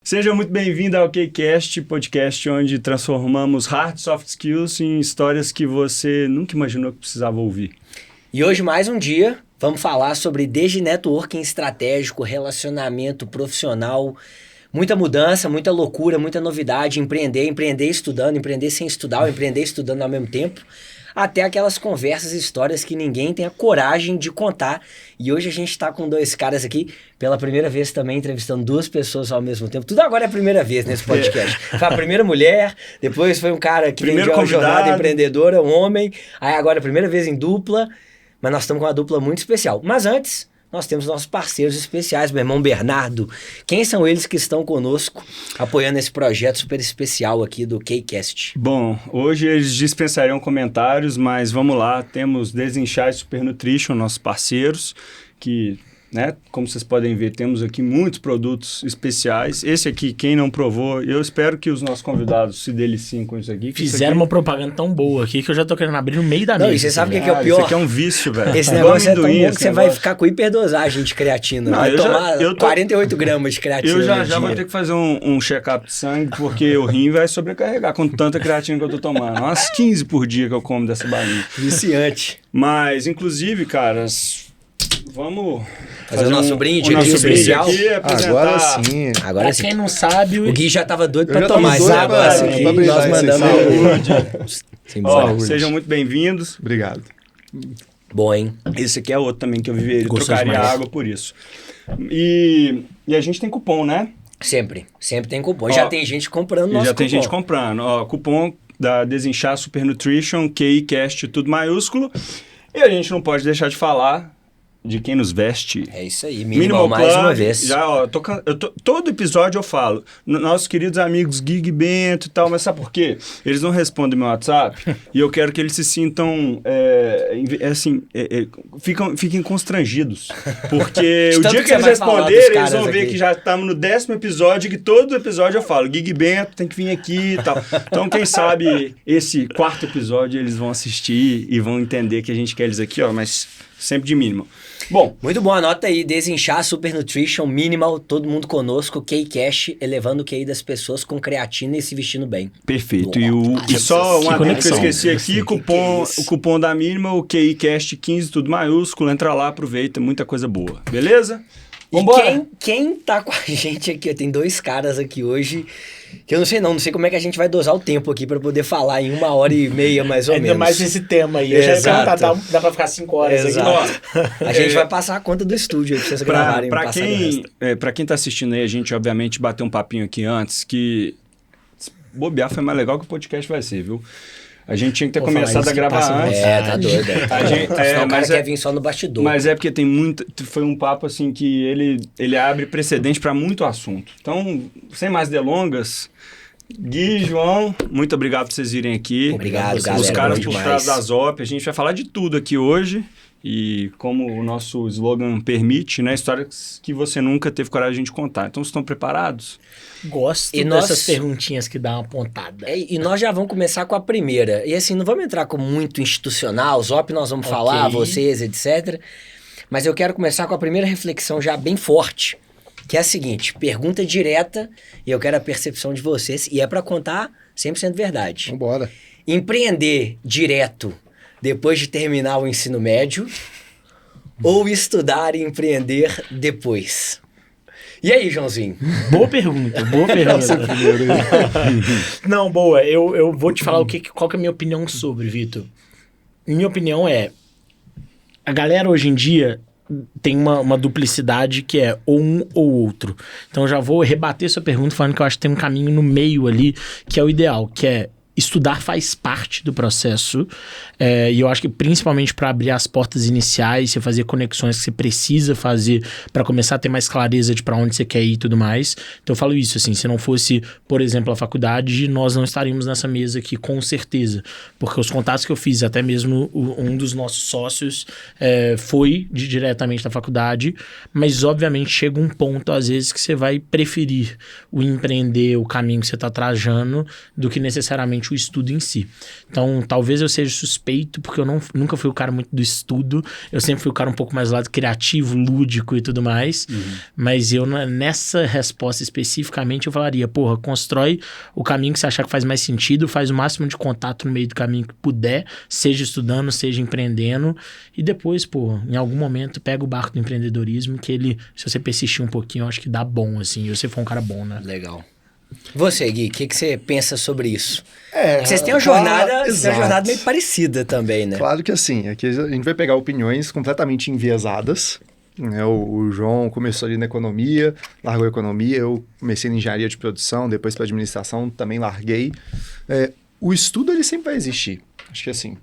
Seja muito bem-vindo ao KCast, podcast onde transformamos hard e soft skills em histórias que você nunca imaginou que precisava ouvir. E hoje, mais um dia, vamos falar sobre desde networking estratégico, relacionamento profissional, muita mudança, muita loucura, muita novidade, empreender estudando, empreender sem estudar, ou empreender estudando ao mesmo tempo, até aquelas conversas e histórias que ninguém tem a coragem de contar. E hoje a gente está com dois caras aqui, pela primeira vez também entrevistando duas pessoas ao mesmo tempo. Tudo agora é a primeira vez nesse podcast. Foi a primeira mulher, depois foi um cara que veio de uma jornada empreendedora, um homem, aí agora é a primeira vez em dupla, mas nós estamos com uma dupla muito especial. Mas antes, nós temos nossos parceiros especiais, meu irmão Bernardo. Quem são eles que estão conosco, apoiando esse projeto super especial aqui do KCast? Bom, hoje eles dispensariam comentários, mas vamos lá, temos Desinchar e Super Nutrition, nossos parceiros, que, né, como vocês podem ver, temos aqui muitos produtos especiais. Esse aqui, quem não provou, eu espero que os nossos convidados se deliciem com isso aqui. Fizeram uma propaganda tão boa aqui que eu já tô querendo abrir no meio da mesa. Não, e você sabe o que é o pior? Isso aqui é um vício, velho. Esse negócio é tão bom que você vai ficar com hiperdosagem de creatina. Vai tomar 48 gramas de creatina. Eu já vou ter que fazer um check-up de sangue, porque o rim vai sobrecarregar com tanta creatina que eu tô tomando. Umas 15 por dia que eu como dessa balinha. Viciante. Mas, inclusive, caras, vamos fazer o nosso brinde aqui especial. Agora sim. Agora sim. Quem não sabe... O Gui já tava doido pra tomar esse negócio aqui. Nós mandamos... Ó, sejam muito bem-vindos. Obrigado. Bom, hein? Esse aqui é outro também que eu viveria, trocaria água por isso. E a gente tem cupom, né? Sempre tem cupom. Já tem gente comprando nosso cupom. Já tem gente comprando. Ó, cupom da Desinchar Super Nutrition, KCast, tudo maiúsculo. E a gente não pode deixar de falar de quem nos veste. É isso aí, Minimal mais uma vez. Já, ó, todo episódio eu falo, nossos queridos amigos Gui e Bento e tal, mas sabe por quê? Eles não respondem meu WhatsApp e eu quero que eles se sintam, fiquem constrangidos. Porque o dia que eles responderem, eles vão ver que já estamos no 10º episódio, que todo episódio eu falo, Gui e Bento tem que vir aqui e tal. Então, quem sabe, esse 4º episódio eles vão assistir e vão entender que a gente quer eles aqui, ó, mas sempre de mínimo. Bom, muito bom, anota aí, Desinchar, Super Nutrition, Minimal, todo mundo conosco, KCast, elevando o QI das pessoas com creatina e se vestindo bem. Perfeito. E só uma coisa que eu esqueci aqui, o cupom da Minimal, o KCast 15, tudo maiúsculo, entra lá, aproveita, muita coisa boa. Beleza? Vambora. E quem tá com a gente aqui, tem dois caras aqui hoje, que eu não sei como é que a gente vai dosar o tempo aqui pra poder falar em 1h30 mais ou menos. Ainda mais esse tema aí. Dá pra ficar 5 horas aqui. A gente vai passar a conta do estúdio aí pra vocês gravarem. Pra quem tá assistindo aí, a gente obviamente bateu um papinho aqui antes, que bobear foi mais legal que o podcast vai ser, viu? A gente tinha que ter começado a gravar antes. Tá doido. O cara quer vir só no bastidor. Mas é porque tem muito... Foi um papo assim que ele abre precedente para muito assunto. Então, sem mais delongas, Gui e João, muito obrigado por vocês virem aqui. Obrigado, galera. Os caras por trás da Zop. A gente vai falar de tudo aqui hoje. E como o nosso slogan permite, né? Histórias que você nunca teve coragem de contar. Então, vocês estão preparados? Gosto dessas perguntinhas que dão uma pontada. E nós já vamos começar com a primeira. E assim, não vamos entrar com muito institucional, Zop nós vamos falar, vocês, etc. Mas eu quero começar com a primeira reflexão já bem forte, que é a seguinte, pergunta direta, e eu quero a percepção de vocês, e é para contar 100% verdade. Vambora. Empreender direto depois de terminar o ensino médio ou estudar e empreender depois? E aí, Joãozinho? Boa pergunta. Não, boa. Eu vou te falar qual que é a minha opinião sobre, Vitor. Minha opinião é, a galera hoje em dia tem uma duplicidade que é ou um ou outro. Então eu já vou rebater sua pergunta falando que eu acho que tem um caminho no meio ali que é o ideal, que é estudar faz parte do processo, e eu acho que principalmente para abrir as portas iniciais, você fazer conexões que você precisa fazer para começar a ter mais clareza de para onde você quer ir e tudo mais. Então eu falo isso, assim, se não fosse, por exemplo, a faculdade, nós não estaríamos nessa mesa aqui com certeza, porque os contatos que eu fiz, até mesmo um dos nossos sócios foi diretamente da faculdade, mas obviamente chega um ponto às vezes que você vai preferir o empreender, o caminho que você está trajando, do que necessariamente o estudo em si. Então, talvez eu seja suspeito, porque eu nunca fui o cara muito do estudo, eu sempre fui o cara um pouco mais do lado criativo, lúdico e tudo mais, mas eu, nessa resposta especificamente, eu falaria, porra, constrói o caminho que você achar que faz mais sentido, faz o máximo de contato no meio do caminho que puder, seja estudando, seja empreendendo, e depois, pô, em algum momento, pega o barco do empreendedorismo, que ele, se você persistir um pouquinho, eu acho que dá bom, assim, e você for um cara bom, né? Legal. Você, Gui, o que você pensa sobre isso? Vocês têm uma jornada meio parecida também, né? Claro que assim, aqui a gente vai pegar opiniões completamente enviesadas. Né? O João começou ali na economia, largou a economia, eu comecei na engenharia de produção, depois para administração, também larguei. O estudo, ele sempre vai existir. Acho que assim,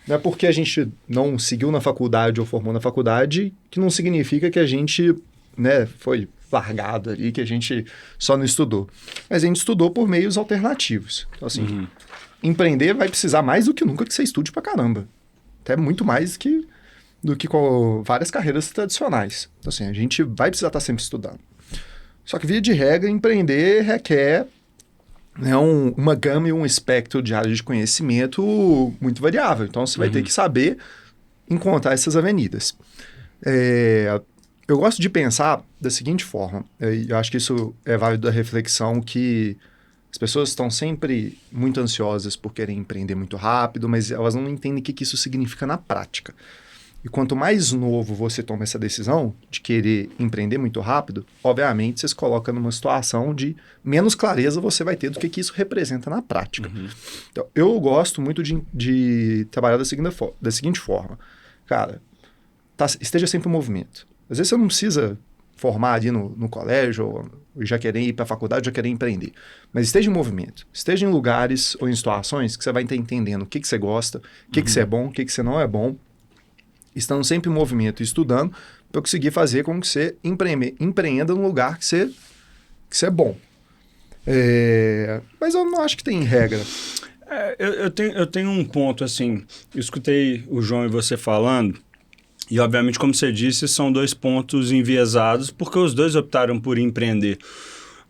não é porque a gente não seguiu na faculdade ou formou na faculdade que não significa que a gente, né, foi largado ali, que a gente só não estudou. Mas a gente estudou por meios alternativos. Então, assim, empreender vai precisar mais do que nunca que você estude pra caramba. Até muito mais do que com várias carreiras tradicionais. Então, assim, a gente vai precisar estar sempre estudando. Só que, via de regra, empreender requer, né, uma gama e um espectro de áreas de conhecimento muito variável. Então, você vai ter que saber encontrar essas avenidas. Eu gosto de pensar da seguinte forma, eu acho que isso é válido da reflexão, que as pessoas estão sempre muito ansiosas por querer empreender muito rápido, mas elas não entendem o que isso significa na prática. E quanto mais novo você toma essa decisão de querer empreender muito rápido, obviamente você se coloca numa situação de menos clareza você vai ter do que isso representa na prática. Então, eu gosto muito de trabalhar da seguinte forma. Cara, esteja sempre em movimento. Às vezes você não precisa formar ali no colégio, ou já querer ir para a faculdade, já querer empreender. Mas esteja em movimento. Esteja em lugares ou em situações que você vai estar entendendo o que você gosta, o que você é bom, o que você não é bom. Estando sempre em movimento e estudando para conseguir fazer com que você empreenda num lugar que você é bom. Mas eu não acho que tem regra. Eu tenho um ponto, assim, eu escutei o João e você falando, e obviamente, como você disse, são dois pontos enviesados, porque os dois optaram por empreender.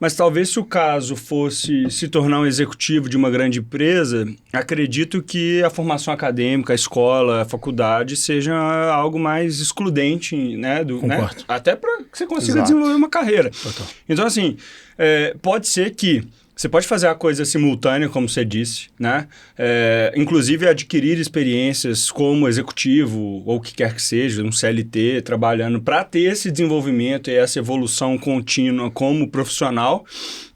Mas talvez se o caso fosse se tornar um executivo de uma grande empresa, acredito que a formação acadêmica, a escola, a faculdade seja algo mais excludente, né? Concordo. Né? Até para que você consiga desenvolver uma carreira. Total. Então, assim, pode ser que você pode fazer a coisa simultânea, como você disse, né? Inclusive adquirir experiências como executivo ou o que quer que seja, um CLT, trabalhando para ter esse desenvolvimento e essa evolução contínua como profissional.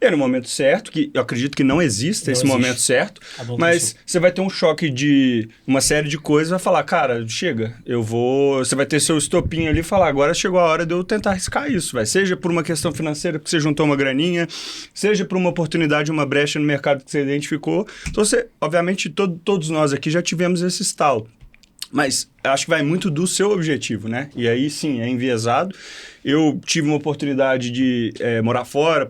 E no momento certo, que eu acredito que não existe esse momento certo, mas você vai ter um choque de uma série de coisas, vai falar, cara, chega, você vai ter seu estopinho ali e falar, agora chegou a hora de eu tentar arriscar isso, seja por uma questão financeira, porque você juntou uma graninha, seja por uma oportunidade, uma brecha no mercado que você identificou. Então, obviamente, todos nós aqui já tivemos esse estalo. Mas acho que vai muito do seu objetivo, né? E aí, sim, é enviesado. Eu tive uma oportunidade de morar fora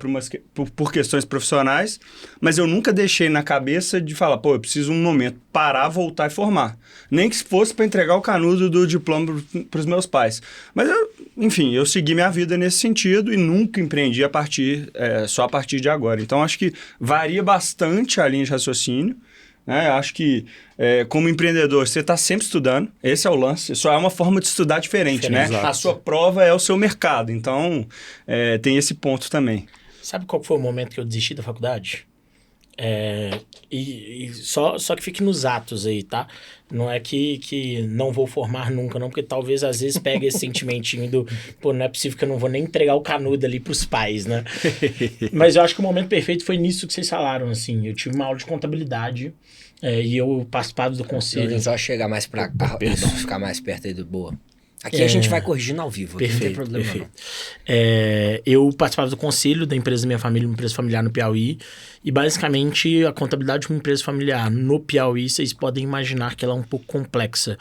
por questões profissionais, mas eu nunca deixei na cabeça de falar, pô, eu preciso um momento parar, voltar e formar. Nem que fosse para entregar o canudo do diploma para os meus pais. Mas, eu segui minha vida nesse sentido e nunca empreendi só a partir de agora. Então, acho que varia bastante a linha de raciocínio. Acho que, como empreendedor, você está sempre estudando. Esse é o lance. Só é uma forma de estudar diferente, né? Exato. A sua prova é o seu mercado. Então, tem esse ponto também. Sabe qual foi o momento que eu desisti da faculdade? Só que fique nos atos aí, tá? Não é que não vou formar nunca, não, porque talvez às vezes pegue esse sentimentinho do, pô, não é possível que eu não vou nem entregar o canudo ali pros pais, né? Mas eu acho que o momento perfeito foi nisso que vocês falaram, assim. Eu tive uma aula de contabilidade e eu participava do conselho. Só chegar mais pra cá, perdão, ficar mais perto aí do boa. Aqui a gente vai corrigindo ao vivo, perfeito, não tem problema perfeito. não. Eu participava do conselho da empresa da minha família, uma empresa familiar no Piauí, e basicamente a contabilidade de uma empresa familiar no Piauí, vocês podem imaginar que ela é um pouco complexa.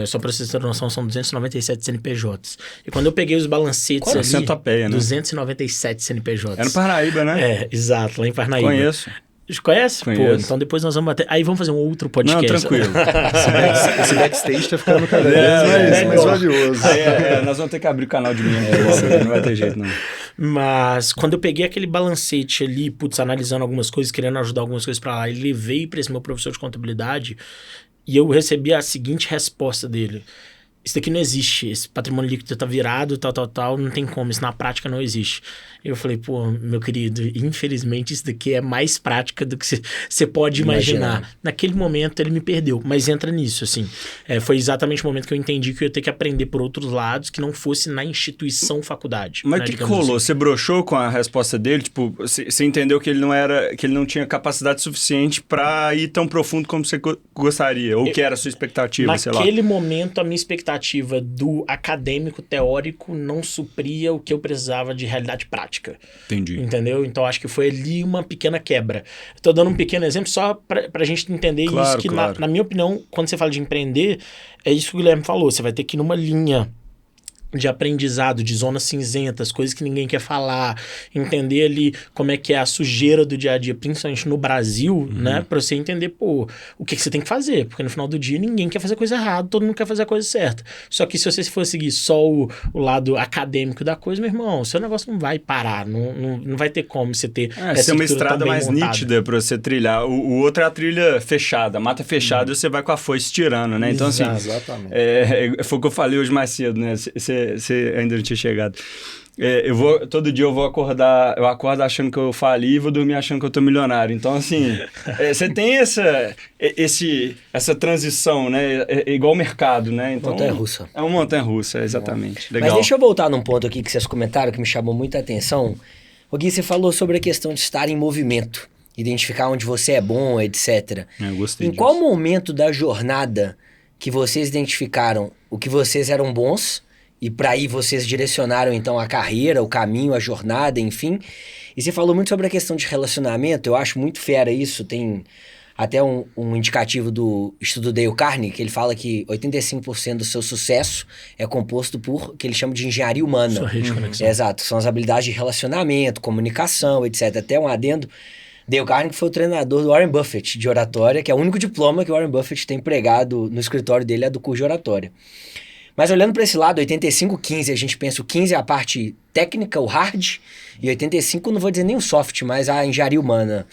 Só para vocês terem noção, são 297 CNPJs. E quando eu peguei os balancetes ali, centopeia, né? 297 CNPJs. É no Parnaíba, né? Exato, lá em Parnaíba. Conheço. Conhece? Conheço. Pô, então depois nós vamos bater. Aí vamos fazer um outro podcast. Não, tranquilo. Esse backstage tá ficando cada vez mais valioso. Nós vamos ter que abrir o canal de mim, não vai ter jeito, não. Mas quando eu peguei aquele balancete ali, analisando algumas coisas, querendo ajudar algumas coisas pra lá, e levei pra esse meu professor de contabilidade, e eu recebi a seguinte resposta dele: isso daqui não existe, esse patrimônio líquido tá virado, tal, não tem como, isso na prática não existe. Eu falei, pô, meu querido, infelizmente isso daqui é mais prática do que você pode imaginar. Naquele momento ele me perdeu, mas entra nisso, assim. Foi exatamente o momento que eu entendi que eu ia ter que aprender por outros lados, que não fosse na instituição faculdade. Mas o que rolou? Assim. Você broxou com a resposta dele? Tipo, você entendeu que ele não tinha capacidade suficiente para ir tão profundo como você gostaria? Ou que era a sua expectativa, sei lá? Naquele momento, a minha expectativa do acadêmico teórico não supria o que eu precisava de realidade prática. Entendi. Entendeu? Então, acho que foi ali uma pequena quebra. Estou dando um pequeno exemplo só para a gente entender isso, que na minha opinião, quando você fala de empreender, é isso que o Guilherme falou, você vai ter que ir numa linha de aprendizado, de zonas cinzentas, coisas que ninguém quer falar, entender ali como é que é a sujeira do dia a dia, principalmente no Brasil, né, pra você entender, pô, o que você tem que fazer, porque no final do dia ninguém quer fazer coisa errada, todo mundo quer fazer a coisa certa. Só que se você for seguir só o lado acadêmico da coisa, meu irmão, seu negócio não vai parar, não vai ter como você ter essa uma estrada mais montada. Nítida pra você trilhar. O outro é a trilha fechada, a mata fechada, e você vai com a foice tirando, né? Então, assim, exatamente. Foi o que eu falei hoje mais cedo, né? Você ainda não tinha chegado. Todo dia eu acordo achando que eu fali e vou dormir achando que eu tô milionário. Então, assim, você tem essa transição, né? Igual o mercado, né? Então, montanha-russa. É uma montanha-russa, exatamente. Legal. Mas deixa eu voltar num ponto aqui que vocês comentaram, que me chamou muita atenção. O Gui, você falou sobre a questão de estar em movimento, identificar onde você é bom, etc. Eu gostei disso. Em qual momento da jornada que vocês identificaram o que vocês eram bons e para aí vocês direcionaram então a carreira, o caminho, a jornada, enfim? E você falou muito sobre a questão de relacionamento, eu acho muito fera isso, tem até um indicativo do estudo Dale Carnegie, que ele fala que 85% do seu sucesso é composto por o que ele chama de engenharia humana. Sua rede de conexão. Exato, são as habilidades de relacionamento, comunicação, etc. Até um adendo, Dale Carnegie foi o treinador do Warren Buffett de oratória, que é o único diploma que o Warren Buffett tem empregado no escritório dele, é do curso de oratória. Mas olhando para esse lado, 85-15, a gente pensa o 15 é a parte técnica, o hard, e 85 não vou dizer nem o soft, mas a engenharia humana.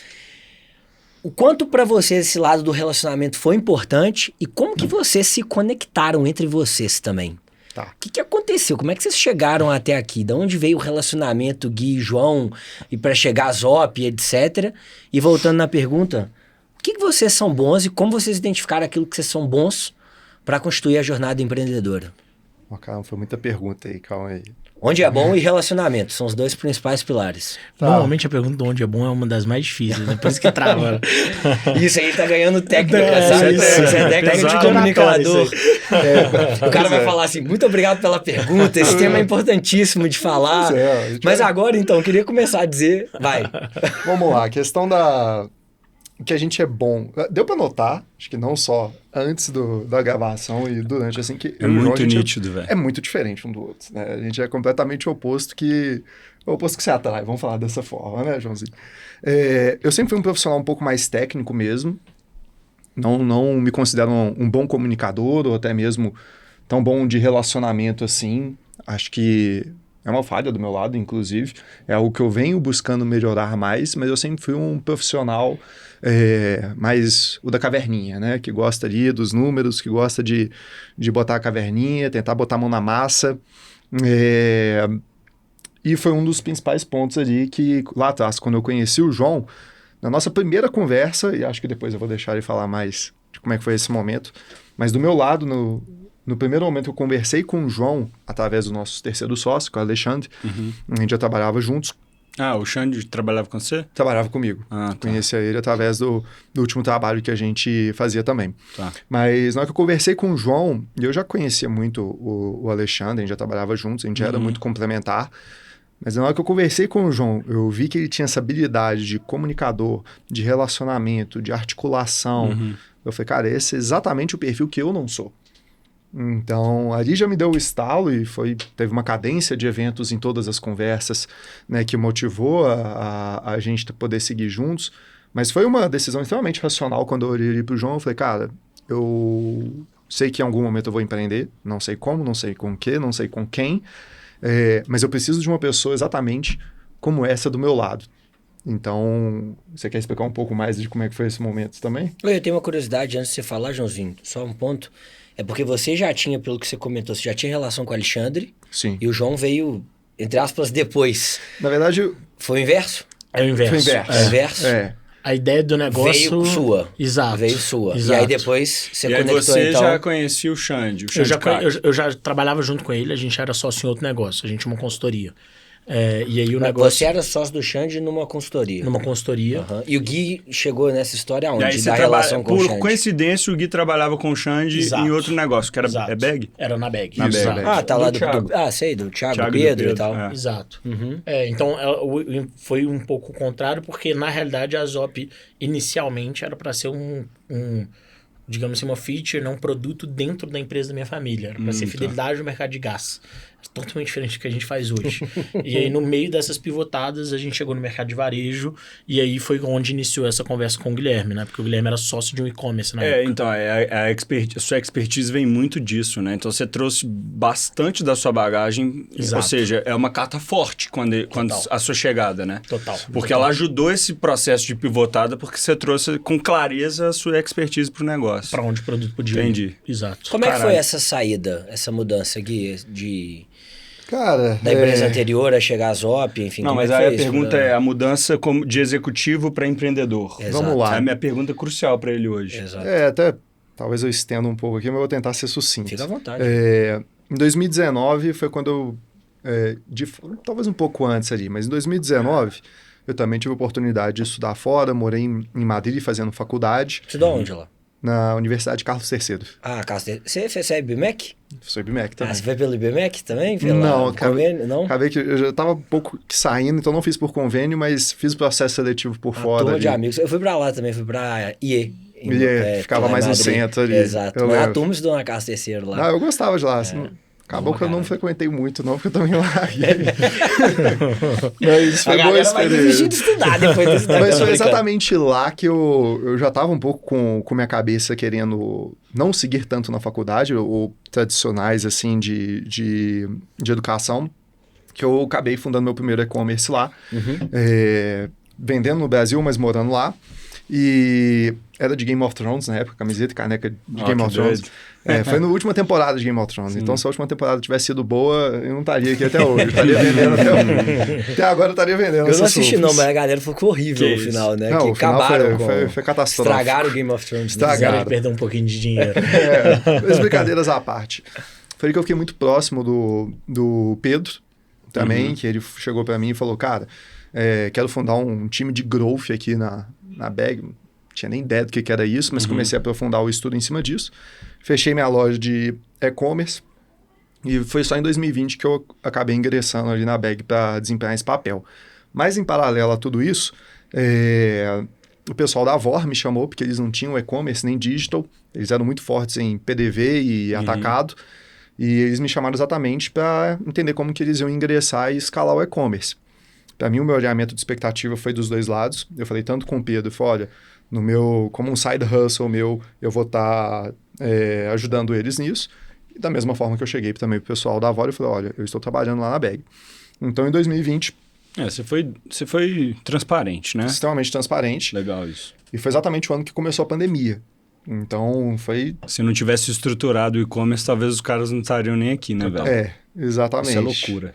O quanto para vocês esse lado do relacionamento foi importante e como que vocês se conectaram entre vocês também? Tá. O que aconteceu? Como é que vocês chegaram até aqui? De onde veio o relacionamento Gui e João e para chegar a Zop, etc. E voltando na pergunta, o que vocês são bons e como vocês identificaram aquilo que vocês são bons para constituir a jornada empreendedora? Calma, foi muita pergunta aí, calma aí. Onde é bom e relacionamento, são os dois principais pilares. Normalmente a pergunta de onde é bom é uma das mais difíceis, né? Por isso que trava. Isso aí tá ganhando técnica, sabe? Isso é técnica de comunicador. O cara vai falar assim, muito obrigado pela pergunta, esse tema é importantíssimo de falar. Mas agora, então, eu queria começar a dizer, vai. Vamos lá, a questão que a gente é bom. Deu pra notar, acho que não só antes da gravação e durante, assim, que é muito nítido, velho. É muito diferente um do outro, né? A gente é completamente o oposto que você atrai, vamos falar dessa forma, né, Joãozinho? Eu sempre fui um profissional um pouco mais técnico mesmo, não me considero um bom comunicador ou até mesmo tão bom de relacionamento assim. Acho que é uma falha do meu lado, inclusive. É algo que eu venho buscando melhorar mais, mas eu sempre fui um profissional mais o da caverninha, né? Que gosta ali dos números, que gosta de botar a caverninha, tentar botar a mão na massa. E foi um dos principais pontos ali que, lá atrás, quando eu conheci o João, na nossa primeira conversa, e acho que depois eu vou deixar ele falar mais de como é que foi esse momento, mas do meu lado, no primeiro momento eu conversei com o João, através do nosso terceiro sócio, com o Alexandre, a gente já trabalhava juntos. O Xande trabalhava com você? Trabalhava comigo. Tá. Conhecia ele através do último trabalho que a gente fazia também. Tá. Mas na hora que eu conversei com o João, eu já conhecia muito o Alexandre, a gente já trabalhava juntos, a gente era muito complementar. Mas na hora que eu conversei com o João, eu vi que ele tinha essa habilidade de comunicador, de relacionamento, de articulação. Eu falei, cara, esse é exatamente o perfil que eu não sou. Então, ali já me deu o estalo e teve uma cadência de eventos em todas as conversas, né, que motivou a gente poder seguir juntos. Mas foi uma decisão extremamente racional quando eu olhei para o João. Eu falei, cara, eu sei que em algum momento eu vou empreender, não sei como, não sei com o quê, não sei com quem. Mas eu preciso de uma pessoa exatamente como essa do meu lado. Então, você quer explicar um pouco mais de como é que foi esse momento também? Eu tenho uma curiosidade antes de você falar, Joãozinho, só um ponto. É porque você já tinha, pelo que você comentou, você já tinha relação com o Alexandre. Sim. E o João veio, entre aspas, depois. Na verdade... Foi o inverso? É o inverso. Foi o inverso. É o inverso? A ideia do negócio... Veio sua. Exato. Veio sua. Exato. E aí depois você e conectou, aí você então... já conhecia o Xande, Eu já trabalhava junto com ele, a gente era sócio em outro negócio, a gente tinha uma consultoria. E aí o Mas negócio... Você era sócio do Xande numa consultoria. Numa consultoria. Uhum. E o Gui chegou nessa história E onde? aí Da relação com o por Xande. coincidência, o Gui trabalhava com o Xande Exato. em outro negócio, que era Exato. Bag? Era na Bag. Na Exato. Bag. Ah, tá lá do Thiago. sei, do Thiago, Thiago do e do Pedro e Pedro, tal. é. Exato. Uhum. Então foi um pouco o contrário, porque na realidade a Zop inicialmente era para ser digamos assim, uma feature, né, um produto dentro da empresa da minha família. Era para ser fidelidade no mercado de gás. Totalmente diferente do que a gente faz hoje. E aí, no meio dessas pivotadas, a gente chegou no mercado de varejo, e aí foi onde iniciou essa conversa com o Guilherme, né? Porque o Guilherme era sócio de um e-commerce na época. Então, a sua expertise vem muito disso, né? Então, você trouxe bastante da sua bagagem, Exato. ou seja, é uma carta forte quando a sua chegada, né? Total. Porque ela ajudou esse processo de pivotada, porque você trouxe com clareza a sua expertise para o negócio. Para onde o produto podia ir. Entendi. Exato. Como é que Caralho. foi essa saída, essa mudança, Gui, Cara... da empresa anterior a chegar à Zop, enfim? Não, como mas é que aí foi a isso? pergunta é a mudança de executivo para empreendedor. Exato. Vamos lá. É a minha pergunta crucial para ele hoje. Exato. Até talvez eu estenda um pouco aqui, mas eu vou tentar ser sucinto. Fica à vontade. Em 2019 foi quando talvez um pouco antes ali, mas em 2019 eu também tive a oportunidade de estudar fora, morei em Madrid fazendo faculdade, Estudou onde lá? na Universidade Carlos III. Ah, Cássio, você é IBMEC? Sou IBMEC Ah, também. você foi pelo IBMEC também? Não, convênio? Não? Acabei que eu já estava um pouco saindo, então não fiz por convênio, mas fiz o processo seletivo por fora. Turma ali. de amigos. Eu fui pra lá também, fui pra IE. Ficava lá em mais no Madrid. centro ali. Exato. Eu Mas a lembro. turma estudou na Cássio Terceiro lá. Ah, eu gostava de lá. Assim, acabou Bom, que eu não cara. frequentei muito, não, porque eu também larguei. Mas foi A boa galera vai desistir de experiência. estudar depois desse tempo. Mas foi exatamente lá que eu já estava um pouco com minha cabeça querendo não seguir tanto na faculdade, ou tradicionais, assim, de educação, que eu acabei fundando meu primeiro e-commerce lá, vendendo no Brasil, mas morando lá. E era de Game of Thrones na época, camiseta e caneca de Game of Thrones. Foi na última temporada de Game of Thrones. Então, se a última temporada tivesse sido boa, eu não estaria aqui até hoje. Eu estaria vendendo até agora, eu estaria vendendo. Eu não assisti não, mas a galera falou que foi horrível Que o final, né? Não, que o final acabaram foi catastrófico. Estragaram o Game of Thrones. Estragaram. Fizeram ele perder um pouquinho de dinheiro. Mas brincadeiras à parte. Foi aí que eu fiquei muito próximo do Pedro, também, que ele chegou para mim e falou, cara, quero fundar um time de growth aqui na Bag. Não tinha nem ideia do que era isso, mas comecei a aprofundar o estudo em cima disso. Fechei minha loja de e-commerce e foi só em 2020 que eu acabei ingressando ali na Bag para desempenhar esse papel. Mas em paralelo a tudo isso, o pessoal da Avor me chamou, porque eles não tinham e-commerce nem digital, eles eram muito fortes em PDV e atacado, e eles me chamaram exatamente para entender como que eles iam ingressar e escalar o e-commerce. Para mim, o meu alinhamento de expectativa foi dos dois lados. Eu falei tanto com o Pedro, falei, olha, como um side hustle meu, eu vou estar ajudando eles nisso. E da mesma forma que eu cheguei também pro pessoal da Avor, eu falei, olha, eu estou trabalhando lá na Bag. Então, em 2020... Você foi transparente, né? Extremamente transparente. Legal isso. E foi exatamente o ano que começou a pandemia. Então, foi... Se não tivesse estruturado o e-commerce, talvez os caras não estariam nem aqui, né, velho? Exatamente. Isso é loucura.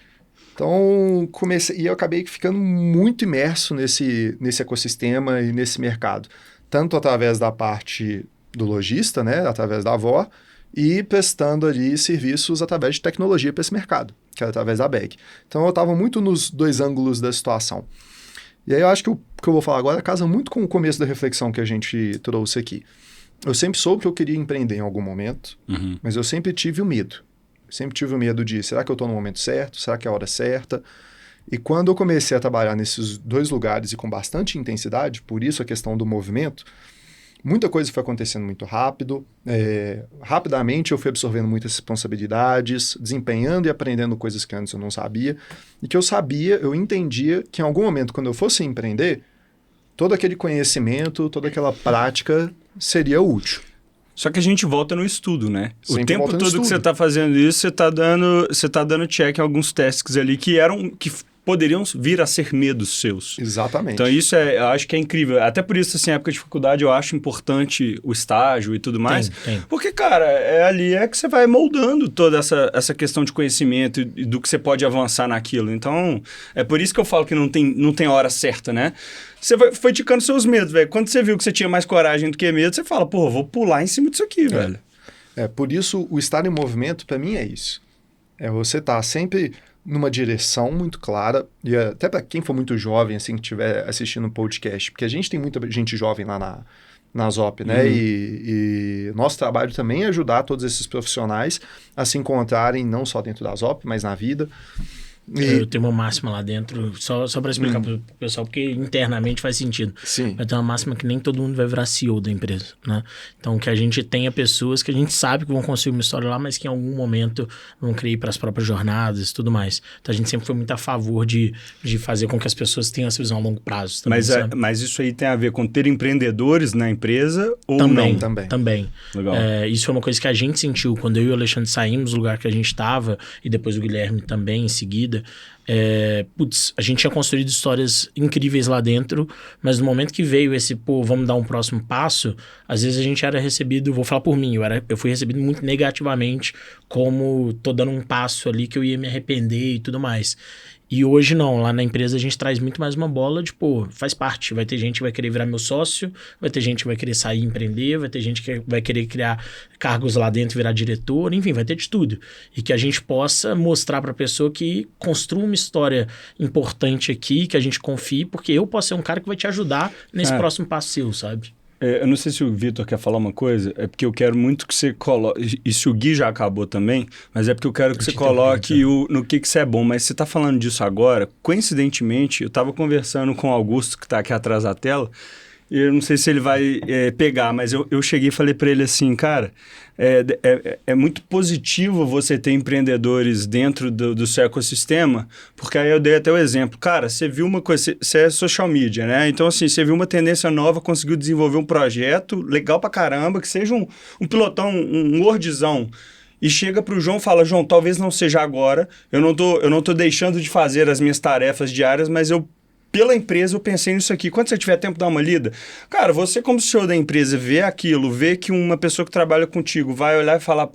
Então, e eu acabei ficando muito imerso nesse ecossistema e nesse mercado. Tanto através da parte do lojista, né, através da Avor, e prestando ali serviços através de tecnologia para esse mercado, que era através da Bag. Então, eu estava muito nos dois ângulos da situação. E aí, eu acho que o que eu vou falar agora casa muito com o começo da reflexão que a gente trouxe aqui. Eu sempre soube que eu queria empreender em algum momento, mas eu sempre tive o medo. Sempre tive o medo de, será que eu estou no momento certo? Será que é a hora certa? E quando eu comecei a trabalhar nesses dois lugares e com bastante intensidade, por isso a questão do movimento, muita coisa foi acontecendo muito rápido. Rapidamente eu fui absorvendo muitas responsabilidades, desempenhando e aprendendo coisas que antes eu não sabia. E que eu entendia que em algum momento, quando eu fosse empreender, todo aquele conhecimento, toda aquela prática seria útil. Só que a gente volta no estudo, né? Sempre o tempo todo que você está fazendo isso, você tá dando check em alguns tasks ali que poderiam vir a ser medos seus. Exatamente. Então isso eu acho que é incrível. Até por isso, assim, na época de faculdade, eu acho importante o estágio e tudo mais. Tem. Porque, cara, ali que você vai moldando toda essa questão de conhecimento e do que você pode avançar naquilo. Então, é por isso que eu falo que não tem hora certa, né? Você foi ticando seus medos, velho. Quando você viu que você tinha mais coragem do que medo, você fala, pô, vou pular em cima disso aqui, velho. Por isso, o estar em movimento, para mim, é isso. É você estar sempre numa direção muito clara, e até para quem for muito jovem, assim, que estiver assistindo o podcast, porque a gente tem muita gente jovem lá na ZOP, né? E nosso trabalho também é ajudar todos esses profissionais a se encontrarem, não só dentro da ZOP, mas na vida. Eu tenho uma máxima lá dentro, só para explicar pro pessoal, porque internamente faz sentido. Sim. Vai ter uma máxima que nem todo mundo vai virar CEO da empresa, né? Então, que a gente tenha pessoas que a gente sabe que vão construir uma história lá, mas que em algum momento vão criar para as próprias jornadas e tudo mais. Então, a gente sempre foi muito a favor de fazer com que as pessoas tenham essa visão a longo prazo. Também, mas isso aí tem a ver com ter empreendedores na empresa ou também, não? Também. Legal. Isso foi uma coisa que a gente sentiu quando eu e o Alexandre saímos do lugar que a gente estava, e depois o Guilherme também em seguida. A gente tinha construído histórias incríveis lá dentro, mas no momento que veio esse, vamos dar um próximo passo, às vezes a gente era recebido, vou falar por mim, eu fui recebido muito negativamente, como tô dando um passo ali que eu ia me arrepender e tudo mais. E hoje não, lá na empresa a gente traz muito mais uma bola de, faz parte. Vai ter gente que vai querer virar meu sócio, vai ter gente que vai querer sair e empreender, vai ter gente que vai querer criar cargos lá dentro, virar diretor, enfim, vai ter de tudo. E que a gente possa mostrar para a pessoa que construa uma história importante aqui, que a gente confie, porque eu posso ser um cara que vai te ajudar nesse próximo passo seu, sabe? Eu não sei se o Vitor quer falar uma coisa, é porque eu quero muito que você coloque, e se o Gui já acabou também, mas é porque eu quero que você coloque no que você é bom. Mas você está falando disso agora, coincidentemente, eu estava conversando com o Augusto, que está aqui atrás da tela, e eu não sei se ele vai pegar, mas eu cheguei e falei para ele assim, cara, é muito positivo você ter empreendedores dentro do seu ecossistema, porque aí eu dei até o exemplo. Cara, você viu uma coisa, você é social media, né? Então, assim, você viu uma tendência nova, conseguiu desenvolver um projeto legal pra caramba, que seja um pilotão, um wordzão, e chega pro João e fala, João, talvez não seja agora, eu não tô deixando de fazer as minhas tarefas diárias, mas pela empresa, eu pensei nisso aqui. Quando você tiver tempo, dá uma lida. Cara, você como CEO da empresa, vê aquilo, vê que uma pessoa que trabalha contigo vai olhar e falar,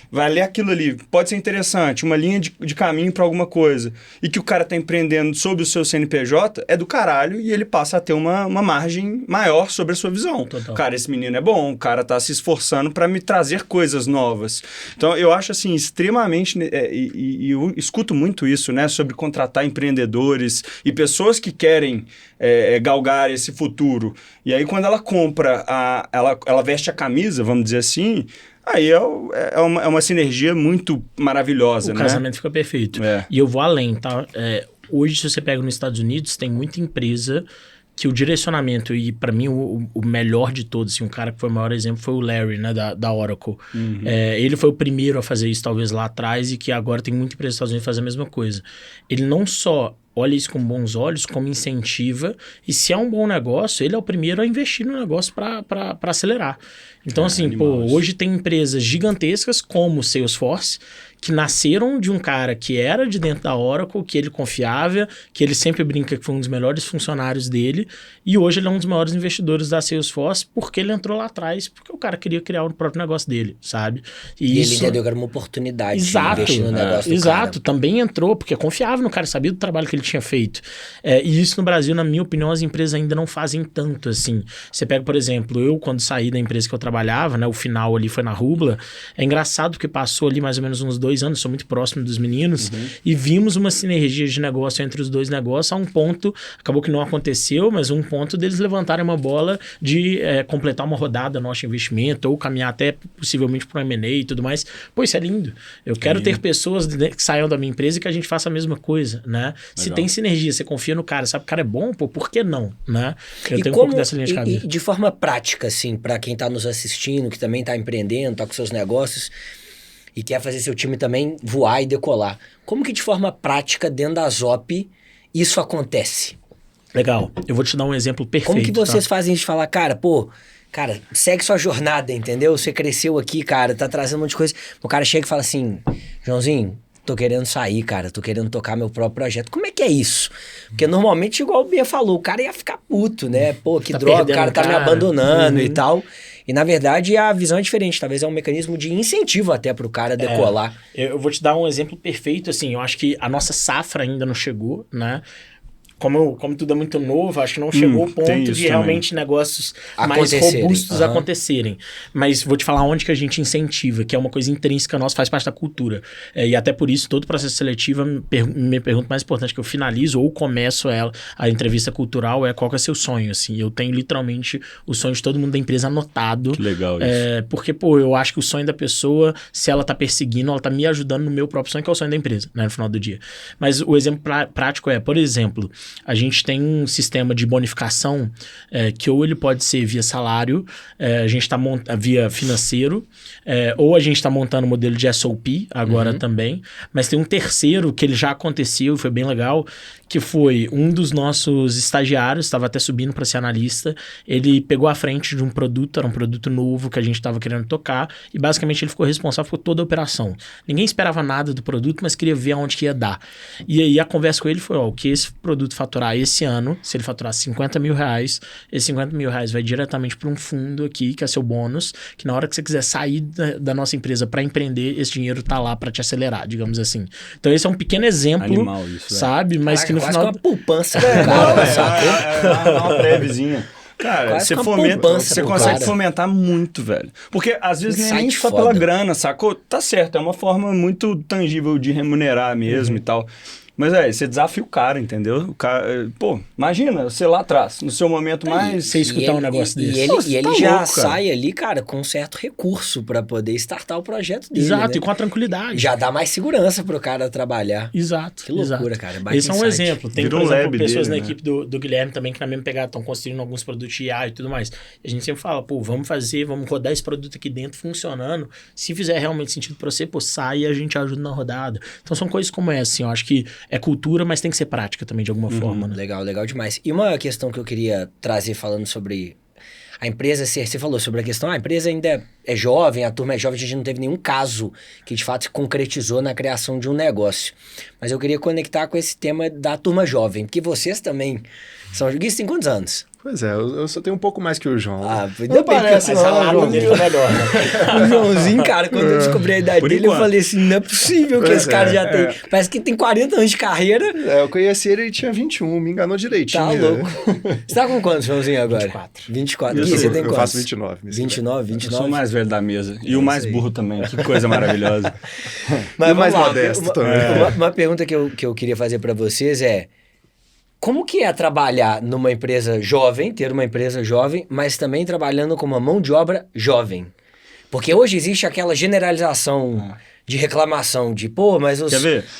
vai ler aquilo ali, pode ser interessante, uma linha de caminho para alguma coisa, e que o cara tá empreendendo sobre o seu CNPJ, é do caralho, e ele passa a ter uma margem maior sobre a sua visão. Total. Cara, esse menino é bom, o cara tá se esforçando para me trazer coisas novas. Então, eu acho assim, extremamente, e eu escuto muito isso, né, sobre contratar empreendedores e pessoas que querem galgar esse futuro. E aí, quando ela compra, ela veste a camisa, vamos dizer assim, aí é uma sinergia muito maravilhosa, né? O casamento fica perfeito. E eu vou além, tá? Hoje, se você pega nos Estados Unidos, tem muita empresa que o direcionamento, e para mim o melhor de todos, assim, um cara que foi o maior exemplo foi o Larry, né, da Oracle. Uhum. Ele foi o primeiro a fazer isso talvez lá atrás, e que agora tem muita empresa nos Estados Unidos que faz a mesma coisa. Ele não só olha isso com bons olhos, como incentiva, e se é um bom negócio, ele é o primeiro a investir no negócio para acelerar. Então, hoje tem empresas gigantescas como o Salesforce, que nasceram de um cara que era de dentro da Oracle, que ele confiava, que ele sempre brinca que foi um dos melhores funcionários dele, e hoje ele é um dos maiores investidores da Salesforce, porque ele entrou lá atrás, porque o cara queria criar o próprio negócio dele, sabe? E ele entendeu que era uma oportunidade de investir no negócio do Exato, também entrou, porque confiava no cara, sabia do trabalho que ele tinha feito. E isso no Brasil, na minha opinião, as empresas ainda não fazem tanto, assim. Você pega, por exemplo, eu quando saí da empresa que eu trabalhava, né, o final ali foi na Rubla, é engraçado porque passou ali mais ou menos uns 2 anos, sou muito próximo dos meninos, e vimos uma sinergia de negócio entre os dois negócios a um ponto, acabou que não aconteceu, mas um ponto deles levantarem uma bola de completar uma rodada nosso investimento, ou caminhar até possivelmente para um M&A e tudo mais. Pô, isso é lindo. Eu quero ter pessoas que saiam da minha empresa e que a gente faça a mesma coisa, né? Se tem sinergia, você confia no cara, sabe que o cara é bom, pô, por que não, né? Eu tenho um pouco dessa linha de cabeça. E de forma prática, assim, para quem tá nos assistindo, que também tá empreendendo, tá com seus negócios e quer fazer seu time também voar e decolar. Como que de forma prática, dentro da ZOP, isso acontece? Legal. Eu vou te dar um exemplo perfeito. Como que vocês fazem isso de falar, cara, segue sua jornada, entendeu? Você cresceu aqui, cara, tá trazendo um monte de coisa. O cara chega e fala assim, Joãozinho, tô querendo sair, cara, tô querendo tocar meu próprio projeto. Como é que é isso? Porque normalmente, igual o Bia falou, o cara ia ficar puto, né? Pô, que droga, o cara tá me abandonando e tal. E, na verdade, a visão é diferente. Talvez é um mecanismo de incentivo até pro cara decolar. Eu vou te dar um exemplo perfeito, assim. Eu acho que a nossa safra ainda não chegou, né? Como tudo é muito novo, acho que não chegou ao ponto de realmente negócios mais robustos acontecerem. Mas vou te falar onde que a gente incentiva, que é uma coisa intrínseca nossa, faz parte da cultura. E até por isso, todo processo seletivo, me pergunta mais importante que eu finalizo ou começo a entrevista cultural qual que é seu sonho, assim. Eu tenho literalmente o sonho de todo mundo da empresa anotado. Que legal isso. Porque, eu acho que o sonho da pessoa, se ela tá perseguindo, ela tá me ajudando no meu próprio sonho, que é o sonho da empresa, né, no final do dia. Mas o exemplo prático por exemplo, a gente tem um sistema de bonificação que ou ele pode ser via salário, a gente está via financeiro, ou a gente está montando um modelo de SOP agora também, mas tem um terceiro que ele já aconteceu, foi bem legal, que foi um dos nossos estagiários, estava até subindo para ser analista, ele pegou a frente de um produto, era um produto novo que a gente estava querendo tocar, e basicamente ele ficou responsável por toda a operação. Ninguém esperava nada do produto, mas queria ver aonde que ia dar. E aí a conversa com ele foi, o que esse produto faturar esse ano, se ele faturar 50 mil reais, esses 50 mil reais vai diretamente para um fundo aqui, que é seu bônus, que na hora que você quiser sair da nossa empresa para empreender, esse dinheiro tá lá para te acelerar, digamos assim. Então esse é um pequeno exemplo, animal isso, sabe? Mas que no quase final... uma poupança, cara, sacou? É uma prévizinha. Cara, você consegue fomentar muito, velho. Porque às vezes nem só pela grana, sacou? Tá certo, é uma forma muito tangível de remunerar mesmo e tal. Mas, você desafia o cara, entendeu? O cara, imagina, você lá atrás, no seu momento mais... Você escutar um negócio desse. E ele já sai ali, cara, com um certo recurso pra poder startar o projeto dele, Exato, né? E com a tranquilidade. Já dá mais segurança pro cara trabalhar. Exato. Que loucura, cara. Esse é um exemplo. Tem, por exemplo, pessoas dele, na equipe do Guilherme também que na mesma pegada estão construindo alguns produtos de IA e tudo mais. A gente sempre fala, vamos rodar esse produto aqui dentro funcionando. Se fizer realmente sentido pra você, sai e a gente ajuda na rodada. Então são coisas como essa, assim, eu acho que é cultura, mas tem que ser prática também de alguma forma, né? Legal demais. E uma questão que eu queria trazer falando sobre a empresa, você falou sobre a questão, a empresa ainda é jovem, a turma é jovem, a gente não teve nenhum caso que de fato se concretizou na criação de um negócio. Mas eu queria conectar com esse tema da turma jovem, porque vocês também são... Gui, você tem quantos anos? Pois é, eu só tenho um pouco mais que o João. Não parece, mas a João dele tá melhor, né? O Joãozinho, cara, quando eu descobri a idade dele, eu falei assim, não é possível que esse cara já tem. Parece que tem 40 anos de carreira. Eu conheci ele tinha 21, me enganou direitinho. Tá louco. Você tá com quantos, Joãozinho, agora? 24. Gui, você tem quantos? Eu faço 29. 29. Eu sou o mais velho da mesa. E o mais burro também. Que coisa maravilhosa. Mas e o mais modesto também. Uma pergunta que eu queria fazer pra vocês é: como que é trabalhar numa empresa jovem, ter uma empresa jovem, mas também trabalhando com uma mão de obra jovem? Porque hoje existe aquela generalização de reclamação de, mas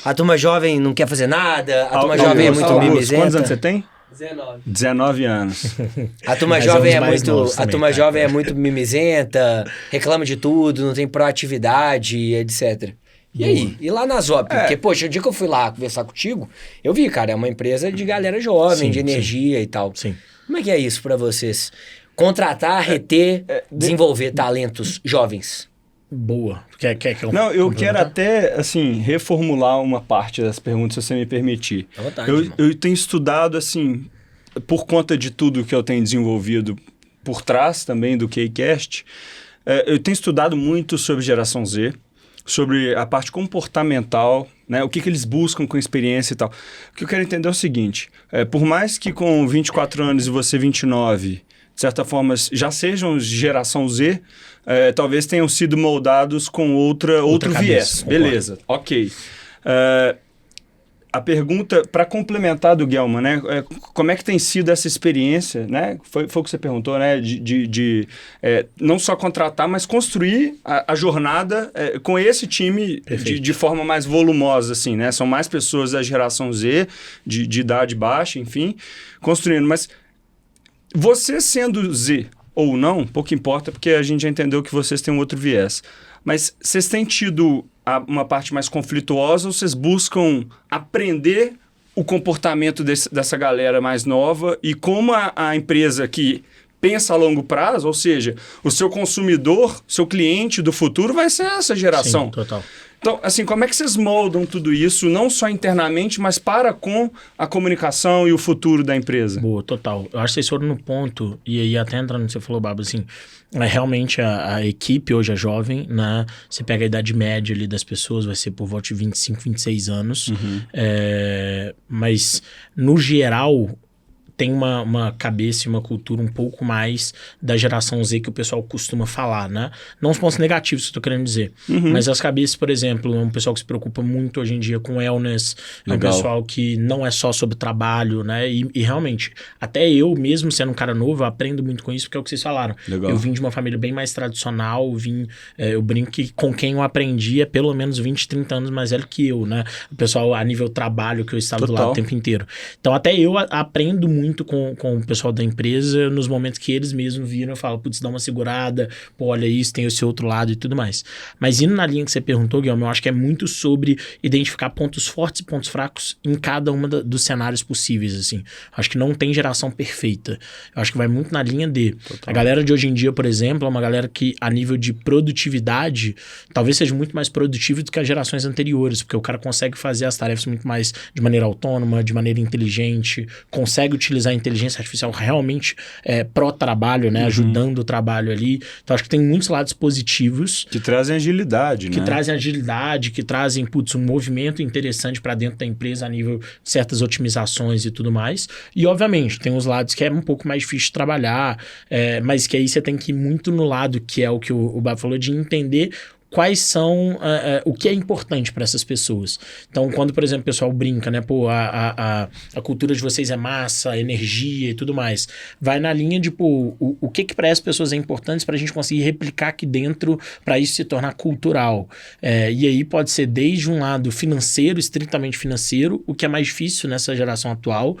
a turma jovem não quer fazer nada, a turma jovem é muito mimizenta. Quantos anos você tem? 19 anos. A turma jovem é muito mimizenta, reclama de tudo, não tem proatividade, etc. E aí? E lá na Zop? Porque, poxa, o dia que eu fui lá conversar contigo, eu vi, cara, é uma empresa de galera jovem, de energia e tal. Sim. Como é que é isso pra vocês? Contratar, reter, desenvolver talentos jovens. Boa. Quer Não, eu quero até, assim, reformular uma parte das perguntas, se você me permitir. À vontade, eu tenho estudado, assim, por conta de tudo que eu tenho desenvolvido por trás também do Kcast, eu tenho estudado muito sobre geração Z, sobre a parte comportamental, né? O que eles buscam com experiência e tal. O que eu quero entender é o seguinte, por mais que com 24 anos e você 29, de certa forma, já sejam geração Z, talvez tenham sido moldados com outro viés. Beleza, ok. A pergunta, para complementar do Guelma, né? Como é que tem sido essa experiência, né? Foi o que você perguntou, né? De não só contratar, mas construir a jornada com esse time de forma mais volumosa, assim, né? São mais pessoas da geração Z, de idade baixa, enfim, construindo. Mas você sendo Z ou não, pouco importa, porque a gente já entendeu que vocês têm um outro viés. Mas vocês têm tido uma parte mais conflituosa ou vocês buscam aprender o comportamento dessa galera mais nova e como a empresa que pensa a longo prazo, ou seja, o seu consumidor, seu cliente do futuro vai ser essa geração. Sim, total. Então, assim, como é que vocês moldam tudo isso, não só internamente, mas para com a comunicação e o futuro da empresa? Boa, total. Eu acho que vocês foram no ponto, e aí até entrando no que você falou, Babo, assim, realmente a equipe hoje é jovem, né? Você pega a idade média ali das pessoas, vai ser por volta de 25, 26 anos. Mas, no geral, tem uma cabeça e uma cultura um pouco mais da geração Z que o pessoal costuma falar, né? Não os pontos negativos que eu tô querendo dizer, mas as cabeças, por exemplo, é um pessoal que se preocupa muito hoje em dia com wellness, é um pessoal que não é só sobre trabalho, né? E realmente, até eu mesmo sendo um cara novo, eu aprendo muito com isso, porque é o que vocês falaram. Legal. Eu vim de uma família bem mais tradicional, eu brinco que com quem eu aprendi é pelo menos 20, 30 anos mais velho que eu, né? O pessoal a nível trabalho que eu estava do lado o tempo inteiro. Então até eu aprendo muito com o pessoal da empresa nos momentos que eles mesmos viram, eu falo, putz, dá uma segurada, pô, olha isso, tem esse outro lado e tudo mais. Mas indo na linha que você perguntou, Guilherme, eu acho que é muito sobre identificar pontos fortes e pontos fracos em cada uma dos cenários possíveis, assim. Acho que não tem geração perfeita. Eu acho que vai muito na linha de... Total. A galera de hoje em dia, por exemplo, é uma galera que, a nível de produtividade, talvez seja muito mais produtiva do que as gerações anteriores, porque o cara consegue fazer as tarefas muito mais de maneira autônoma, de maneira inteligente, consegue utilizar a inteligência artificial realmente pró-trabalho, né? Ajudando o trabalho ali. Então, acho que tem muitos lados positivos. Que trazem agilidade, que trazem agilidade, que trazem, um movimento interessante para dentro da empresa a nível de certas otimizações e tudo mais. E, obviamente, tem os lados que é um pouco mais difícil de trabalhar, mas que aí você tem que ir muito no lado, que é o que o Babo falou, de entender quais são, o que é importante para essas pessoas. Então, quando, por exemplo, o pessoal brinca, né? Pô, a cultura de vocês é massa, energia e tudo mais. Vai na linha de, pô, o que para essas pessoas é importante para a gente conseguir replicar aqui dentro para isso se tornar cultural. E aí pode ser desde um lado financeiro, estritamente financeiro, o que é mais difícil nessa geração atual,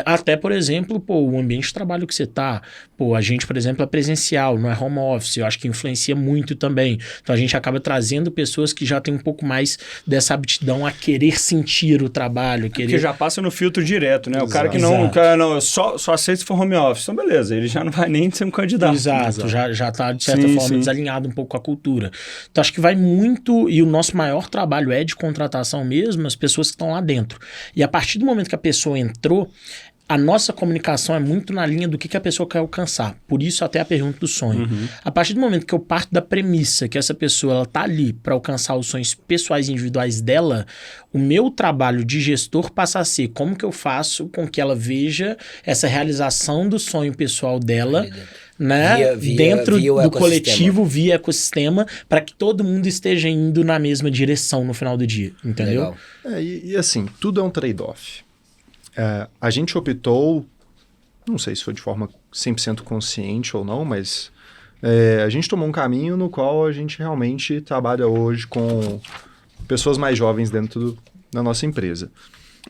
até, por exemplo, pô, o ambiente de trabalho que você tá. Pô, a gente, por exemplo, é presencial, não é home office. Eu acho que influencia muito também. Então, a gente acaba trazendo pessoas que já têm um pouco mais dessa aptidão a querer sentir o trabalho. Porque já passa no filtro direto, né? Exato. O cara não só aceita se for home office. Então, beleza, ele já não vai nem ser um candidato. Exato. Já tá, de certa forma, desalinhado um pouco com a cultura. Então, acho que vai muito, e o nosso maior trabalho é de contratação mesmo, as pessoas que estão lá dentro. E a partir do momento que a pessoa entrou, a nossa comunicação é muito na linha do que a pessoa quer alcançar. Por isso, até a pergunta do sonho. A partir do momento que eu parto da premissa que essa pessoa ela tá ali para alcançar os sonhos pessoais e individuais dela, o meu trabalho de gestor passa a ser como que eu faço com que ela veja essa realização do sonho pessoal dela, né? Dentro do coletivo, via ecossistema, para que todo mundo esteja indo na mesma direção no final do dia. Entendeu? E assim, tudo é um trade-off. A gente optou, não sei se foi de forma 100% consciente ou não, mas a gente tomou um caminho no qual a gente realmente trabalha hoje com pessoas mais jovens dentro da nossa empresa.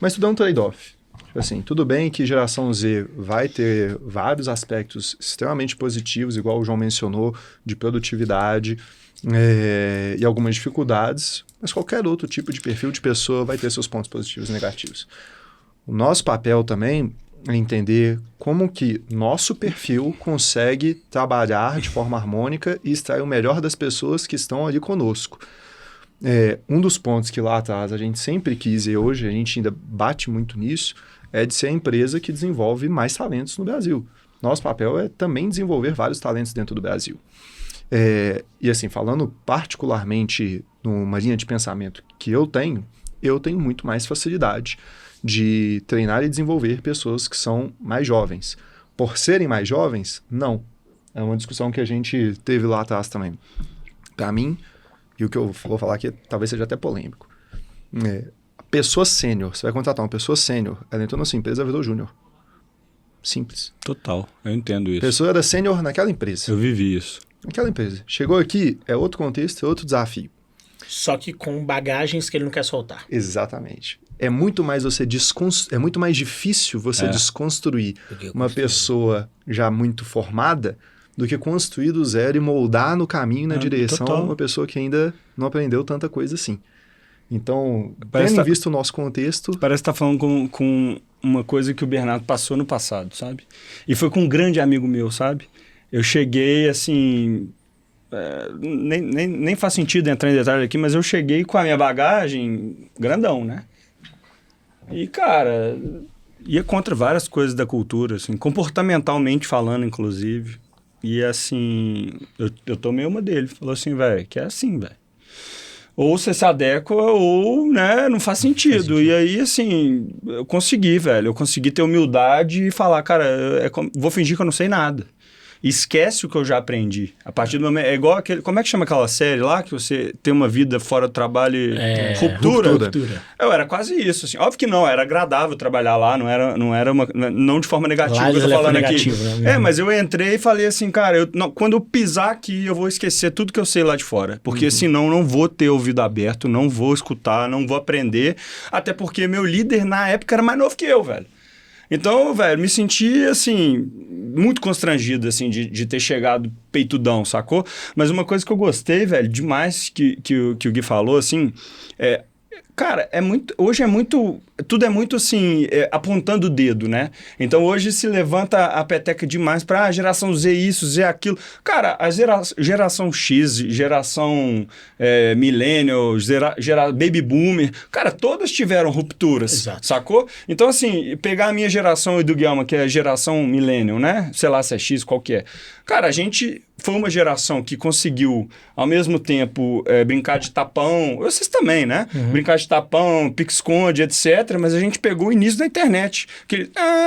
Mas tudo é um trade-off. Assim, tudo bem que geração Z vai ter vários aspectos extremamente positivos, igual o João mencionou, de produtividade e algumas dificuldades, mas qualquer outro tipo de perfil de pessoa vai ter seus pontos positivos e negativos. O nosso papel também é entender como que nosso perfil consegue trabalhar de forma harmônica e extrair o melhor das pessoas que estão ali conosco. Um dos pontos que lá atrás a gente sempre quis e hoje a gente ainda bate muito nisso é de ser a empresa que desenvolve mais talentos no Brasil. Nosso papel é também desenvolver vários talentos dentro do Brasil. E assim, falando particularmente numa linha de pensamento que eu tenho muito mais facilidade de treinar e desenvolver pessoas que são mais jovens. Por serem mais jovens, não. É uma discussão que a gente teve lá atrás também. Para mim, e o que eu vou falar aqui talvez seja até polêmico, a pessoa sênior, você vai contratar uma pessoa sênior, ela entrou na sua empresa e virou júnior. Simples. Total, eu entendo isso. A pessoa era sênior naquela empresa. Eu vivi isso. Naquela empresa. Chegou aqui, é outro contexto, é outro desafio. Só que com bagagens que ele não quer soltar. Exatamente. É muito mais é muito mais difícil você desconstruir uma pessoa já muito formada do que construir do zero e moldar no caminho, na direção, uma pessoa que ainda não aprendeu tanta coisa assim. Então, tendo visto o nosso contexto... Parece que tá falando com uma coisa que o Bernardo passou no passado, sabe? E foi com um grande amigo meu, sabe? Eu cheguei, assim... nem faz sentido entrar em detalhe aqui, mas eu cheguei com a minha bagagem grandão, né? E, cara, ia contra várias coisas da cultura, assim, comportamentalmente falando, inclusive. E, assim, eu tomei uma dele. Falou assim, velho, que é assim, velho. Ou você se adequa ou, né, não faz sentido. E aí, assim, eu consegui, velho. Eu consegui ter humildade e falar, cara, vou fingir que eu não sei nada. Esquece o que eu já aprendi. A partir do momento... É igual aquele... Como é que chama aquela série lá? Que você tem uma vida fora do trabalho e... Ruptura. Eu era quase isso, assim. Óbvio que não, era agradável trabalhar lá, não era uma... Não de forma negativa, lá eu tô falando aqui. Né? Mas eu entrei e falei assim, cara, quando eu pisar aqui, eu vou esquecer tudo que eu sei lá de fora. Porque senão não vou ter ouvido aberto, não vou escutar, não vou aprender. Até porque meu líder na época era mais novo que eu, velho. Então, velho, me senti, assim, muito constrangido, assim, de ter chegado peitudão, sacou? Mas uma coisa que eu gostei, velho, demais que o Gui falou, assim, cara, hoje é muito... Tudo é muito, assim, apontando o dedo, né? Então, hoje se levanta a peteca demais pra geração Z isso, Z aquilo. Cara, a geração X, geração millennial, baby boomer, cara, todas tiveram rupturas, exato, sacou? Então, assim, pegar a minha geração e do Guilherme, que é a geração millennial, né? Sei lá se é X, qual que é. Cara, a gente foi uma geração que conseguiu, ao mesmo tempo, brincar de tapão, vocês também, né? Brincar de tapão, pique-esconde, etc., mas a gente pegou o início da internet.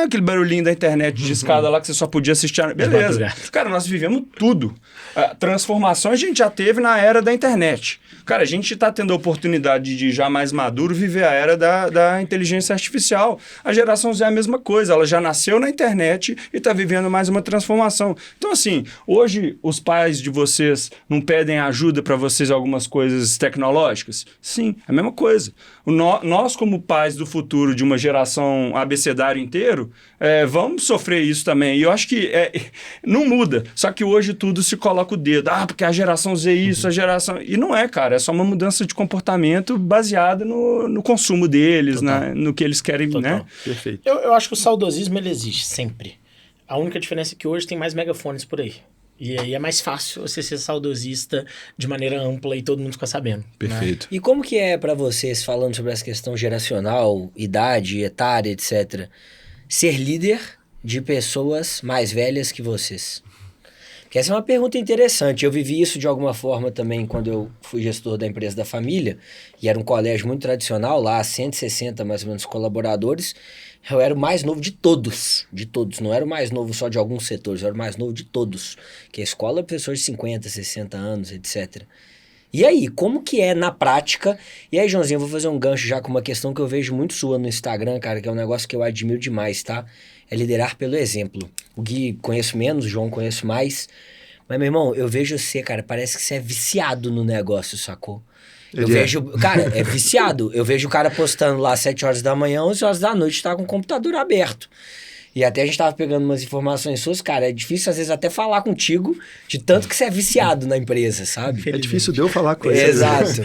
Aquele barulhinho da internet de escada lá que você só podia assistir. Beleza. Cara, nós vivemos tudo. A transformação a gente já teve na era da internet. Cara, a gente está tendo a oportunidade de, já mais maduro, viver a era da inteligência artificial. A geração Z é a mesma coisa. Ela já nasceu na internet e está vivendo mais uma transformação. Então, assim, hoje os pais de vocês não pedem ajuda para vocês em algumas coisas tecnológicas? Sim, é a mesma coisa. Nós, como pais do futuro de uma geração abecedário inteiro, vamos sofrer isso também. E eu acho que não muda. Só que hoje tudo se coloca o dedo. Porque a geração Z isso, a geração... E não é, cara. É só uma mudança de comportamento baseada no consumo deles, no que eles querem, né? Perfeito. Eu acho que o saudosismo, ele existe sempre. A única diferença é que hoje tem mais megafones por aí. E aí é mais fácil você ser saudosista de maneira ampla e todo mundo ficar sabendo. Perfeito. Né? E como que é pra vocês, falando sobre essa questão geracional, idade, etária, etc., ser líder de pessoas mais velhas que vocês? Porque essa é uma pergunta interessante. Eu vivi isso de alguma forma também quando eu fui gestor da empresa da família, e era um colégio muito tradicional, lá 160 mais ou menos colaboradores. Eu era o mais novo de todos, não era o mais novo só de alguns setores, eu era o mais novo de todos, que a escola é professor de 50, 60 anos, etc. E aí, como que é na prática? E aí, Joãozinho, eu vou fazer um gancho já com uma questão que eu vejo muito sua no Instagram, cara, que é um negócio que eu admiro demais, tá? É liderar pelo exemplo. O Gui conheço menos, o João conheço mais, mas, meu irmão, eu vejo você, cara, parece que você é viciado no negócio, sacou? Eu vejo, cara, é viciado. Eu vejo o cara postando lá 7 horas da manhã, 11 horas da noite, tá com o computador aberto. E até a gente tava pegando umas informações suas, cara, é difícil às vezes até falar contigo de tanto que você é viciado na empresa, sabe? É difícil de eu falar com ele. Exato.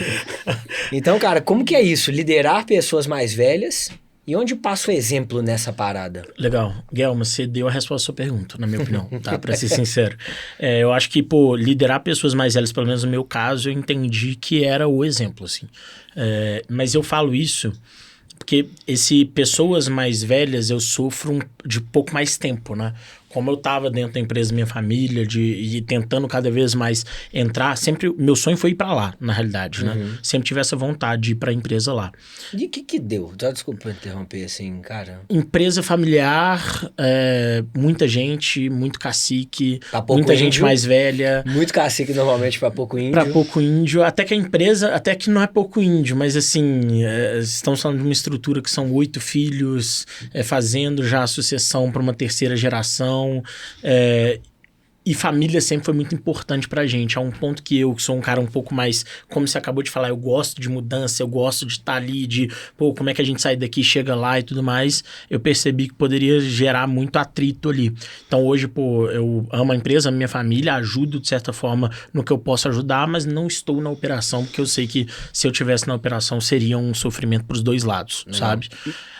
Então, cara, como que é isso? Liderar pessoas mais velhas... E onde passa o exemplo nessa parada? Legal. Guilherme, você deu a resposta à sua pergunta, na minha opinião, tá? Pra ser sincero. Eu acho que, liderar pessoas mais velhas, pelo menos no meu caso, eu entendi que era o exemplo, assim. Mas eu falo isso porque pessoas mais velhas eu sofro de pouco mais tempo, né? Como eu tava dentro da empresa minha família, e tentando cada vez mais entrar, sempre, meu sonho foi ir pra lá, na realidade, né? Sempre tive essa vontade de ir pra empresa lá. E o que deu? Desculpa interromper, assim, cara. Empresa familiar, muita gente, muito cacique, muita índio, gente mais velha. Muito cacique normalmente pra pouco índio. Pra pouco índio, até que a empresa, até que não é pouco índio, mas assim, estamos falando de uma estrutura que são 8 filhos, fazendo já a sucessão para uma terceira geração. E família sempre foi muito importante pra gente. A um ponto que eu sou um cara um pouco mais, como você acabou de falar, eu gosto de mudança, eu gosto de estar ali, de, como é que a gente sai daqui, chega lá e tudo mais. Eu percebi que poderia gerar muito atrito ali. Então hoje, eu amo a empresa, amo minha família, ajudo de certa forma no que eu posso ajudar, mas não estou na operação, porque eu sei que se eu tivesse na operação seria um sofrimento pros dois lados, sabe?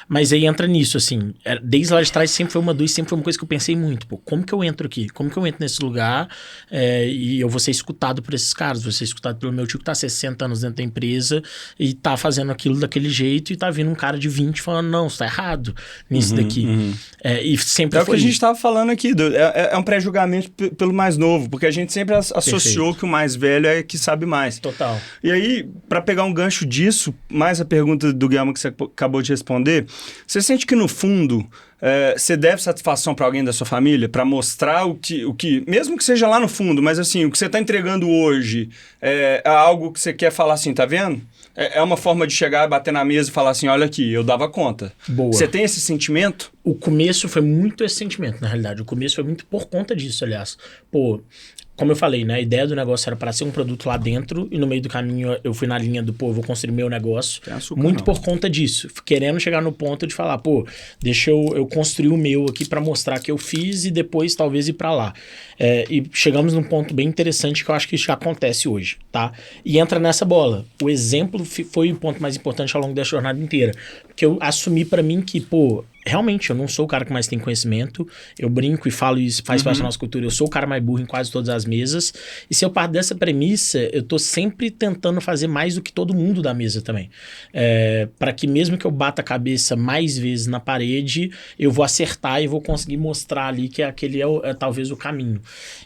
Mas aí entra nisso, assim, desde lá de trás sempre foi uma coisa que eu pensei muito, como que eu entro aqui? Como que eu entro nesse lugar e eu vou ser escutado por esses caras, vou ser escutado pelo meu tio que tá 60 anos dentro da empresa e tá fazendo aquilo daquele jeito e tá vindo um cara de 20 falando, não, você tá errado nisso daqui. E sempre foi o que a gente tava falando aqui, é um pré-julgamento pelo mais novo, porque a gente sempre associou que o mais velho é que sabe mais. Total. E aí, para pegar um gancho disso, mais a pergunta do Guilherme que você acabou de responder, você sente que no fundo você deve satisfação para alguém da sua família para mostrar o que, mesmo que seja lá no fundo, mas assim, o que você está entregando hoje é algo que você quer falar assim, tá vendo? É uma forma de chegar, bater na mesa e falar assim, olha aqui, eu dava conta. Boa. Você tem esse sentimento? O começo foi muito esse sentimento, na realidade. O começo foi muito por conta disso, aliás. Como eu falei, né? A ideia do negócio era para ser um produto lá dentro e no meio do caminho eu fui na linha do, eu vou construir meu negócio. Muito por conta disso. Querendo chegar no ponto de falar, deixa eu construir o meu aqui para mostrar que eu fiz e depois talvez ir para lá. E chegamos num ponto bem interessante que eu acho que isso já acontece hoje, tá? E entra nessa bola. O exemplo foi o ponto mais importante ao longo dessa jornada inteira. Porque eu assumi para mim que, realmente, eu não sou o cara que mais tem conhecimento. Eu brinco e falo isso, faz parte da nossa cultura. Eu sou o cara mais burro em quase todas as mesas. E se eu parto dessa premissa, eu tô sempre tentando fazer mais do que todo mundo da mesa também. Para que mesmo que eu bata a cabeça mais vezes na parede, eu vou acertar e vou conseguir mostrar ali que aquele é talvez o caminho.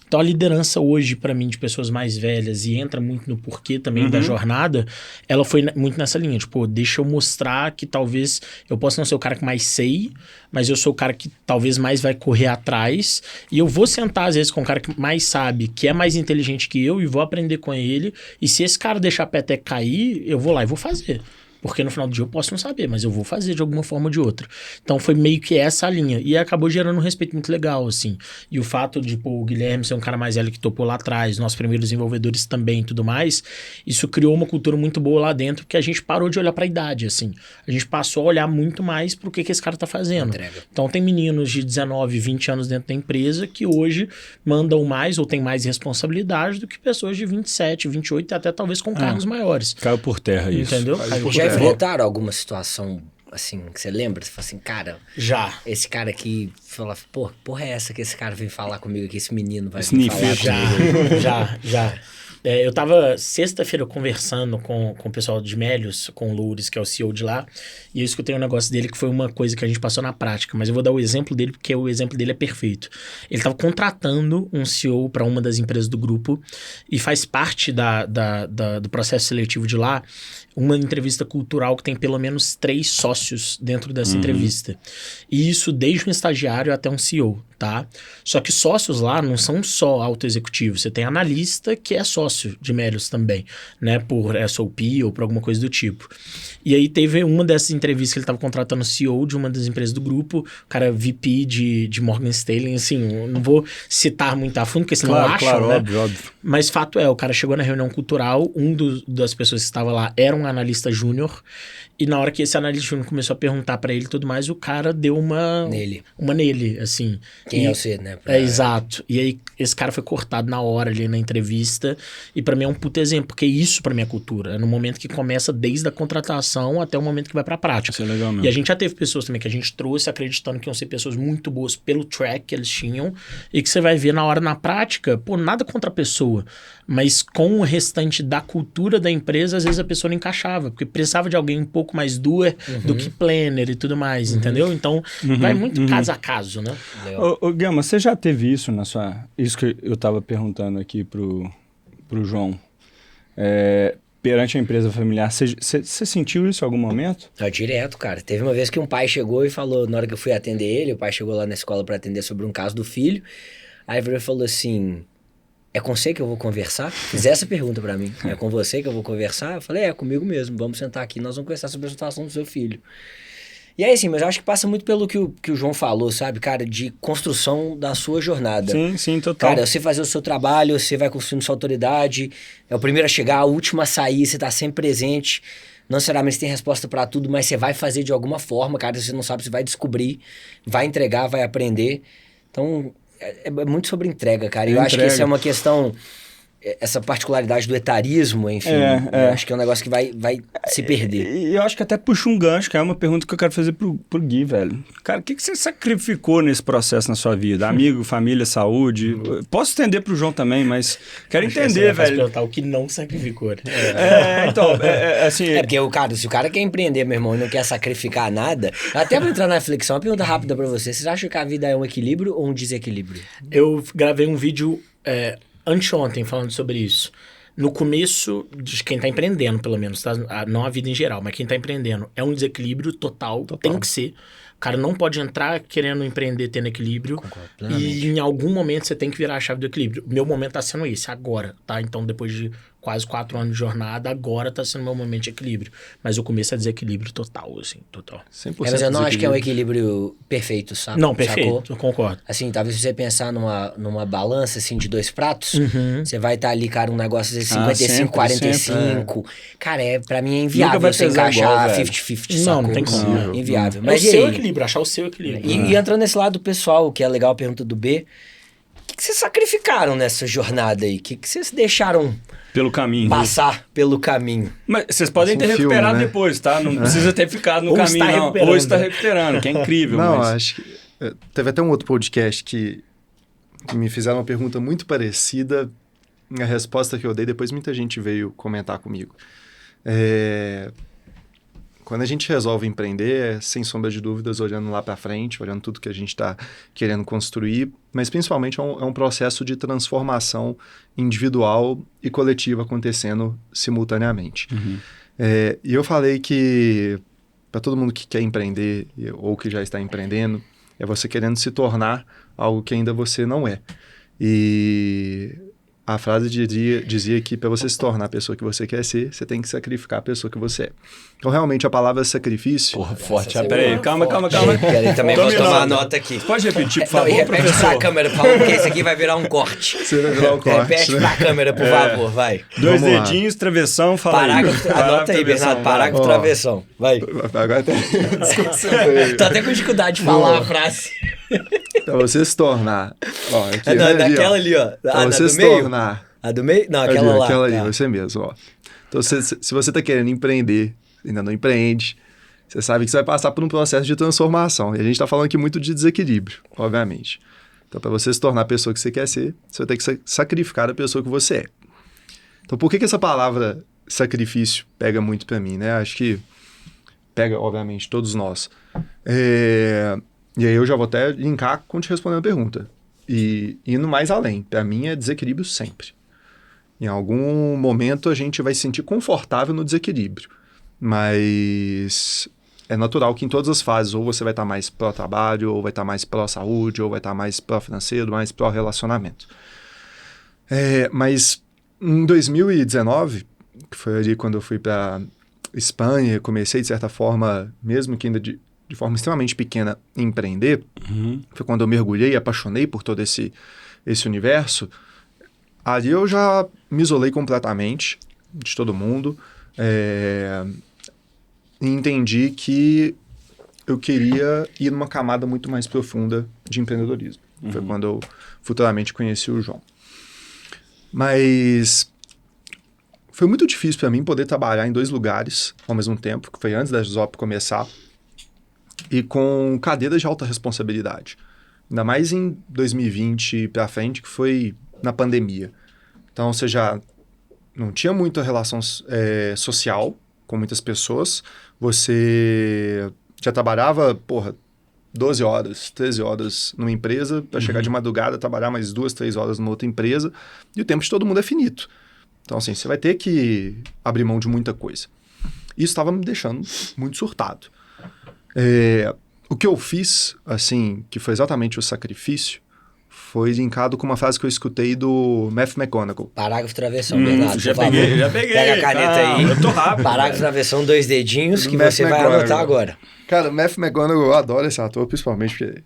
Então a liderança hoje, para mim, de pessoas mais velhas, e entra muito no porquê também da jornada, ela foi muito nessa linha. Deixa eu mostrar que talvez eu possa não ser o cara que mais sei, mas eu sou o cara que talvez mais vai correr atrás e eu vou sentar às vezes com o cara que mais sabe, que é mais inteligente que eu e vou aprender com ele e se esse cara deixar a peteca cair, eu vou lá e vou fazer. Porque no final do dia eu posso não saber, mas eu vou fazer de alguma forma ou de outra. Então foi meio que essa a linha. E acabou gerando um respeito muito legal, assim. E o fato de o Guilherme ser um cara mais velho que topou lá atrás, nossos primeiros desenvolvedores também e tudo mais, isso criou uma cultura muito boa lá dentro, porque a gente parou de olhar pra idade, assim. A gente passou a olhar muito mais pro que esse cara tá fazendo. Entrega. Então tem meninos de 19, 20 anos dentro da empresa que hoje mandam mais ou têm mais responsabilidade do que pessoas de 27, 28 e até talvez com cargos maiores. Caiu por terra isso. Entendeu? Já enfrentaram alguma situação assim, que você lembra? Você fala assim, cara... Já. Esse cara aqui, fala, porra é essa que esse cara vem falar comigo aqui, esse menino vai Sniff, falar comigo? Já. Eu tava sexta-feira conversando com o pessoal de Melios, com o Loures, que é o CEO de lá, e eu escutei um negócio dele que foi uma coisa que a gente passou na prática, mas eu vou dar o exemplo dele porque o exemplo dele é perfeito. Ele tava contratando um CEO para uma das empresas do grupo e faz parte do processo seletivo de lá uma entrevista cultural que tem pelo menos 3 sócios dentro dessa entrevista. E isso desde um estagiário até um CEO, tá? Só que sócios lá não são só auto-executivos. Você tem analista que é sócio de Melios também, né? Por SOP ou por alguma coisa do tipo. E aí teve uma dessas entrevistas que ele estava contratando o CEO de uma das empresas do grupo, o cara VP de Morgan Stanley, assim, eu não vou citar muito a fundo, porque senão acham, né? Óbvio. Mas fato é, o cara chegou na reunião cultural, das pessoas que estava lá era um analista júnior, e na hora que esse analista júnior começou a perguntar pra ele e tudo mais, o cara deu uma nele, assim. Quem é você, né? Exato. E aí esse cara foi cortado na hora ali na entrevista, e pra mim é um puto exemplo, porque isso pra mim é cultura. É no momento que começa desde a contratação até o momento que vai pra prática. Isso é legal mesmo. E a gente já teve pessoas também que a gente trouxe acreditando que iam ser pessoas muito boas pelo track que eles tinham, e que você vai ver na hora na prática, nada contra a pessoa, mas com o restante da cultura da empresa, às vezes a pessoa não encaixava, porque precisava de alguém um pouco mais doer do que planner e tudo mais, entendeu? Então, vai muito caso a caso, né? Ô Gama, você já teve isso isso que eu tava perguntando aqui pro João, perante a empresa familiar, você sentiu isso em algum momento? Direto, cara. Teve uma vez que um pai chegou e falou, na hora que eu fui atender ele, o pai chegou lá na escola para atender sobre um caso do filho, aí ele falou assim... É com você que eu vou conversar? Fiz essa pergunta pra mim. É com você que eu vou conversar? Eu falei, comigo mesmo. Vamos sentar aqui, nós vamos conversar sobre a situação do seu filho. E é assim, mas eu acho que passa muito pelo que o João falou, sabe, cara, de construção da sua jornada. Sim, total. Cara, você fazer o seu trabalho, você vai construindo sua autoridade, é o primeiro a chegar, o último a sair, você tá sempre presente. Não necessariamente você tem resposta pra tudo, mas você vai fazer de alguma forma, cara, você não sabe, você vai descobrir, vai entregar, vai aprender. Então, é muito sobre entrega, cara. E eu acho que essa é uma questão... Essa particularidade do etarismo, enfim, eu acho que é um negócio que vai se perder. E eu acho que até puxa um gancho, que é uma pergunta que eu quero fazer pro Gui, velho. Cara, o que você sacrificou nesse processo na sua vida? Amigo, família, saúde? Posso estender pro João também, mas quero entender, velho. Perguntar o que não sacrificou, né? Assim... É porque, se o cara quer empreender, meu irmão, e não quer sacrificar nada, até pra entrar na reflexão, uma pergunta rápida pra você. Vocês acham que a vida é um equilíbrio ou um desequilíbrio? Eu gravei um vídeo... anteontem, falando sobre isso. No começo, de quem tá empreendendo, pelo menos, tá? Não a vida em geral, mas quem tá empreendendo, é um desequilíbrio total. Tem que ser. O cara não pode entrar querendo empreender tendo equilíbrio. Concordo, e em algum momento você tem que virar a chave do equilíbrio. Meu momento tá sendo esse, agora, tá? Então, depois de quase 4 anos de jornada, agora tá sendo meu momento de equilíbrio. Mas o começo é desequilíbrio total, assim, total. 100% Mas eu não acho que é um equilíbrio perfeito, sabe? Não, perfeito, Sacou? eu concordo. Assim, talvez se você pensar numa balança, assim, de 2 pratos, você vai estar ali, cara, um negócio de 55, sempre, 45. Cara, pra mim é inviável vai você pesar encaixar igual, 50-50, Não, sacou? não tem como. Inviável. É o Mas e seu aí? equilíbrio, achar o seu equilíbrio. E entrando nesse lado pessoal, que é legal a pergunta do B, o que vocês sacrificaram nessa jornada aí? O que vocês deixaram Pelo caminho. passar pelo caminho? Mas vocês podem ter filme, recuperado né? depois, tá? Não precisa ter ficado no Ou caminho, está não. recuperando. Ou está recuperando, que é incrível. Não, mas... acho que... Teve até um outro podcast que me fizeram uma pergunta muito parecida. A resposta que eu dei, depois muita gente veio comentar comigo. Quando a gente resolve empreender, sem sombra de dúvidas, olhando lá para frente, olhando tudo que a gente está querendo construir, mas principalmente é um processo de transformação individual e coletiva acontecendo simultaneamente. E eu falei que para todo mundo que quer empreender ou que já está empreendendo, é você querendo se tornar algo que ainda você não é. E a frase dizia que para você se tornar a pessoa que você quer ser, você tem que sacrificar a pessoa que você é. Então, realmente, a palavra sacrifício... Porra, forte. Peraí, calma. Peraí, também vou tomar nota aqui. Pode repetir, por Não, favor, e repete professor? pra câmera, por favor, porque isso aqui vai virar um corte. Você vai virar um corte, Repete né? pra câmera, por favor, vai. 2 Vamos lá. dedinhos, travessão, fala Parágrafo, aí. anota aí, Bernardo, parágrafo, Ó. travessão, vai. Agora tem... Desconcentrei. Tô até com dificuldade de falar a frase. Para você se tornar... Ó, aqui, Não, ali, daquela ó. ali, ó. Pra você do se meio? tornar... A do meio? Não, Ali, aquela lá. aquela ali, tá. você mesmo, ó. Então, se você está querendo empreender, ainda não empreende, você sabe que você vai passar por um processo de transformação. E a gente está falando aqui muito de desequilíbrio, obviamente. Então, para você se tornar a pessoa que você quer ser, você vai ter que sacrificar a pessoa que você é. Então, por que essa palavra sacrifício pega muito para mim, né? Acho que pega, obviamente, todos nós. E aí eu já vou até linkar com te respondendo a pergunta. E indo mais além, para mim é desequilíbrio sempre. Em algum momento a gente vai se sentir confortável no desequilíbrio, mas é natural que em todas as fases ou você vai estar mais pró-trabalho, ou vai estar mais pró-saúde, ou vai estar mais pró-financeiro, mais pró-relacionamento. Mas em 2019, que foi ali quando eu fui para Espanha, comecei de certa forma, mesmo que ainda de forma extremamente pequena, empreender, foi quando eu mergulhei e apaixonei por todo esse universo. Ali eu já me isolei completamente de todo mundo e entendi que eu queria ir numa camada muito mais profunda de empreendedorismo. Foi quando eu futuramente conheci o João. Mas foi muito difícil para mim poder trabalhar em 2 lugares ao mesmo tempo, que foi antes da Zop começar, e com cadeiras de alta responsabilidade. Ainda mais em 2020 para frente, que foi na pandemia. Então, você já não tinha muita relação social com muitas pessoas. Você já trabalhava, 12 horas, 13 horas numa empresa, para chegar de madrugada, trabalhar mais 2, 3 horas numa outra empresa, e o tempo de todo mundo é finito. Então, assim, você vai ter que abrir mão de muita coisa. Isso estava me deixando muito surtado. O que eu fiz, assim, que foi exatamente o sacrifício, foi linkado com uma frase que eu escutei do Matthew McConaughey. Parágrafo travessão, Bernardo. Já peguei. Pega a caneta aí. Eu tô rápido. Parágrafo travessão, 2 dedinhos, que Matthew você vai McConaughey. anotar agora. Cara, Matthew McConaughey, eu adoro esse ator, principalmente porque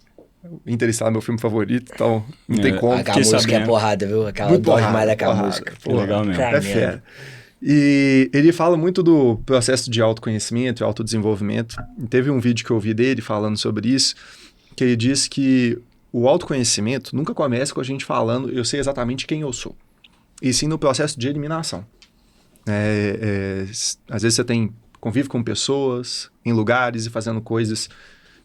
Interestelar é meu filme favorito, então não tem como. Aquela música é porrada, viu? Aquela Muito dói porrada, demais daquela porrada. música. Que legal mesmo. É fera. E ele fala muito do processo de autoconhecimento e autodesenvolvimento. E teve um vídeo que eu vi dele falando sobre isso, que ele diz que o autoconhecimento nunca começa com a gente falando eu sei exatamente quem eu sou, e sim no processo de eliminação. Às vezes você convive com pessoas, em lugares e fazendo coisas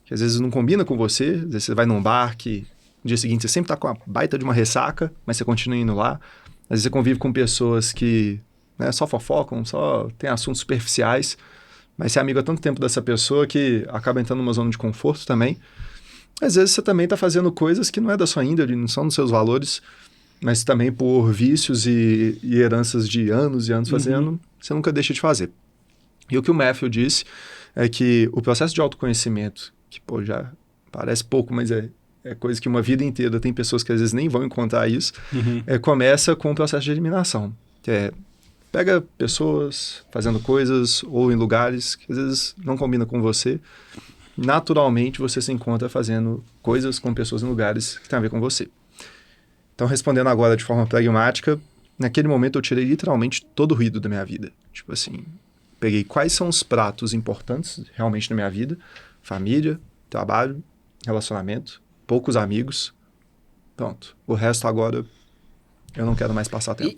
que às vezes não combina com você. Às vezes você vai num bar que no dia seguinte você sempre tá com a baita de uma ressaca, mas você continua indo lá. Às vezes você convive com pessoas que só fofocam, só tem assuntos superficiais, mas você é amigo há tanto tempo dessa pessoa que acaba entrando numa zona de conforto também. Às vezes você também está fazendo coisas que não é da sua índole, não são dos seus valores, mas também por vícios e heranças de anos e anos fazendo, você nunca deixa de fazer. E o que o Matthew disse é que o processo de autoconhecimento, que já parece pouco, mas é coisa que uma vida inteira tem pessoas que às vezes nem vão encontrar isso, começa com o processo de eliminação, que pega pessoas fazendo coisas ou em lugares que às vezes não combinam com você. Naturalmente você se encontra fazendo coisas com pessoas em lugares que tem a ver com você. Então, respondendo agora de forma pragmática, naquele momento eu tirei literalmente todo o ruído da minha vida. Tipo assim, peguei quais são os pratos importantes realmente na minha vida: família, trabalho, relacionamento, poucos amigos. Pronto. O resto agora eu não quero mais passar tempo.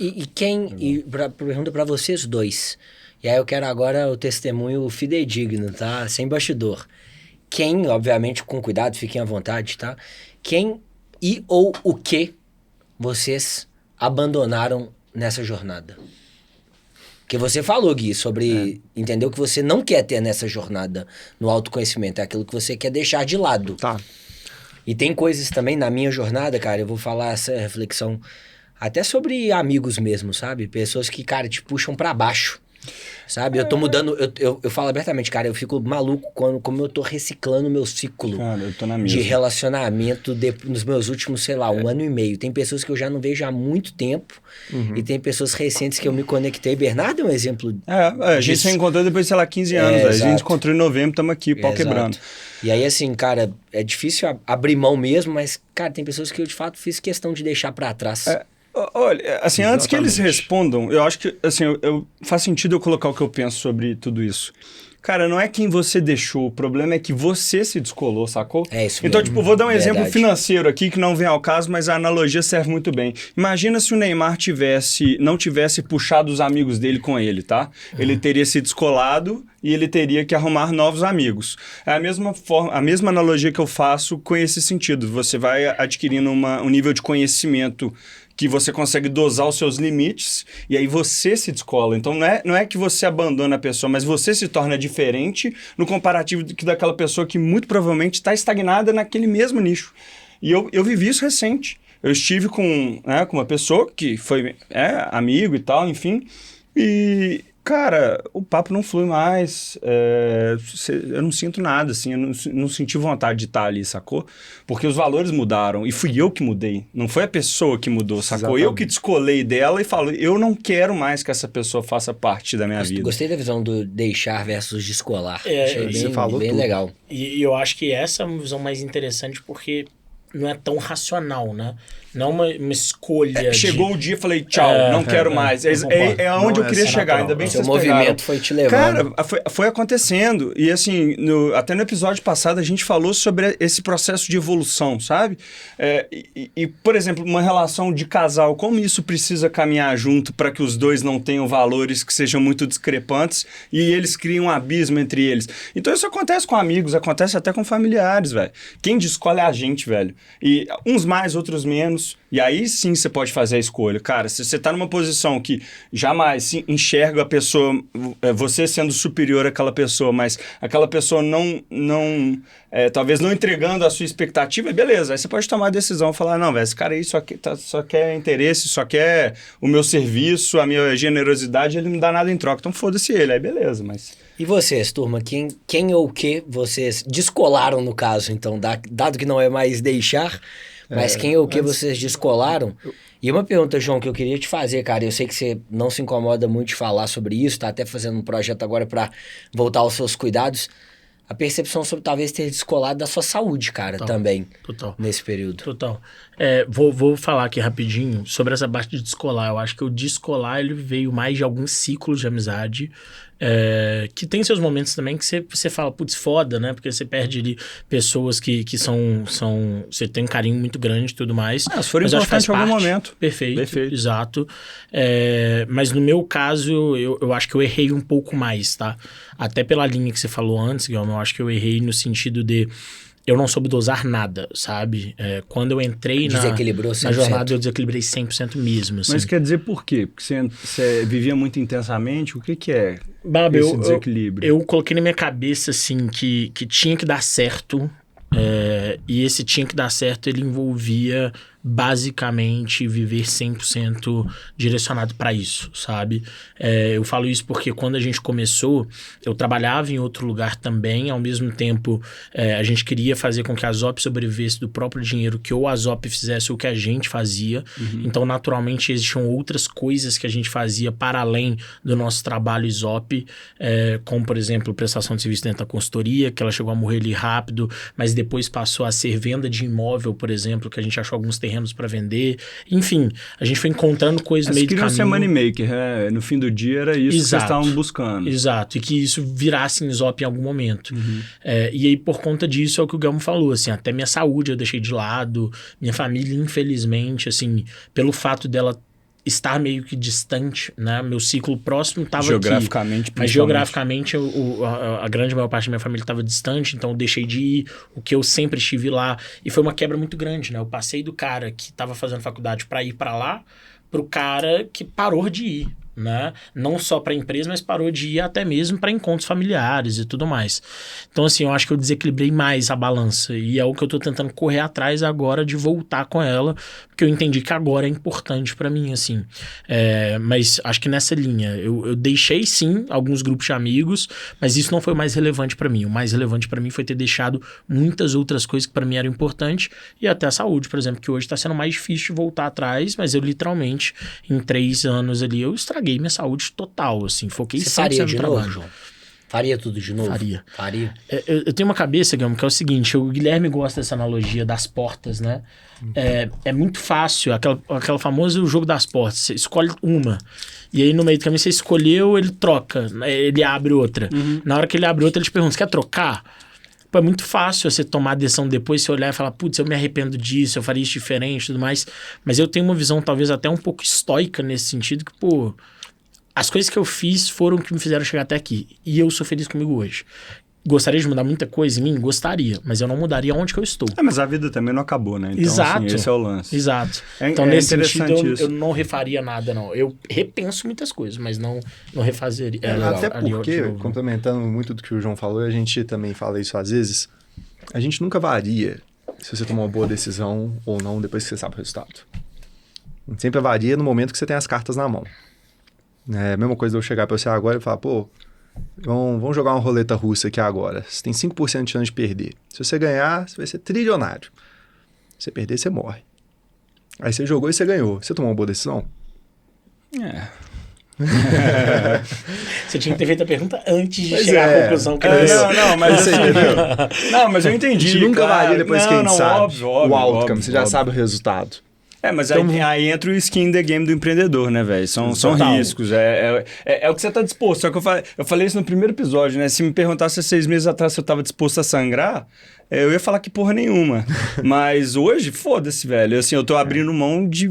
Pergunta para vocês dois. E aí eu quero agora o testemunho fidedigno, tá? Sem bastidor. Quem, obviamente com cuidado, fiquem à vontade, tá? Quem ou o que vocês abandonaram nessa jornada? Porque você falou, Gui, sobre entender o que você não quer ter nessa jornada no autoconhecimento. É aquilo que você quer deixar de lado. Tá. E tem coisas também na minha jornada, cara, eu vou falar essa reflexão até sobre amigos mesmo, sabe? Pessoas que, cara, te puxam pra baixo. Sabe? Eu tô mudando, eu falo abertamente, cara, eu fico maluco como eu tô reciclando o meu ciclo, cara, eu tô na de mesma. Relacionamento nos meus últimos, sei lá, 1 ano e meio. Tem pessoas que eu já não vejo há muito tempo e tem pessoas recentes que eu me conectei. Bernardo é um exemplo a gente se encontrou depois de, sei lá, 15 anos. A gente se encontrou em novembro, estamos aqui, pau quebrando. E aí, assim, cara, é difícil abrir mão mesmo, mas, cara, tem pessoas que eu, de fato, fiz questão de deixar pra trás. Olha, assim, antes que eles respondam, eu acho que, assim, faz sentido eu colocar o que eu penso sobre tudo isso. Cara, não é quem você deixou, o problema é que você se descolou, sacou? É isso mesmo. Então, tipo, vou dar um exemplo Verdade. financeiro aqui que não vem ao caso, mas a analogia serve muito bem. Imagina se o Neymar não tivesse puxado os amigos dele com ele, tá? Ele teria se descolado e ele teria que arrumar novos amigos. É a mesma analogia que eu faço com esse sentido. Você vai adquirindo um nível de conhecimento que você consegue dosar os seus limites e aí você se descola. Então não é que você abandona a pessoa, mas você se torna diferente no comparativo daquela pessoa que muito provavelmente está estagnada naquele mesmo nicho. E eu vivi isso recente. Eu estive com uma pessoa que foi amigo e tal, enfim, e... Cara, o papo não flui mais, eu não sinto nada, assim, eu não senti vontade de estar ali, sacou? Porque os valores mudaram e fui eu que mudei, não foi a pessoa que mudou, sacou? Exatamente. Eu que descolei dela e falo, eu não quero mais que essa pessoa faça parte da minha vida. Gostei da visão do deixar versus descolar, achei você falou bem tudo. legal. E eu acho que essa é uma visão mais interessante porque não é tão racional, né? Não uma escolha. Chegou o dia e falei, tchau, não quero mais. É onde eu queria chegar, ainda bem que vocês pegaram. O movimento foi te levando. Cara, foi acontecendo. E assim, até no episódio passado a gente falou sobre esse processo de evolução, sabe? Por exemplo, uma relação de casal, como isso precisa caminhar junto para que os dois não tenham valores que sejam muito discrepantes e eles criam um abismo entre eles. Então isso acontece com amigos, acontece até com familiares, velho. Quem descola é a gente, velho. E uns mais, outros menos. E aí sim você pode fazer a escolha. Cara, se você tá numa posição que jamais se enxerga a pessoa, você sendo superior àquela pessoa, mas aquela pessoa talvez não entregando a sua expectativa, beleza. Aí você pode tomar a decisão, falar, não, velho, esse cara aí só quer interesse, só quer o meu serviço, a minha generosidade, ele não dá nada em troca. Então foda-se ele, aí beleza, mas... E vocês, turma, quem ou o que vocês descolaram no caso, então, dado que não é mais deixar... Mas quem ou o que vocês descolaram? E uma pergunta, João, que eu queria te fazer, cara. Eu sei que você não se incomoda muito de falar sobre isso, tá até fazendo um projeto agora para voltar aos seus cuidados. A percepção sobre talvez ter descolado da sua saúde, cara, também. Total. Nesse período. Total. Vou falar aqui rapidinho sobre essa parte de descolar. Eu acho que o descolar, ele veio mais de alguns ciclos de amizade, que tem seus momentos também que você fala, putz, foda, né? Porque você perde ali pessoas que são... Você tem um carinho muito grande e tudo mais. Se for importante em algum momento. Perfeito. Exato. Mas no meu caso, eu acho que eu errei um pouco mais, tá? Até pela linha que você falou antes, Guilherme, eu acho que eu errei no sentido de... Eu não soube dosar nada, sabe? Quando eu entrei na jornada, eu desequilibrei 100% mesmo. Assim. Mas quer dizer por quê? Porque você vivia muito intensamente? O que é Babi, esse desequilíbrio? Eu coloquei na minha cabeça, assim, que tinha que dar certo. E esse tinha que dar certo, ele envolvia basicamente viver 100% direcionado para isso, sabe? Eu falo isso porque quando a gente começou, eu trabalhava em outro lugar também, ao mesmo tempo a gente queria fazer com que a Zop sobrevivesse do próprio dinheiro que ou a Zop fizesse ou que a gente fazia, então naturalmente existiam outras coisas que a gente fazia para além do nosso trabalho Zop, como por exemplo prestação de serviço dentro da consultoria, que ela chegou a morrer ali rápido, mas depois passou a ser venda de imóvel, por exemplo, que a gente achou alguns terrenos para vender. Enfim, a gente foi encontrando coisas no meio do caminho. Ser moneymaker, no fim do dia era isso que vocês estavam buscando. Exato, e que isso virasse em Zop em algum momento. E aí, por conta disso, é o que o Guilherme falou, assim, até minha saúde eu deixei de lado, minha família, infelizmente, assim, pelo fato dela estar meio que distante, né? Meu ciclo próximo estava geograficamente, aqui. Mas geograficamente a grande maior parte da minha família estava distante, então eu deixei de ir, o que eu sempre estive lá. E foi uma quebra muito grande, né? Eu passei do cara que estava fazendo faculdade para ir para lá, pro cara que parou de ir, né? Não só para a empresa, mas parou de ir até mesmo para encontros familiares e tudo mais. Então, assim, eu acho que eu desequilibrei mais a balança e é o que eu tô tentando correr atrás agora de voltar com ela, porque eu entendi que agora é importante para mim, assim. Mas acho que nessa linha, eu deixei sim alguns grupos de amigos, mas isso não foi o mais relevante para mim. O mais relevante para mim foi ter deixado muitas outras coisas que para mim eram importantes e até a saúde, por exemplo, que hoje tá sendo mais difícil de voltar atrás, mas eu literalmente, em 3 anos ali, eu estraguei minha saúde total, assim, foquei 100% no trabalho. Você faria de novo, João? Faria tudo de novo? Faria. Eu tenho uma cabeça, Guilherme, que é o seguinte, o Guilherme gosta dessa analogia das portas, né? É muito fácil, aquela famoso jogo das portas, você escolhe uma, e aí no meio do caminho você escolheu, ele troca, ele abre outra. Na hora que ele abre outra, ele te pergunta, você quer trocar? Pô, é muito fácil você tomar a decisão depois, você olhar e falar, putz, eu me arrependo disso, eu faria isso diferente e tudo mais. Mas eu tenho uma visão talvez até um pouco estoica nesse sentido, que, pô, as coisas que eu fiz foram o que me fizeram chegar até aqui. E eu sou feliz comigo hoje. Gostaria de mudar muita coisa em mim? Gostaria, mas eu não mudaria onde que eu estou. Mas a vida também não acabou, né? Então, exato. Assim, esse é o lance. Exato. Então, nesse sentido, eu não refaria nada, não. Eu repenso muitas coisas, mas não refazeria. Até porque, complementando muito do que o João falou, a gente também fala isso às vezes, a gente nunca varia se você tomar uma boa decisão ou não depois que você sabe o resultado. A gente sempre varia no momento que você tem as cartas na mão. É a mesma coisa de eu chegar pra você agora e falar, pô, vamos jogar uma roleta russa aqui agora. Você tem 5% de chance de perder. Se você ganhar, você vai ser trilionário. Se você perder, você morre. Aí você jogou e você ganhou. Você tomou uma boa decisão? Você tinha que ter feito a pergunta antes de chegar à conclusão que mas assim, entendeu? Não, mas eu entendi. A gente nunca varia depois que a gente sabe óbvio, o outcome. Você já sabe o resultado. Mas então, aí entra o skin in the game do empreendedor, né, velho? São riscos, é o que você tá disposto. Só que eu falei isso no primeiro episódio, né? Se me perguntasse 6 meses atrás se eu tava disposto a sangrar, eu ia falar que porra nenhuma. Mas hoje, foda-se, velho. Assim, eu tô abrindo mão de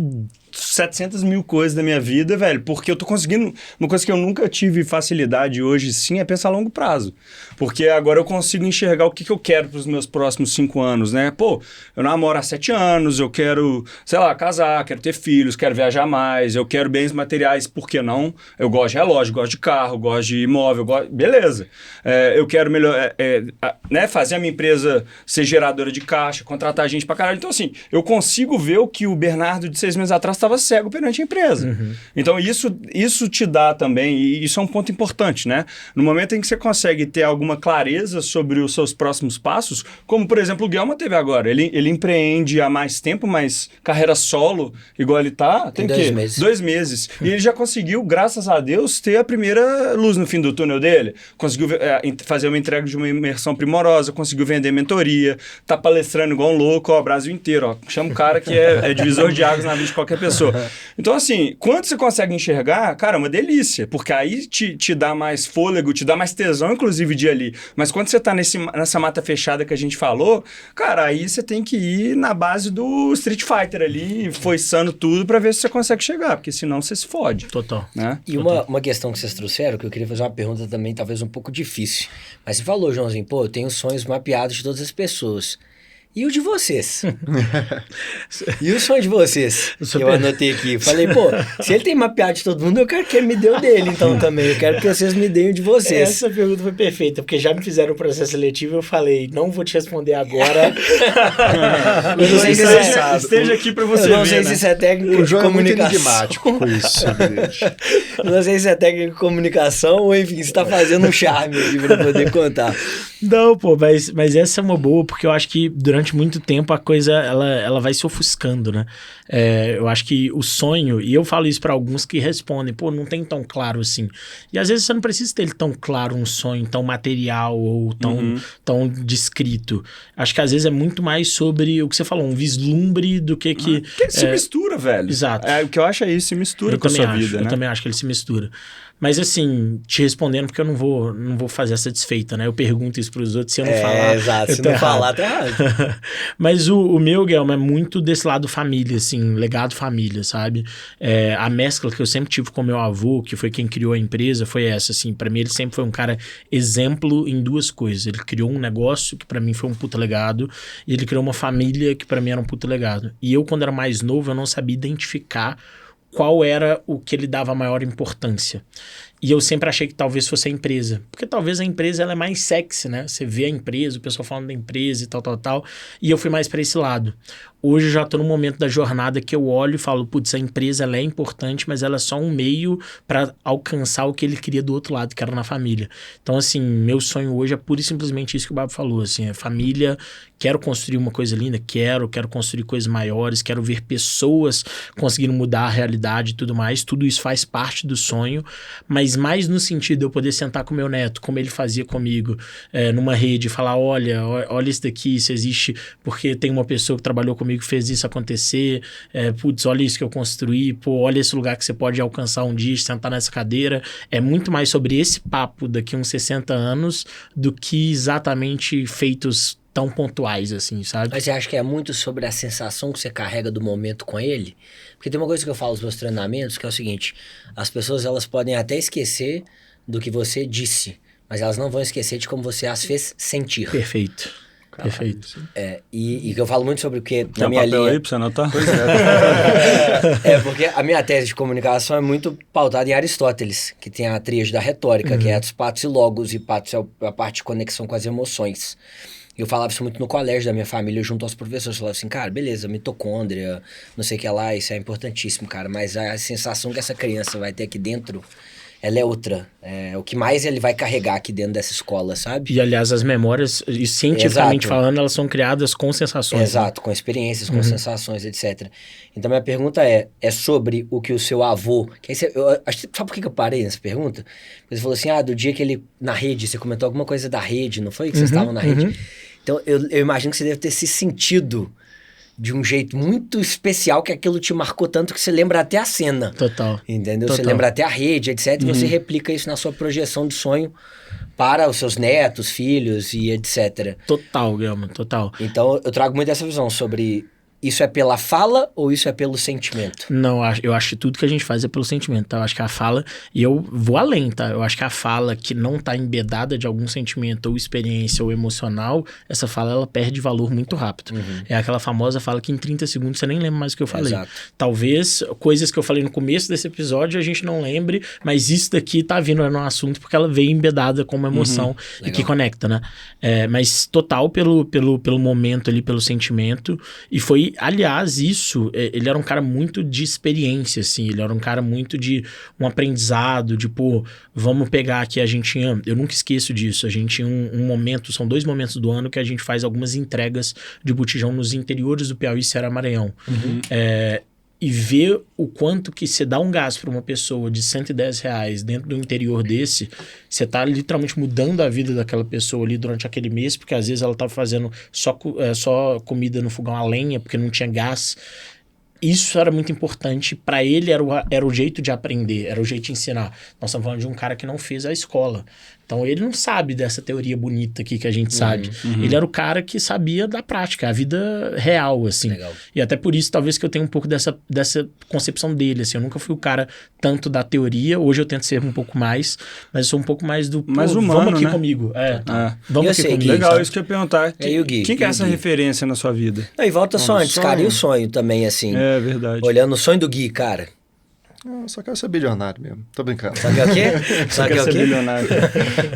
700 mil coisas da minha vida, velho, porque eu tô conseguindo... Uma coisa que eu nunca tive facilidade hoje, sim, é pensar a longo prazo. Porque agora eu consigo enxergar o que eu quero pros meus próximos 5 anos, né? Pô, eu namoro há 7 anos, eu quero, sei lá, casar, quero ter filhos, quero viajar mais, eu quero bens materiais, por que não? Eu gosto de relógio, gosto de carro, gosto de imóvel, beleza. Eu quero né, fazer a minha empresa ser geradora de caixa, contratar gente pra caralho. Então, assim, eu consigo ver o que o Bernardo de 6 meses atrás estava cego perante a empresa. Então, isso te dá também, e isso é um ponto importante, né? No momento em que você consegue ter alguma clareza sobre os seus próximos passos, como, por exemplo, o Guilherme teve agora. Ele empreende há mais tempo, mas carreira solo, igual ele tá, tem 2 meses. 2 meses. E ele já conseguiu, graças a Deus, ter a primeira luz no fim do túnel dele. Conseguiu fazer uma entrega de uma imersão primorosa, conseguiu vender mentoria, tá palestrando igual um louco, ó, Brasil inteiro, ó. Chama o cara que é divisor de águas na vida de qualquer pessoa. Então, assim, quando você consegue enxergar, cara, é uma delícia, porque aí te dá mais fôlego, te dá mais tesão, inclusive, de ir ali. Mas quando você tá nessa mata fechada que a gente falou, cara, aí você tem que ir na base do Street Fighter ali, foiçando tudo pra ver se você consegue chegar, porque senão você se fode. Total. Né? E uma questão que vocês trouxeram, que eu queria fazer uma pergunta também, talvez um pouco difícil. Mas você falou, Joãozinho, pô, eu tenho sonhos mapeados de todas as pessoas. E o de vocês? E o sonho de vocês? Eu anotei aqui. Falei, pô, se ele tem mapeado de todo mundo, eu quero que ele me dê o dele, então, também. Eu quero que vocês me deem o de vocês. Essa pergunta foi perfeita, porque já me fizeram o processo seletivo e eu falei, não vou te responder agora. Esteja aqui pra você ver, não sei se isso é técnico de comunicação. É muito enigmático com isso. Não sei se é técnico de comunicação ou, enfim, você tá fazendo um charme aqui pra poder contar. Não, pô, mas essa é uma boa, porque eu acho que durante muito tempo a coisa, ela vai se ofuscando, né? Eu acho que o sonho, e eu falo isso pra alguns que respondem, pô, não tem tão claro assim. E às vezes você não precisa ter tão claro um sonho, tão material ou tão descrito. Acho que às vezes é muito mais sobre o que você falou, um vislumbre do que... Que se mistura, velho. Exato. O que eu acho é isso, se mistura com a sua vida, né? Eu também acho que ele se mistura. Mas assim, te respondendo, porque eu não vou fazer essa desfeita, né? Eu pergunto isso pros outros, se eu não falar... Exato, se não falar, tá errado. Mas o meu, Guilherme, é muito desse lado família, assim, legado família, sabe? A mescla que eu sempre tive com meu avô, que foi quem criou a empresa, foi essa, assim. Pra mim, ele sempre foi um cara exemplo em 2 coisas. Ele criou um negócio, que pra mim foi um puta legado, e ele criou uma família, que pra mim era um puta legado. E eu, quando era mais novo, eu não sabia identificar qual era o que ele dava maior importância. E eu sempre achei que talvez fosse a empresa. Porque talvez a empresa ela é mais sexy, né? Você vê a empresa, o pessoal falando da empresa e tal. E eu fui mais para esse lado. Hoje eu já estou no momento da jornada que eu olho e falo, putz, a empresa ela é importante, mas ela é só um meio para alcançar o que ele queria do outro lado, que era na família. Então, assim, meu sonho hoje é pura e simplesmente isso que o Babo falou, assim, é família, quero construir uma coisa linda, quero construir coisas maiores, quero ver pessoas conseguindo mudar a realidade e tudo mais, tudo isso faz parte do sonho, mas mais no sentido de eu poder sentar com meu neto, como ele fazia comigo, numa rede, e falar, olha isso daqui, isso existe porque tem uma pessoa que trabalhou comigo que fez isso acontecer, putz, olha isso que eu construí, pô, olha esse lugar que você pode alcançar um dia, sentar nessa cadeira, é muito mais sobre esse papo daqui uns 60 anos do que exatamente feitos tão pontuais, assim, sabe? Mas você acha que é muito sobre a sensação que você carrega do momento com ele? Porque tem uma coisa que eu falo nos meus treinamentos, que é o seguinte, as pessoas, elas podem até esquecer do que você disse, mas elas não vão esquecer de como você as fez sentir. Perfeito. Perfeito. E que eu falo muito sobre o que na minha linha... aí pra você anotar? Pois porque a minha tese de comunicação é muito pautada em Aristóteles, que tem a tríade da retórica, que é etos, patos e logos, e patos é a parte de conexão com as emoções. Eu falava isso muito no colégio da minha família, junto aos professores. Eu falava assim, cara, beleza, mitocôndria, não sei o que lá, isso é importantíssimo, cara. Mas a sensação que essa criança vai ter aqui dentro, ela é outra. É o que mais ele vai carregar aqui dentro dessa escola, sabe? E, aliás, as memórias, e cientificamente falando, elas são criadas com sensações. Exato, né? Com experiências, com sensações, etc. Então, minha pergunta é sobre o que o seu avô... sabe por que eu parei nessa pergunta? Porque você falou assim, do dia que ele, na rede, você comentou alguma coisa da rede, não foi? Que vocês estavam na rede? Então, eu imagino que você deve ter se sentido de um jeito muito especial, que aquilo te marcou tanto que você lembra até a cena. Total. Entendeu? Total. Você lembra até a rede, etc. E você replica isso na sua projeção de sonho para os seus netos, filhos e etc. Total, Guilherme, total. Então, eu trago muito essa visão sobre... Isso é pela fala ou isso é pelo sentimento? Não, eu acho que tudo que a gente faz é pelo sentimento, tá? Eu acho que a fala, e eu vou além, tá? Eu acho que a fala que não tá embedada de algum sentimento ou experiência ou emocional, essa fala, ela perde valor muito rápido. É aquela famosa fala que em 30 segundos você nem lembra mais o que eu falei. Exato. Talvez coisas que eu falei no começo desse episódio a gente não lembre, mas isso daqui tá vindo no assunto porque ela veio embedada com uma emoção e que conecta, né? Mas total pelo momento ali, pelo sentimento, e foi E, aliás, ele era um cara muito de experiência, assim. Ele era um cara muito de um aprendizado, de, pô, vamos pegar aqui, eu nunca esqueço disso, a gente tinha um momento, são 2 momentos do ano que a gente faz algumas entregas de botijão nos interiores do Piauí e Ceará Maranhão. E ver o quanto que você dá um gás para uma pessoa de R$110 dentro do interior desse, você tá literalmente mudando a vida daquela pessoa ali durante aquele mês, porque às vezes ela tava fazendo só comida no fogão a lenha, porque não tinha gás. Isso era muito importante. Para ele era o jeito de aprender, era o jeito de ensinar. Nós estamos falando de um cara que não fez a escola. Então ele não sabe dessa teoria bonita aqui que a gente sabe. Ele era o cara que sabia da prática, a vida real, assim. Legal. E até por isso, talvez que eu tenha um pouco dessa concepção dele, assim. Eu nunca fui o cara tanto da teoria, hoje eu tento ser um pouco mais, mas eu sou um pouco mais do... Mais humano, vamos aqui né? comigo. Vamos aqui comigo. Legal, sabe? isso que eu ia perguntar. Quem que é essa referência na sua vida? Não, e volta só antes, cara, e o sonho também, assim? É verdade. Olhando o sonho do Gui, cara. Eu só quero ser bilionário mesmo. Tô brincando. Sabe o quê? Sabe o ser quê? bilionário.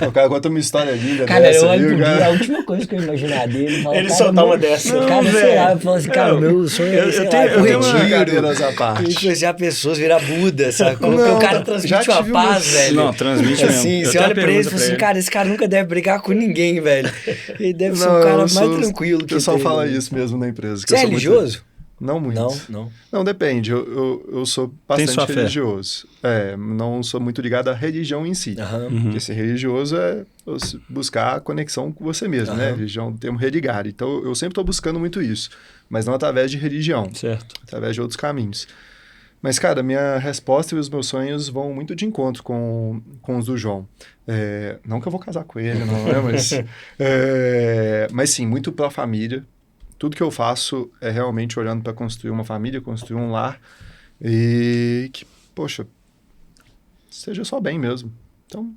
O cara conta uma história linda Cara, dessa. eu olho pro Gui, cara. a última coisa que eu imaginar dele... Ele soltar uma dessa. Cara, Não, sei velho. lá, eu falo assim, cara, meu sonho é, sei lá, eu tenho uma brincadeiras à parte. influenciar pessoas, virar Buda, sabe? Porque Não, o cara já transmite uma tive paz, velho. Não, transmite mesmo. Assim, Eu você tenho olha uma pra ele e pergunta fala assim, cara, esse cara nunca deve brigar com ninguém, velho. Ele deve ser Não, o cara eu mais sou- tranquilo que O pessoal tem, fala velho. isso mesmo na empresa. que Você eu é sou muito- religioso? Não muito. Não. Não, depende. Eu sou Tem sua bastante fé. religioso. Não sou muito ligado à religião em si. Aham. Porque ser religioso é você buscar a conexão com você mesmo, né? Aham. Religião é um termo religar. Então, eu sempre estou buscando muito isso. Mas não através de religião. Certo. Através de outros caminhos. Mas, cara, minha resposta e os meus sonhos vão muito de encontro com os do João. Não que eu vou casar com ele, não é? Mas sim, muito pela família. Tudo que eu faço é realmente olhando para construir uma família, construir um lar. E que, poxa, seja só bem mesmo. Então,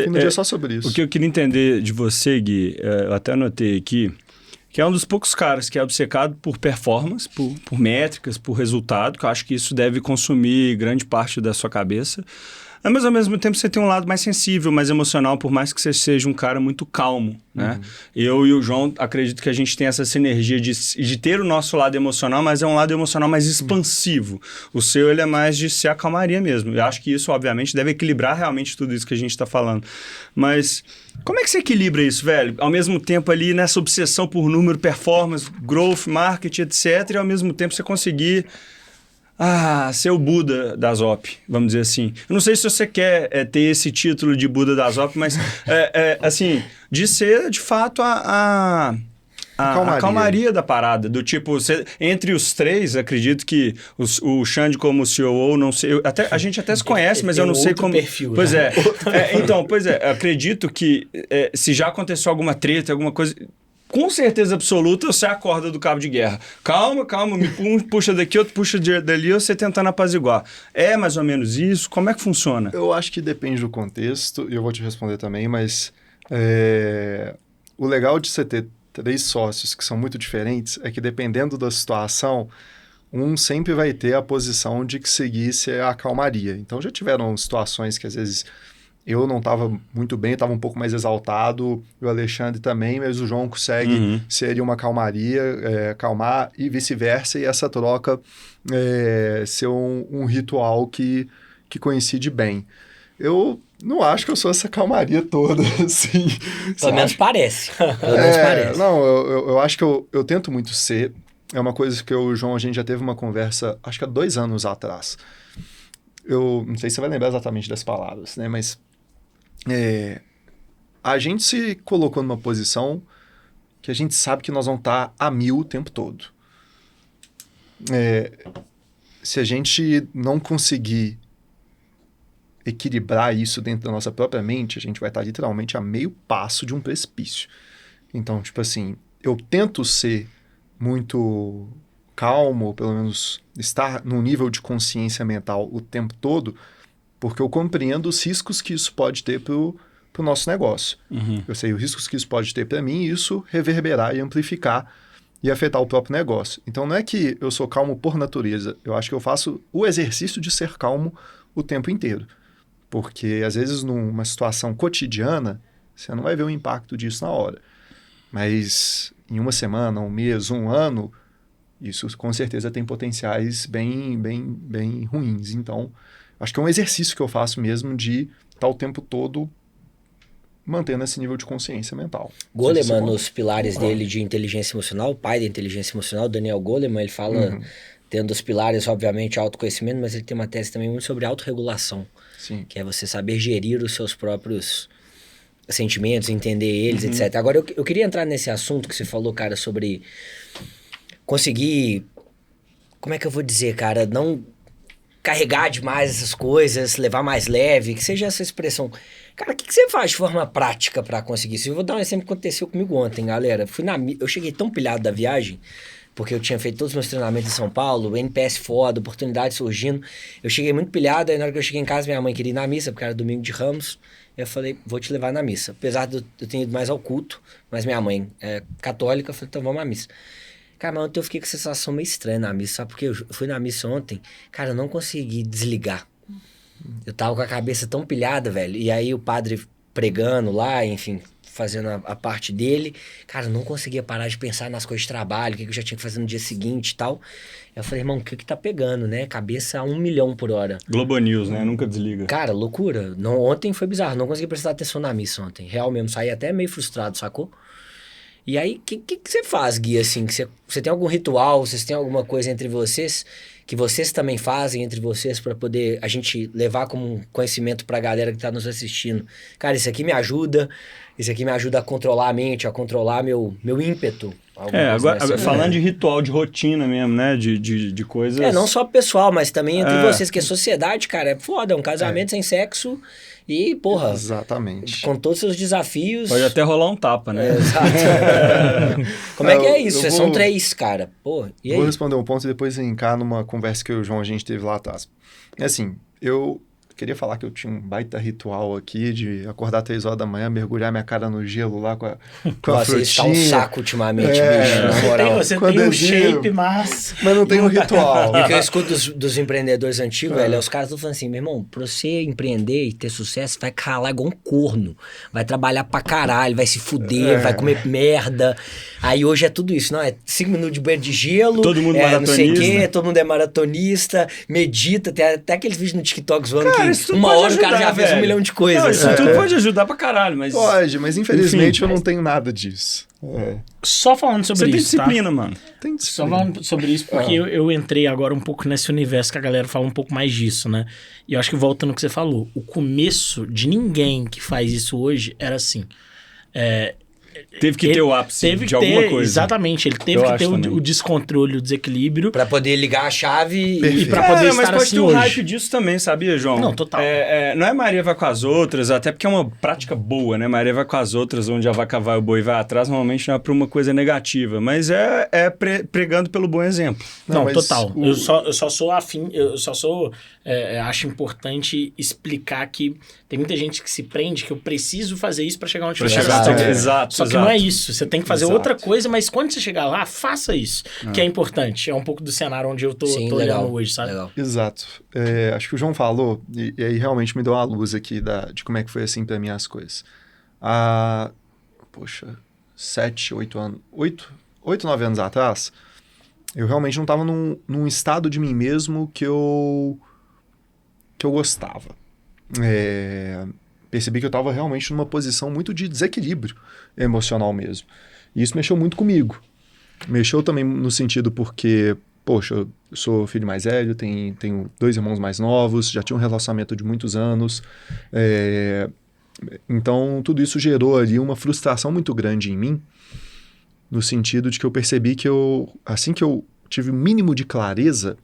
no dia só sobre isso. O que eu queria entender de você, Gui, eu até anotei aqui, que é um dos poucos caras que é obcecado por performance, por métricas, por resultado, que eu acho que isso deve consumir grande parte da sua cabeça. Mas, ao mesmo tempo, você tem um lado mais sensível, mais emocional, por mais que você seja um cara muito calmo, né? Eu e o João, acredito que a gente tem essa sinergia de ter o nosso lado emocional, mas é um lado emocional mais expansivo. O seu, ele é mais de ser a calmaria mesmo. Eu acho que isso, obviamente, deve equilibrar realmente tudo isso que a gente está falando. Mas como é que você equilibra isso, velho? Ao mesmo tempo ali, nessa obsessão por número, performance, growth, marketing, etc., e ao mesmo tempo você conseguir... ser o Buda das OP, vamos dizer assim. Eu não sei se você quer ter esse título de Buda das OP, mas, assim, de ser, de fato, a calmaria da parada. Do tipo, entre os três, acredito que o Xande como COO, não sei... a gente até se conhece, mas eu não sei como... Perfil, Pois né? acredito que se já aconteceu alguma treta, alguma coisa... Com certeza absoluta, você acorda do cabo de guerra. Calma, um puxa daqui, outro puxa dali, você tentando apaziguar. É mais ou menos isso? Como é que funciona? Eu acho que depende do contexto, e eu vou te responder também, mas o legal de você ter 3 sócios que são muito diferentes é que, dependendo da situação, um sempre vai ter a posição de que seguisse a calmaria. Então, já tiveram situações que, às vezes... Eu não estava muito bem, estava um pouco mais exaltado, o Alexandre também, mas o João consegue ser uma calmaria, calmar e vice-versa, e essa troca ser um ritual que coincide bem. Eu não acho que eu sou essa calmaria toda, assim. Pelo menos parece. Pelo menos parece. Não, eu acho que eu tento muito ser. É uma coisa que eu e o João, a gente já teve uma conversa, acho que há 2 anos atrás. Eu não sei se você vai lembrar exatamente das palavras, né, mas... a gente se colocou numa posição que a gente sabe que nós vamos estar a 1000 o tempo todo. Se a gente não conseguir equilibrar isso dentro da nossa própria mente, a gente vai estar literalmente a meio passo de um precipício. Então, tipo assim, eu tento ser muito calmo, ou pelo menos estar num nível de consciência mental o tempo todo, porque eu compreendo os riscos que isso pode ter para o nosso negócio. Eu sei os riscos que isso pode ter para mim, e isso reverberar e amplificar e afetar o próprio negócio. Então, não é que eu sou calmo por natureza. Eu acho que eu faço o exercício de ser calmo o tempo inteiro. Porque, às vezes, numa situação cotidiana, você não vai ver o impacto disso na hora. Mas, em uma semana, um mês, um ano, Isso com certeza tem potenciais bem ruins. Então, acho que é um exercício que eu faço mesmo de estar o tempo todo mantendo esse nível de consciência mental. Goleman, nos pilares dele de inteligência emocional, o pai da inteligência emocional, Daniel Goleman, ele fala, tendo os pilares, obviamente, autoconhecimento, mas ele tem uma tese também muito sobre autorregulação, que é você saber gerir os seus próprios sentimentos, entender eles, etc. Agora, eu queria entrar nesse assunto que você falou, cara, sobre conseguir, como é que eu vou dizer, cara, não carregar demais essas coisas, levar mais leve, que seja essa expressão. Cara, o que você faz de forma prática pra conseguir isso? Eu vou dar um exemplo que aconteceu comigo ontem, galera. Eu cheguei tão pilhado da viagem, porque eu tinha feito todos os meus treinamentos em São Paulo, NPS foda, oportunidade surgindo. Eu cheguei muito pilhado, aí na hora que eu cheguei em casa, minha mãe queria ir na missa, porque era domingo de Ramos. Eu falei, vou te levar na missa. Apesar de eu ter ido mais ao culto, mas minha mãe é católica, eu falei, então vamos à missa. Cara, mas ontem eu fiquei com sensação meio estranha na missa, sabe? Porque eu fui na missa ontem, cara, eu não consegui desligar. Eu tava com a cabeça tão pilhada, velho. E aí o padre pregando lá, enfim, fazendo a parte dele. Cara, eu não conseguia parar de pensar nas coisas de trabalho, o que eu já tinha que fazer no dia seguinte e tal. Eu falei, irmão, o que tá pegando, né? Cabeça a 1 milhão por hora. Globo News, né? Nunca desliga. Cara, loucura. Ontem foi bizarro, não consegui prestar atenção na missa ontem. Real mesmo, saí até meio frustrado, sacou? E aí, o que você faz, Gui, assim? Você tem algum ritual, vocês têm alguma coisa entre vocês, que vocês também fazem entre vocês para poder a gente levar como conhecimento pra galera que tá nos assistindo? Cara, isso aqui me ajuda a controlar a mente, a controlar meu ímpeto. Agora falando de ritual, de rotina mesmo, né? De coisas... não só pessoal, mas também entre vocês, que a sociedade, cara, é foda, é um casamento sem sexo... E, porra, exatamente. Com todos os seus desafios... Pode até rolar um tapa, né? Exato. Como é que é isso? São 3, cara. Pô, e aí? Vou responder um ponto e depois encar numa conversa que eu e o João a gente teve lá atrás. É assim, eu queria falar que eu tinha um baita ritual aqui de acordar 3 horas da manhã, mergulhar minha cara no gelo lá com a frutinha. Você está um saco ultimamente, bicho, na moral. Você tem um shape, mas não tem um ritual. E o que eu escuto dos empreendedores antigos, velho, os caras estão falando assim, meu irmão, pra você empreender e ter sucesso, vai ralar igual um corno. Vai trabalhar pra caralho, vai se fuder, vai comer merda. Aí hoje é tudo isso, não? É 5 minutos de banho de gelo, todo mundo maratonista, não sei o quê, todo mundo é maratonista, medita, tem até aqueles vídeos no TikTok zoando que uma hora o cara já fez 1 milhão de coisas. Não, isso tudo pode ajudar pra caralho, mas... Pode, mas infelizmente eu não tenho nada disso. Só falando sobre isso, Você tem disciplina, mano. Tem disciplina. Só falando sobre isso, porque eu entrei agora um pouco nesse universo que a galera fala um pouco mais disso, né? E eu acho que voltando ao que você falou, o começo de ninguém que faz isso hoje era assim... Teve que ter o ápice de alguma coisa. Exatamente, ele teve que ter o descontrole, o desequilíbrio. Pra poder ligar a chave e pra poder estar mas pode assim ter um hoje. hype disso também, sabia, João? Não, total. Não é Maria vai com as outras, até porque é uma prática boa, né? Maria vai com as outras, onde a vaca vai, o boi vai atrás, normalmente não é pra uma coisa negativa, mas pregando pelo bom exemplo. Não, total. Eu só sou afim, acho importante explicar que tem muita gente que se prende que eu preciso fazer isso pra chegar onde eu quero. Exato. Só que não é isso. Você tem que fazer outra coisa, mas quando você chegar lá, faça isso. Que é importante. É um pouco do cenário onde eu tô olhando hoje, sabe? Legal. Exato. Acho que o João falou, e aí realmente me deu uma luz aqui de como é que foi assim pra mim as coisas. 7, 8 anos... 8, 9 anos atrás, eu realmente não tava num estado de mim mesmo que eu gostava. Percebi que eu estava realmente numa posição muito de desequilíbrio emocional mesmo. E isso mexeu muito comigo. Mexeu também no sentido porque, poxa, eu sou filho mais velho, tenho 2 irmãos mais novos, já tinha um relacionamento de muitos anos. Então, tudo isso gerou ali uma frustração muito grande em mim, no sentido de que eu percebi que assim que eu tive o mínimo de clareza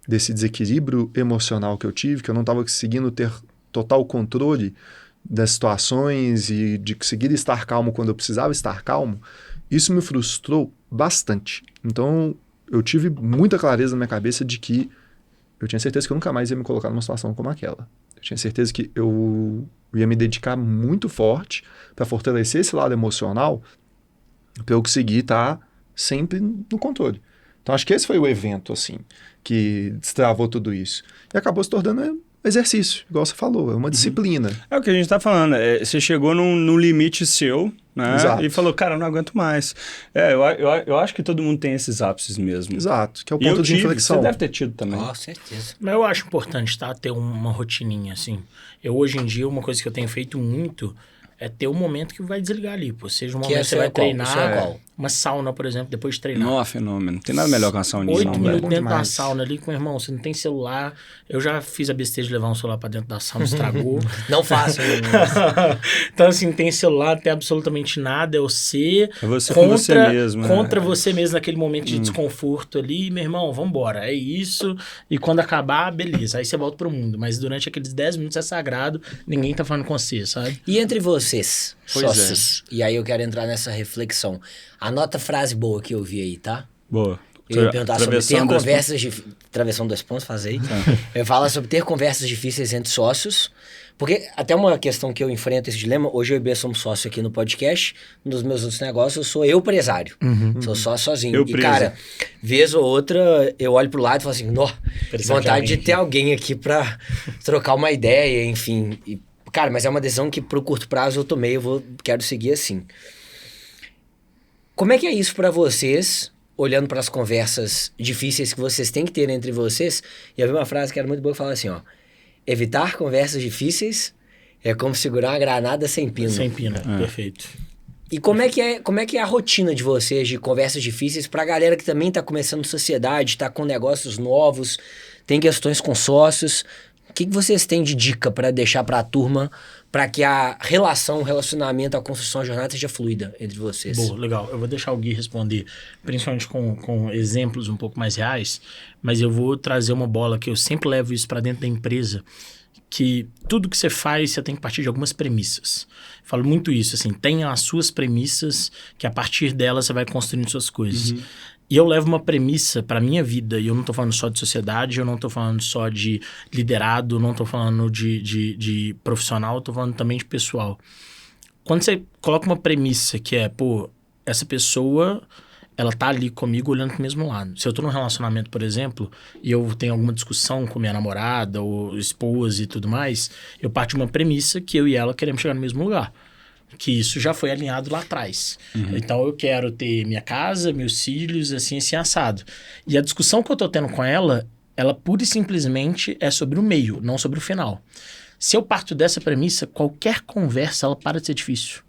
desse desequilíbrio emocional que eu tive, que eu não estava conseguindo ter total controle das situações e de conseguir estar calmo quando eu precisava estar calmo, isso me frustrou bastante. Então, eu tive muita clareza na minha cabeça de que eu tinha certeza que eu nunca mais ia me colocar numa situação como aquela. Eu tinha certeza que eu ia me dedicar muito forte para fortalecer esse lado emocional para eu conseguir estar sempre no controle. Então, acho que esse foi o evento, assim, que destravou tudo isso. E acabou se tornando exercício, igual você falou, é uma disciplina. É o que a gente tá falando, você chegou num limite seu, né? Exato. E falou, cara, eu não aguento mais. Eu acho que todo mundo tem esses ápices mesmo. Exato, que é o ponto de inflexão. Você deve ter tido também. Com certeza. Mas eu acho importante, tá? Ter uma rotininha, assim. Eu, hoje em dia, uma coisa que eu tenho feito muito é ter um momento que vai desligar ali, pô. Seja um momento que você vai treinar, uma sauna, por exemplo, depois de treinar. Não, fenômeno. Não tem nada melhor que uma sauninha. 8 minutos velho. dentro da sauna ali com o irmão, você não tem celular. Eu já fiz a besteira de levar um celular pra dentro da sauna, estragou. Não faço. Então, assim, não tem celular, não tem absolutamente nada. É você com você mesmo. Contra você mesmo naquele momento de desconforto ali. Meu irmão, vambora, é isso. E quando acabar, beleza. Aí você volta pro mundo. Mas durante aqueles 10 minutos é sagrado, ninguém tá falando com você, sabe? E entre vocês, Pois sócios, e aí eu quero entrar nessa reflexão. Anota a frase boa que eu vi aí, tá? Boa. Eu ia perguntar sobre ter Travessão conversas de... Travessão 2 pontos, faz aí. Eu ia falar sobre ter conversas difíceis entre sócios. Porque até uma questão que eu enfrento esse dilema, hoje eu e o B somos sócio aqui no podcast, um dos meus outros negócios, eu sou empresário. Sou sócio sozinho. E, cara, vez ou outra, eu olho pro lado e falo assim, nó, vontade de ter alguém aqui pra trocar uma ideia, enfim. E, cara, mas é uma decisão que pro curto prazo eu tomei, quero seguir assim. Como é que é isso pra vocês, olhando para as conversas difíceis que vocês têm que ter entre vocês? E eu vi uma frase que era muito boa que falava assim, ó. Evitar conversas difíceis é como segurar uma granada sem pino. Sem pino, perfeito. E como é que é a rotina de vocês de conversas difíceis pra galera que também tá começando sociedade, tá com negócios novos, tem questões com sócios? O que vocês têm de dica para deixar pra turma para que a relação, o relacionamento, a construção, a jornada seja fluida entre vocês? Boa, legal. Eu vou deixar o Gui responder, principalmente com exemplos um pouco mais reais, mas eu vou trazer uma bola que eu sempre levo isso para dentro da empresa, que tudo que você faz, você tem que partir de algumas premissas. Falo muito isso, assim, tenha as suas premissas, que a partir delas você vai construindo suas coisas. E eu levo uma premissa para minha vida, e eu não tô falando só de sociedade, eu não tô falando só de liderado, não tô falando de profissional, eu tô falando também de pessoal. Quando você coloca uma premissa que é, pô, essa pessoa, ela tá ali comigo olhando pro mesmo lado. Se eu tô num relacionamento, por exemplo, e eu tenho alguma discussão com minha namorada ou esposa e tudo mais, eu parto de uma premissa que eu e ela queremos chegar no mesmo lugar. Que isso já foi alinhado lá atrás. Então eu quero ter minha casa, meus filhos, assim assado. E a discussão que eu tô tendo com ela, ela pura e simplesmente é sobre o meio, não sobre o final. Se eu parto dessa premissa, qualquer conversa ela para de ser difícil.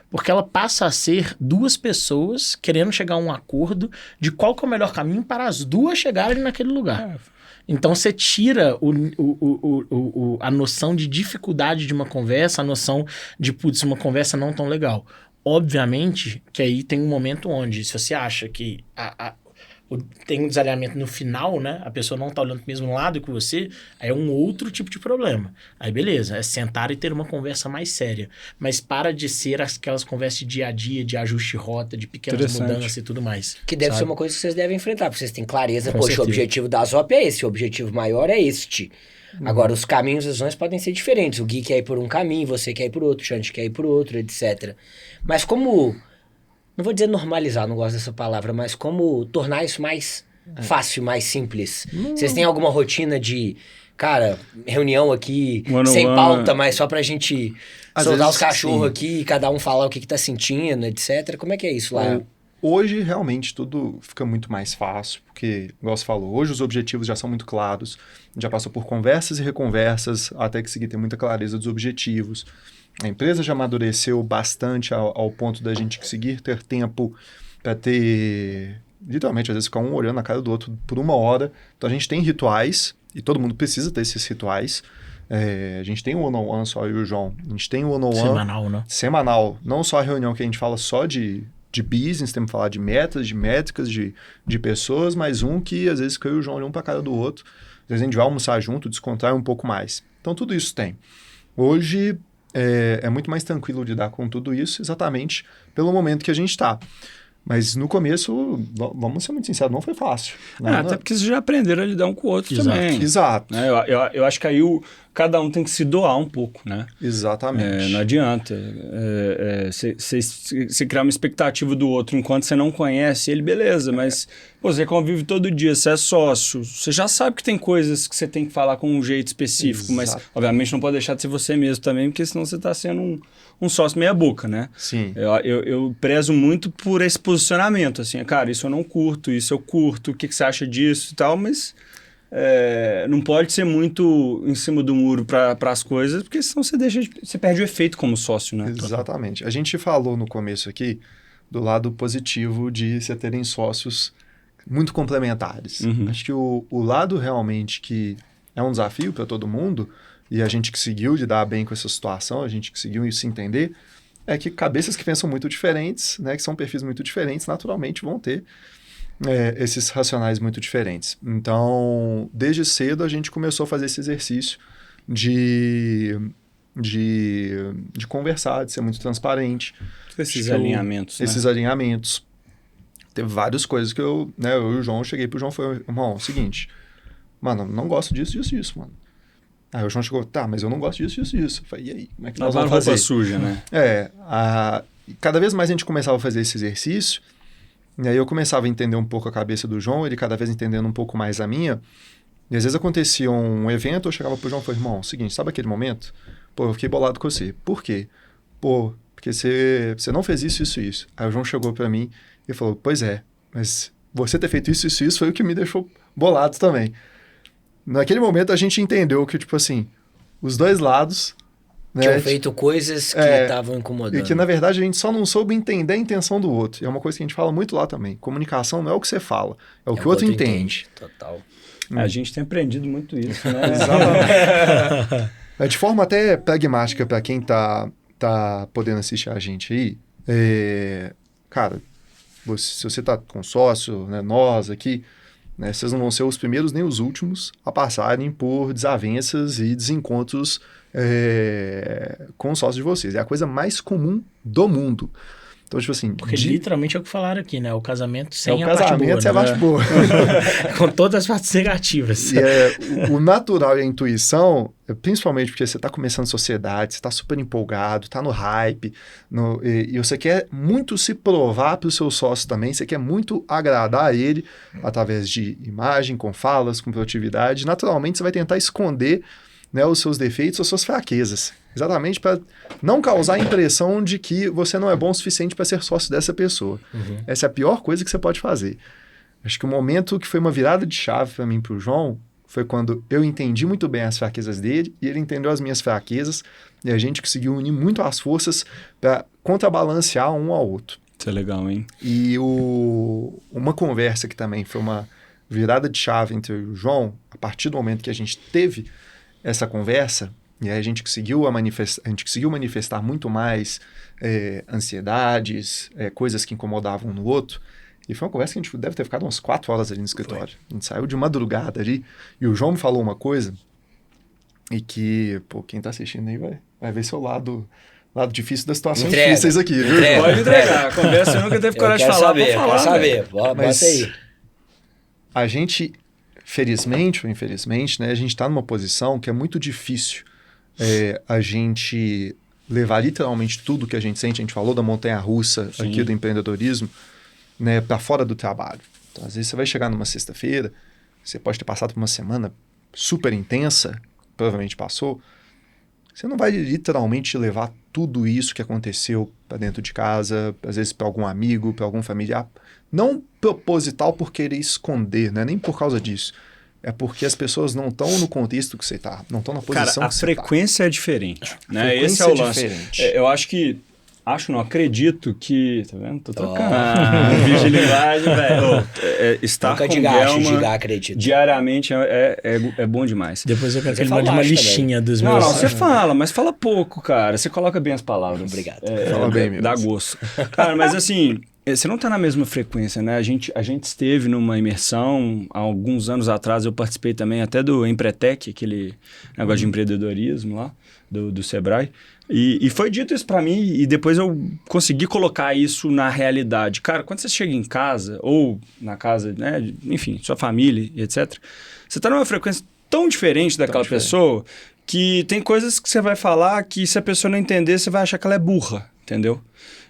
Porque ela passa a ser duas pessoas querendo chegar a um acordo de qual que é o melhor caminho para as duas chegarem naquele lugar. Então você tira a noção de dificuldade de uma conversa, a noção de, putz, uma conversa não tão legal. Obviamente que aí tem um momento onde, se você acha que tem um desalinhamento no final, né? A pessoa não tá olhando pro mesmo lado que você, aí é um outro tipo de problema. Aí beleza, é sentar e ter uma conversa mais séria. Mas para de ser aquelas conversas de dia a dia, de ajuste de rota, de pequenas mudanças e tudo mais. Que deve ser uma coisa que vocês devem enfrentar, porque vocês têm clareza, Com poxa, certeza. o objetivo da ZOP é esse, o objetivo maior é este. Agora, os caminhos e as visões podem ser diferentes. O Gui quer ir por um caminho, você quer ir por outro, o Xande quer ir por outro, etc. Mas como... Não vou dizer normalizar, não gosto dessa palavra, mas como tornar isso mais fácil, mais simples? Vocês têm alguma rotina de, cara, reunião aqui, sem pauta, mas só pra gente soltar os cachorros aqui e cada um falar o que tá sentindo, etc. Como é que é isso lá? Hoje, realmente, tudo fica muito mais fácil, porque, igual você falou, hoje os objetivos já são muito claros, já passou por conversas e reconversas, até conseguir ter muita clareza dos objetivos. A empresa já amadureceu bastante ao ponto da gente conseguir ter tempo para ter, literalmente, às vezes ficar um olhando na cara do outro por 1 hora. Então a gente tem rituais, e todo mundo precisa ter esses rituais. A gente tem o one-on-one, só eu e o João. A gente tem o one-on-one Semanal, né? Semanal. Não só a reunião que a gente fala só de business, temos que falar de metas, de métricas, de pessoas, mas que às vezes eu e o João olham para a cara do outro. Às vezes a gente vai almoçar junto, descontrair um pouco mais. Então tudo isso tem. Hoje... É muito mais tranquilo lidar com tudo isso, exatamente pelo momento que a gente está. Mas no começo, vamos ser muito sinceros, não foi fácil. Até porque vocês já aprenderam a lidar um com o outro Exato. também. Exato. Eu acho que aí cada um tem que se doar um pouco, né? Exatamente. Não adianta você criar uma expectativa do outro enquanto você não conhece ele, beleza, mas você convive todo dia, você é sócio, você já sabe que tem coisas que você tem que falar com um jeito específico, mas obviamente não pode deixar de ser você mesmo também, porque senão você está sendo um sócio meia boca, né? Sim. Eu prezo muito por esse posicionamento, assim, cara, isso eu não curto, isso eu curto, o que você acha disso e tal, mas não pode ser muito em cima do muro para as coisas, porque senão você perde o efeito como sócio, né? Exatamente. A gente falou no começo aqui do lado positivo de você terem sócios muito complementares. Acho que o lado realmente que é um desafio para todo mundo, e a gente conseguiu lidar bem com essa situação, a gente conseguiu se entender, é que cabeças que pensam muito diferentes, né, que são perfis muito diferentes, naturalmente vão ter esses racionais muito diferentes. Então, desde cedo a gente começou a fazer esse exercício de conversar, de ser muito transparente. Esses alinhamentos, Esses alinhamentos. Teve várias coisas que eu e o João, cheguei pro João e falei, irmão, é o seguinte, mano, não gosto disso, mano. Aí o João chegou, tá, mas eu não gosto disso. Eu falei, e aí, como é que nós vamos fazer? Roupa suja, né? Cada vez mais a gente começava a fazer esse exercício, e aí eu começava a entender um pouco a cabeça do João, ele cada vez entendendo um pouco mais a minha, e às vezes acontecia um evento, eu chegava pro João e falei, irmão, seguinte, sabe aquele momento? Pô, eu fiquei bolado com você. Por quê? Pô, porque você não fez isso. Aí o João chegou pra mim e falou, pois é, mas você ter feito isso foi o que me deixou bolado também. Naquele momento a gente entendeu que, tipo assim, os dois lados... né, tinham feito coisas que estavam incomodando. E que, na verdade, a gente só não soube entender a intenção do outro. E é uma coisa que a gente fala muito lá também. Comunicação não é o que você fala, é o que o outro entende. Total. A gente tem aprendido muito isso, né? Exatamente. De forma até pragmática para quem tá podendo assistir a gente aí, cara, se você tá com sócio, né, nós aqui, né, vocês não vão ser os primeiros nem os últimos a passarem por desavenças e desencontros com os sócios de vocês. É a coisa mais comum do mundo. Então, tipo assim... Porque literalmente é o que falaram aqui, né? O casamento sem a parte boa. O casamento sem a parte boa. Com todas as partes negativas. E o natural e a intuição, principalmente porque você está começando sociedade, você está super empolgado, está no hype, e você quer muito se provar para o seu sócio também, você quer muito agradar a ele através de imagem, com falas, com produtividade. Naturalmente, você vai tentar esconder, né, os seus defeitos, as suas fraquezas. Exatamente para não causar a impressão de que você não é bom o suficiente para ser sócio dessa pessoa. Essa é a pior coisa que você pode fazer. Acho que o momento que foi uma virada de chave para mim e para o João foi quando eu entendi muito bem as fraquezas dele e ele entendeu as minhas fraquezas e a gente conseguiu unir muito as forças para contrabalancear um ao outro. Isso é legal, hein? E uma conversa que também foi uma virada de chave entre eu e o João, a partir do momento que a gente teve essa conversa, e aí a gente conseguiu manifestar muito mais ansiedades, coisas que incomodavam um no outro. E foi uma conversa que a gente deve ter ficado umas 4 horas ali no escritório. A gente saiu de madrugada ali, e o João me falou uma coisa, e que, pô, quem tá assistindo aí vai ver seu lado difícil das situações difíceis aqui, viu? Pode entregar. A conversa eu nunca teve coragem de falar. Quero saber. Bota aí. A gente, felizmente ou infelizmente, né, a gente tá numa posição que é muito difícil a gente levar literalmente tudo que a gente sente. A gente falou da montanha-russa aqui do empreendedorismo, né, para fora do trabalho. Então, às vezes você vai chegar numa sexta-feira, você pode ter passado por uma semana super intensa, provavelmente passou, você não vai literalmente levar tudo isso que aconteceu para dentro de casa, às vezes para algum amigo, para algum familiar, não proposital por querer esconder, não é nem por causa disso. É porque as pessoas não estão no contexto que você está, não estão na posição que você está. A frequência é diferente, né? Esse é o lance. Eu acho que... não acredito que... Tá vendo? Tô trocando. Vigilidade, velho. Estar nunca com diga acredito. Diariamente é bom demais. Depois eu quero que ele mande uma listinha dos meus... Não, você fala, mas fala pouco, cara. Você coloca bem as palavras. Obrigado. Fala bem mesmo. Dá gosto. Cara, mas assim... Você não está na mesma frequência, né? A gente esteve numa imersão, há alguns anos atrás eu participei também até do Empretec, aquele negócio de empreendedorismo lá, do Sebrae, e foi dito isso para mim e depois eu consegui colocar isso na realidade. Cara, quando você chega em casa, ou na casa, né, enfim, sua família, etc., você está numa frequência tão diferente daquela pessoa que tem coisas que você vai falar que se a pessoa não entender, você vai achar que ela é burra, entendeu?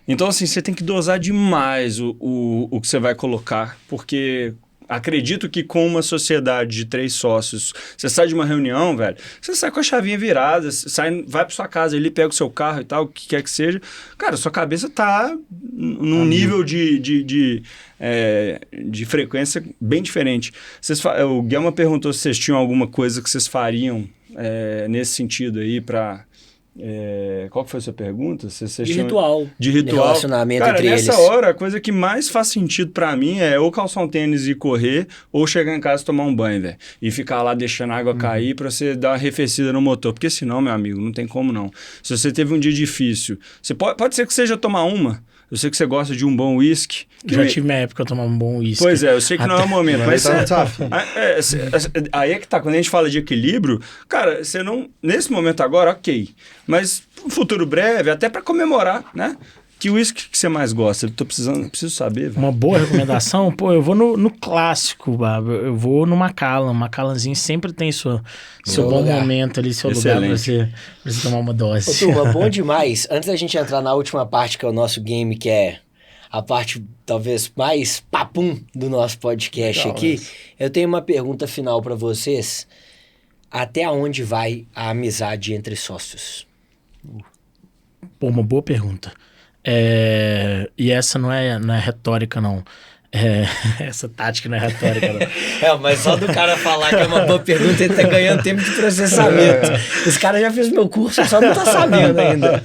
Então, assim, você tem que dosar demais o que você vai colocar, porque acredito que com uma sociedade de 3 sócios, você sai de uma reunião, velho, você sai com a chavinha virada, vai pra sua casa ali, pega o seu carro e tal, o que quer que seja. Cara, sua cabeça tá num nível de frequência bem diferente. O Guilherme perguntou se vocês tinham alguma coisa que vocês fariam nesse sentido aí pra... qual que foi a sua pergunta? De ritual. De ritual. Relacionamento cara, entre nessa eles. hora, a coisa que mais faz sentido pra mim é ou calçar um tênis e correr, ou chegar em casa e tomar um banho, velho. E ficar lá deixando a água cair pra você dar uma arrefecida no motor. Porque senão, meu amigo, não tem como não. Se você teve um dia difícil, você pode ser que seja tomar uma. Eu sei que você gosta de um bom uísque. Já tive minha época de tomar um bom uísque. Pois é, eu sei que não é o momento, mas... Tá aí é que tá, quando a gente fala de equilíbrio, cara, você não... Nesse momento agora, ok. Mas no futuro breve, até pra comemorar, né? Que uísque que você mais gosta? Eu preciso saber, velho. Uma boa recomendação? Pô, eu vou no clássico, Babo. Eu vou no Macallan. Macallanzinho sempre tem seu bom momento ali, seu lugar pra você tomar uma dose. Ô, turma, bom demais. Antes da gente entrar na última parte, que é o nosso game, que é a parte talvez mais papum do nosso podcast. Legal, aqui, eu tenho uma pergunta final pra vocês. Até onde vai a amizade entre sócios? Pô, uma boa pergunta. E essa não é retórica, não. Essa tática não é retórica, não. Mas só do cara falar que é uma boa pergunta, ele tá ganhando tempo de processamento. Esse cara já fez meu curso, só não tá sabendo ainda.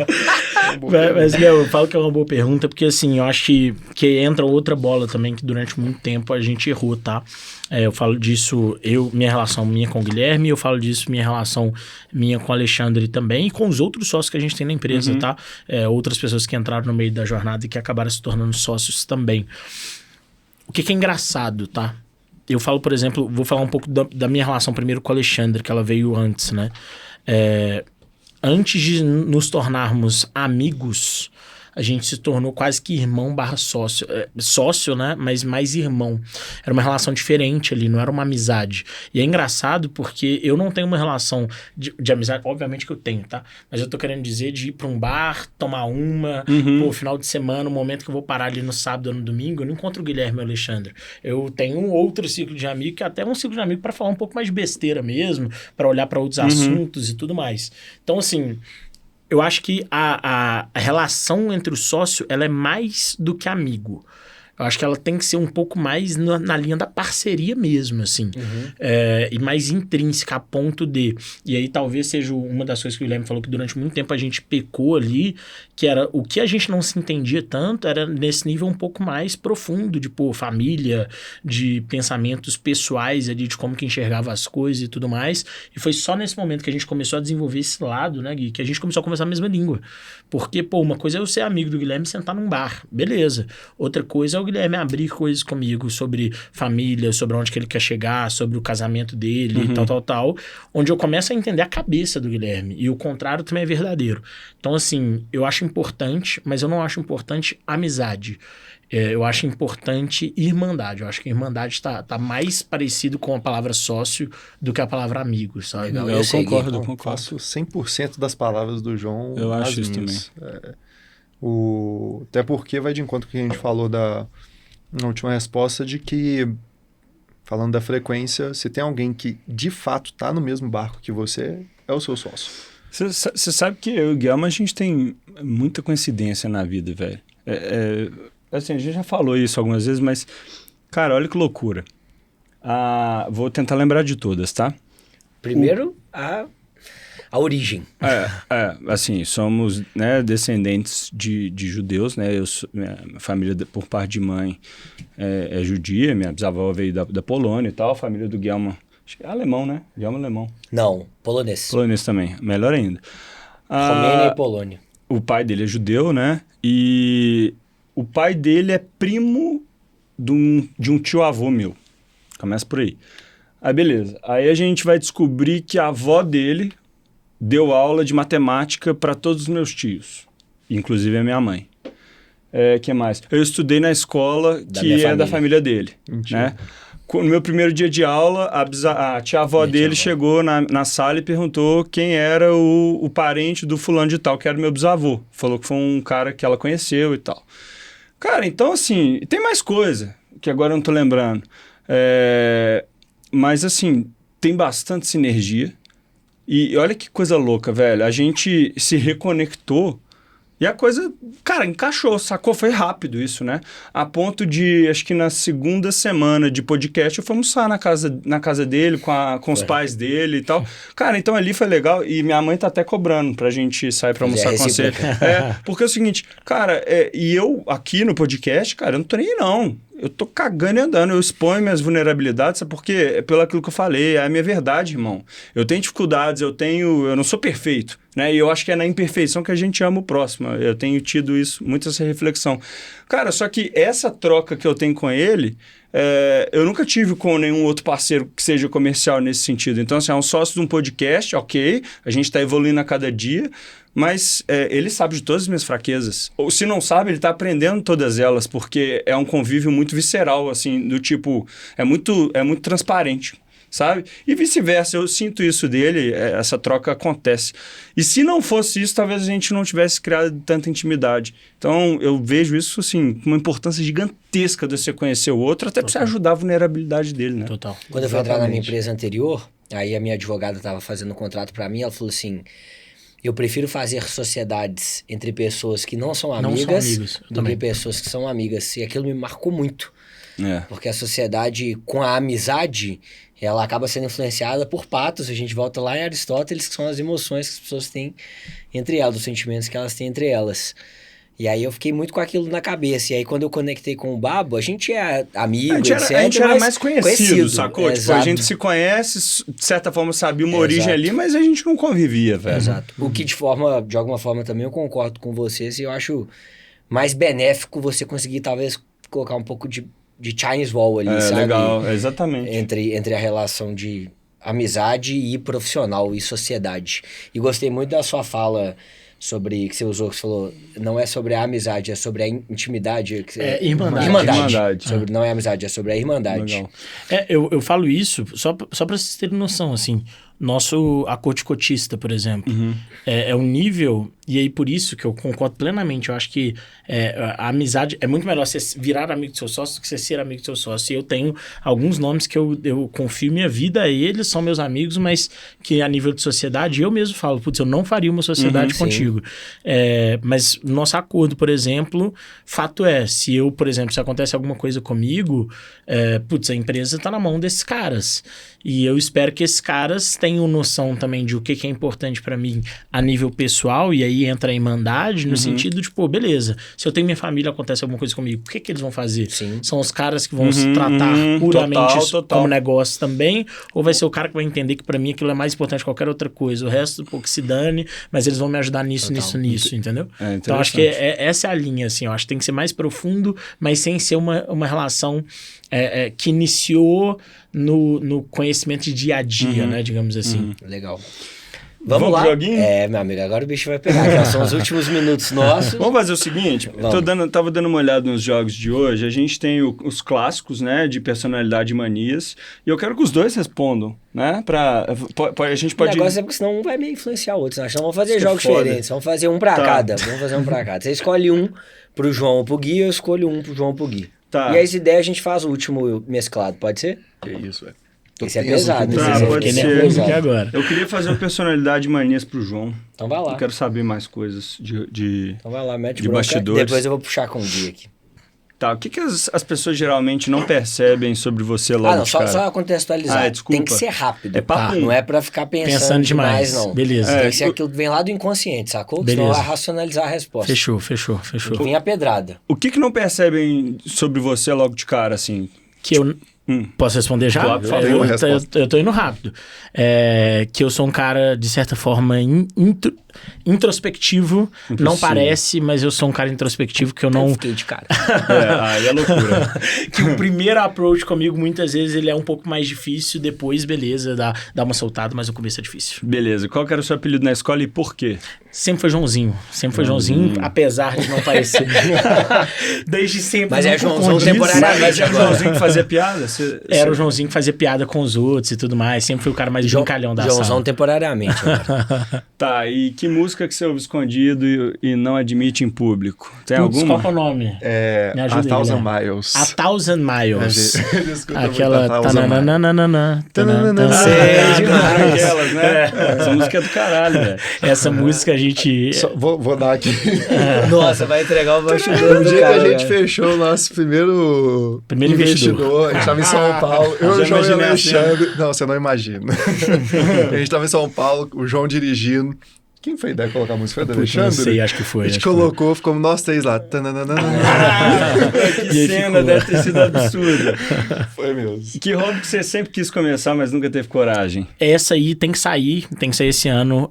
Mas, eu falo que é uma boa pergunta, porque assim, eu acho que entra outra bola também, que durante muito tempo a gente errou, tá? Eu falo disso, minha relação minha com o Guilherme, eu falo disso, minha relação minha com o Alexandre também, e com os outros sócios que a gente tem na empresa, tá? Outras pessoas que entraram no meio da jornada e que acabaram se tornando sócios também. O que é engraçado, tá? Eu falo, por exemplo, vou falar um pouco da minha relação primeiro com o Alexandre, que ela veio antes, né? Antes de nos tornarmos amigos, a gente se tornou quase que irmão / sócio. Sócio, né? Mas mais irmão. Era uma relação diferente ali, não era uma amizade. E é engraçado porque eu não tenho uma relação de amizade, obviamente que eu tenho, tá? Mas eu tô querendo dizer de ir pra um bar, tomar uma, pô, final de semana, o momento que eu vou parar ali no sábado ou no domingo, eu não encontro o Guilherme e o Alexandre. Eu tenho um outro ciclo de amigo, que é até um ciclo de amigo para falar um pouco mais de besteira mesmo, para olhar para outros assuntos e tudo mais. Então, assim... Eu acho que a relação entre o sócio, ela é mais do que amigo. Eu acho que ela tem que ser um pouco mais na linha da parceria mesmo, assim. E mais intrínseca, a ponto de... E aí talvez seja uma das coisas que o Guilherme falou, que durante muito tempo a gente pecou ali, que era o que a gente não se entendia tanto, era nesse nível um pouco mais profundo, de família, de pensamentos pessoais ali, de como que enxergava as coisas e tudo mais. E foi só nesse momento que a gente começou a desenvolver esse lado, né, Gui, que a gente começou a conversar a mesma língua. Porque, uma coisa é eu ser amigo do Guilherme e sentar num bar, beleza. Outra coisa é o Guilherme abrir coisas comigo sobre família, sobre onde que ele quer chegar, sobre o casamento dele, tal, onde eu começo a entender a cabeça do Guilherme, e o contrário também é verdadeiro. Então, assim, eu acho importante, mas eu não acho importante amizade. Eu acho importante irmandade. Eu acho que irmandade tá mais parecido com a palavra sócio do que a palavra amigo, sabe? Não, eu concordo. Faço 100% das palavras do João. Eu acho isso também. Até porque vai de encontro com o que a gente falou na última resposta, de que, falando da frequência, se tem alguém que de fato tá no mesmo barco que você, é o seu sócio. Você sabe que eu e o Guilherme, a gente tem muita coincidência na vida, velho. Assim, a gente já falou isso algumas vezes, mas, cara, olha que loucura. Vou tentar lembrar de todas, tá? Primeiro, a origem. Assim, somos, né, descendentes de judeus, né? Minha família, por parte de mãe, é judia. Minha bisavó veio da Polônia e tal. A família do Guilherme, acho que é alemão, né? Guilherme é alemão. Não, polonês. Polonês também, melhor ainda. Romênia e Polônia. O pai dele é judeu, né? E o pai dele é primo de um tio-avô meu. Começa por aí. Aí, beleza. Aí a gente vai descobrir que a avó dele deu aula de matemática para todos os meus tios, inclusive a minha mãe. Que mais? Eu estudei na escola que é da família dele, né? no meu primeiro dia de aula, a tia-avó dele chegou na sala e perguntou quem era o parente do fulano de tal, que era o meu bisavô. Falou que foi um cara que ela conheceu e tal. Cara, então assim, tem mais coisa, que agora eu não tô lembrando. Mas assim, tem bastante sinergia. E olha que coisa louca, velho. A gente se reconectou e a coisa, cara, encaixou, sacou? Foi rápido isso, né? A ponto de, acho que na segunda semana de podcast, eu fui almoçar na casa dele, com os pais dele e tal. Cara, então ali foi legal e minha mãe tá até cobrando pra gente sair pra almoçar com você. Porque é o seguinte, cara, e eu aqui no podcast, cara, eu não tô nem aí, não. Eu tô cagando e andando, eu exponho minhas vulnerabilidades, sabe por quê? É pelo aquilo que eu falei, é a minha verdade, irmão. Eu tenho dificuldades, eu não sou perfeito, né? E eu acho que é na imperfeição que a gente ama o próximo. Eu tenho tido isso, muito essa reflexão. Cara, só que essa troca que eu tenho com ele, eu nunca tive com nenhum outro parceiro que seja comercial nesse sentido. Então, assim, é um sócio de um podcast, ok, a gente tá evoluindo a cada dia, mas ele sabe de todas as minhas fraquezas. Ou se não sabe, ele está aprendendo todas elas, porque é um convívio muito visceral, assim, do tipo, é muito transparente, sabe? E vice-versa, eu sinto isso dele, essa troca acontece. E se não fosse isso, talvez a gente não tivesse criado tanta intimidade. Então, eu vejo isso, assim, com uma importância gigantesca de você conhecer o outro, até para você ajudar a vulnerabilidade dele, né? Total. Quando eu fui entrar na minha empresa anterior, aí a minha advogada estava fazendo um contrato para mim, ela falou assim... Eu prefiro fazer sociedades entre pessoas que não são amigas do que pessoas que são amigas. E aquilo me marcou muito. Porque a sociedade com a amizade, ela acaba sendo influenciada por patos. A gente volta lá em Aristóteles, que são as emoções que as pessoas têm entre elas, os sentimentos que elas têm entre elas. E aí eu fiquei muito com aquilo na cabeça. E aí quando eu conectei com o Babo, a gente é amigo, etc. A gente era mais conhecido, sacou? Tipo, a gente se conhece, de certa forma sabia uma origem ali, mas a gente não convivia, velho. Exato. O que de alguma forma também eu concordo com vocês e eu acho mais benéfico você conseguir talvez colocar um pouco de Chinese Wall ali, sabe? Legal, exatamente. Entre a relação de amizade e profissional e sociedade. E gostei muito da sua fala... sobre, que você usou, que você falou, não é sobre a amizade, é sobre a intimidade. Irmandade. Não é amizade, é sobre a irmandade. Legal. Eu falo isso só pra vocês terem noção, assim, nosso acordo cotista, por exemplo, é um nível, e aí por isso que eu concordo plenamente, eu acho que a amizade, é muito melhor você virar amigo do seu sócio do que você ser amigo do seu sócio, e eu tenho alguns nomes que eu confio minha vida a eles, são meus amigos, mas que a nível de sociedade, eu mesmo falo, putz, eu não faria uma sociedade contigo. Mas nosso acordo, por exemplo, fato é, se acontece alguma coisa comigo, a empresa tá na mão desses caras, e eu espero que esses caras tenham noção também de o que é importante para mim a nível pessoal, e aí entra a irmandade no sentido de, pô, beleza, se eu tenho minha família, acontece alguma coisa comigo, o que eles vão fazer? Sim. São os caras que vão se tratar puramente como negócio também, ou vai ser o cara que vai entender que para mim aquilo é mais importante que qualquer outra coisa, o resto, pô, que se dane, mas eles vão me ajudar nisso, nisso, entendeu? Então, acho que essa é a linha, assim, eu acho que tem que ser mais profundo, mas sem ser uma relação que iniciou no conhecimento de dia a dia, né, digamos assim. Legal. Vamos lá. Pro joguinho? Meu amigo, agora o bicho vai pegar. Já são os últimos minutos nossos. Vamos fazer o seguinte, tava dando uma olhada nos jogos de hoje, a gente tem os clássicos, né, de personalidade e manias, e eu quero que os dois respondam, né, a gente pode... O negócio é porque senão um vai meio influenciar o outro, senão vamos fazer jogos diferentes, vamos fazer um pra cada, Você escolhe um pro João ou pro Gui, eu escolho um pro João ou pro Gui. Tá. E as ideias a gente faz o último mesclado, pode ser? Que isso, velho. Esse é pesado. Pode ser. Nervoso aqui agora. Eu queria fazer uma personalidade e manias pro João. Então vai lá. Eu quero saber mais coisas Então vai lá, mete de bronca. bastidores. Depois eu vou puxar com o Gui aqui. Tá, o que as pessoas geralmente não percebem sobre você logo de cara? Só contextualizar. Desculpa. Tem que ser rápido. Papo. Não é pra ficar pensando demais, não. Beleza. Tem que ser aquilo que vem lá do inconsciente, sacou? Beleza. Senão vai racionalizar a resposta. Fechou. Vem a pedrada. O que não percebem sobre você logo de cara, assim? Que eu... Posso responder já? Claro, por favor. Eu tô indo rápido. Que eu sou um cara, de certa forma, introspectivo, não parece, mas eu sou um cara introspectivo que eu não... Fiquei de cara. Aí é loucura. Que o primeiro approach comigo, muitas vezes, ele é um pouco mais difícil, depois, beleza, dá uma soltada, mas o começo é difícil. Beleza. Qual que era o seu apelido na escola e por quê? Sempre foi Joãozinho. Sempre foi Joãozinho, apesar de não parecer. Desde sempre. Mas é Joãozão temporariamente. Mas era o Joãozinho que fazia piada? Era o Joãozinho que fazia piada com os outros e tudo mais. Sempre foi o cara mais brincalhão da Joãozão sala. temporariamente. Tá, e que música que você ouve escondido e não admite em público? Tem alguma? Qual que é o nome? É Me ajuda A Thousand aí, Miles. A Thousand Miles. Aquela... Sei demais. Aquelas, né? Essa música é do caralho, velho. Essa música a gente... Vou dar aqui. Nossa, vai entregar o bastidor No do dia cara. que a gente fechou o nosso primeiro investidor. a gente tava em São Paulo, eu, Já o João e o imaginei assim. Alexandre. Não, você não imagina. A gente tava em São Paulo, o João dirigindo. Quem foi a ideia de colocar a música? Foi do Putz, Alexandre? não sei, acho que foi. A gente colocou, ficamos nós três lá. Que cena, deve ter sido absurda. Foi mesmo. Que hobby que você sempre quis começar, mas nunca teve coragem? Essa aí tem que sair esse ano.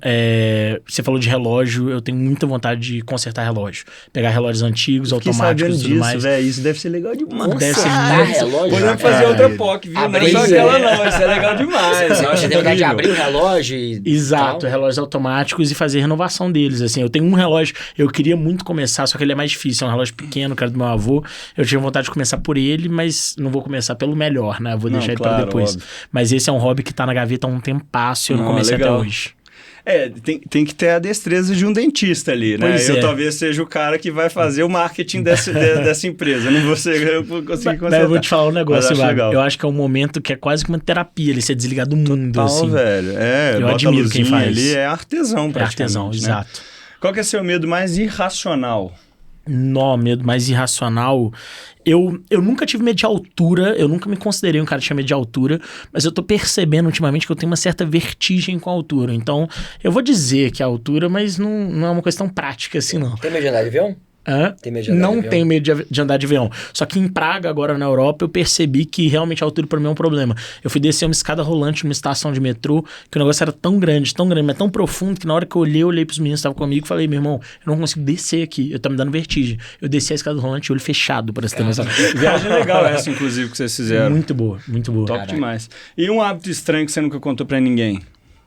Você falou de relógio, eu tenho muita vontade de consertar relógio. Pegar relógios antigos, automáticos e tudo mais. velho. Isso deve ser legal demais. Deve ser Consertar muito... relógio. Podemos fazer outra POC, viu? Não é só aquela não, isso é legal demais. Você tem vontade de abrir o relógio e Exato, tal? relógios automáticos e fazer renovação deles, assim. Eu tenho um relógio, eu queria muito começar, só que ele é mais difícil, é um relógio pequeno, que era do meu avô. Eu tinha vontade de começar por ele, mas não vou começar pelo melhor, né? Vou deixar ele para depois. Óbvio. Mas esse é um hobby que tá na gaveta há um tempasso e eu não comecei legal. até hoje. Tem que ter a destreza de um dentista ali, né? Pois eu é. talvez seja o cara que vai fazer o marketing dessa empresa. Não vou conseguir Mas eu vou te falar um negócio, Mas acho Wagner. legal. Eu acho que é um momento que é quase que uma terapia, ele ser desligar do mundo, assim. velho. Eu bota admiro a quem luzinha faz. ali, é artesão É praticamente. artesão, né? exato. Qual que é seu medo mais irracional? Medo mais irracional. Eu nunca tive medo de altura, eu nunca me considerei um cara que tinha medo de altura, mas eu tô percebendo ultimamente que eu tenho uma certa vertigem com a altura. Então, eu vou dizer que é a altura, mas não é uma questão prática assim, não. Tem medo de andar de avião? Hã? Tem medo de andar de Não avião? tenho medo de andar de avião. Só que em Praga, agora na Europa, eu percebi que realmente a altura pra mim é um problema. Eu fui descer uma escada rolante numa estação de metrô, que o negócio era tão grande, mas tão profundo, que na hora que eu olhei pros meninos que estavam comigo e falei, meu irmão, eu não consigo descer aqui, eu tô me dando vertigem. Eu desci a escada rolante, olho fechado, pra você ter noção. Viagem legal essa, inclusive, que vocês fizeram. Muito boa, muito boa. Top demais. E um hábito estranho que você nunca contou pra ninguém?